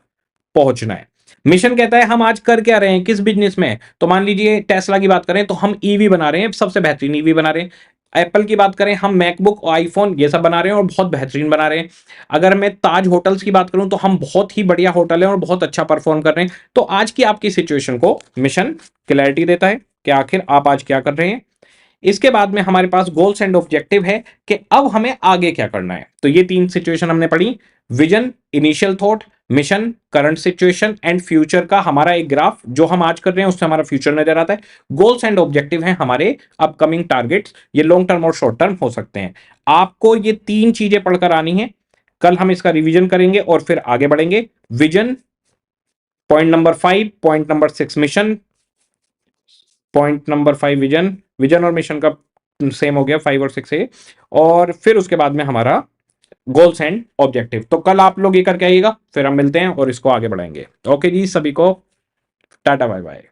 पहुंचना है। मिशन कहता है हम आज कर क्या रहे हैं, किस बिजनेस में। तो मान लीजिए टेस्ला की बात करें तो हम ईवी बना रहे हैं, सबसे बेहतरीन ईवी बना रहे हैं। एप्पल की बात करें, हम मैकबुक, आईफोन ये सब बना रहे हैं और बहुत बेहतरीन बना रहे हैं। अगर मैं ताज होटल्स की बात करूं तो हम बहुत ही बढ़िया होटल है और बहुत अच्छा परफॉर्म कर रहे हैं। तो आज की आपकी सिचुएशन को मिशन क्लैरिटी देता है कि आखिर आप आज क्या कर रहे हैं। इसके बाद में हमारे पास गोल्स एंड ऑब्जेक्टिव है कि अब हमें आगे क्या करना है। तो ये 3 सिचुएशन हमने पढ़ी, vision, initial thought, mission, current situation and future का हमारा एक ग्राफ, जो हम आज कर रहे हैं उससे हमारा फ्यूचर नजर आता है। गोल्स एंड ऑब्जेक्टिव हैं हमारे अपकमिंग टारगेट्स, ये लॉन्ग टर्म और शॉर्ट टर्म हो सकते हैं। आपको ये तीन चीजें पढ़कर आनी है। कल हम इसका रिवीजन करेंगे और फिर आगे बढ़ेंगे। Vision, point number 5, point number 6 mission, point number 5 vision, vision और मिशन का सेम हो गया 5 और 6 है, और फिर उसके बाद में हमारा गोल्स एंड ऑब्जेक्टिव। तो कल आप लोग ये करके आइएगा, फिर हम मिलते हैं और इसको आगे बढ़ाएंगे। ओके जी, सभी को टाटा बाय बाय।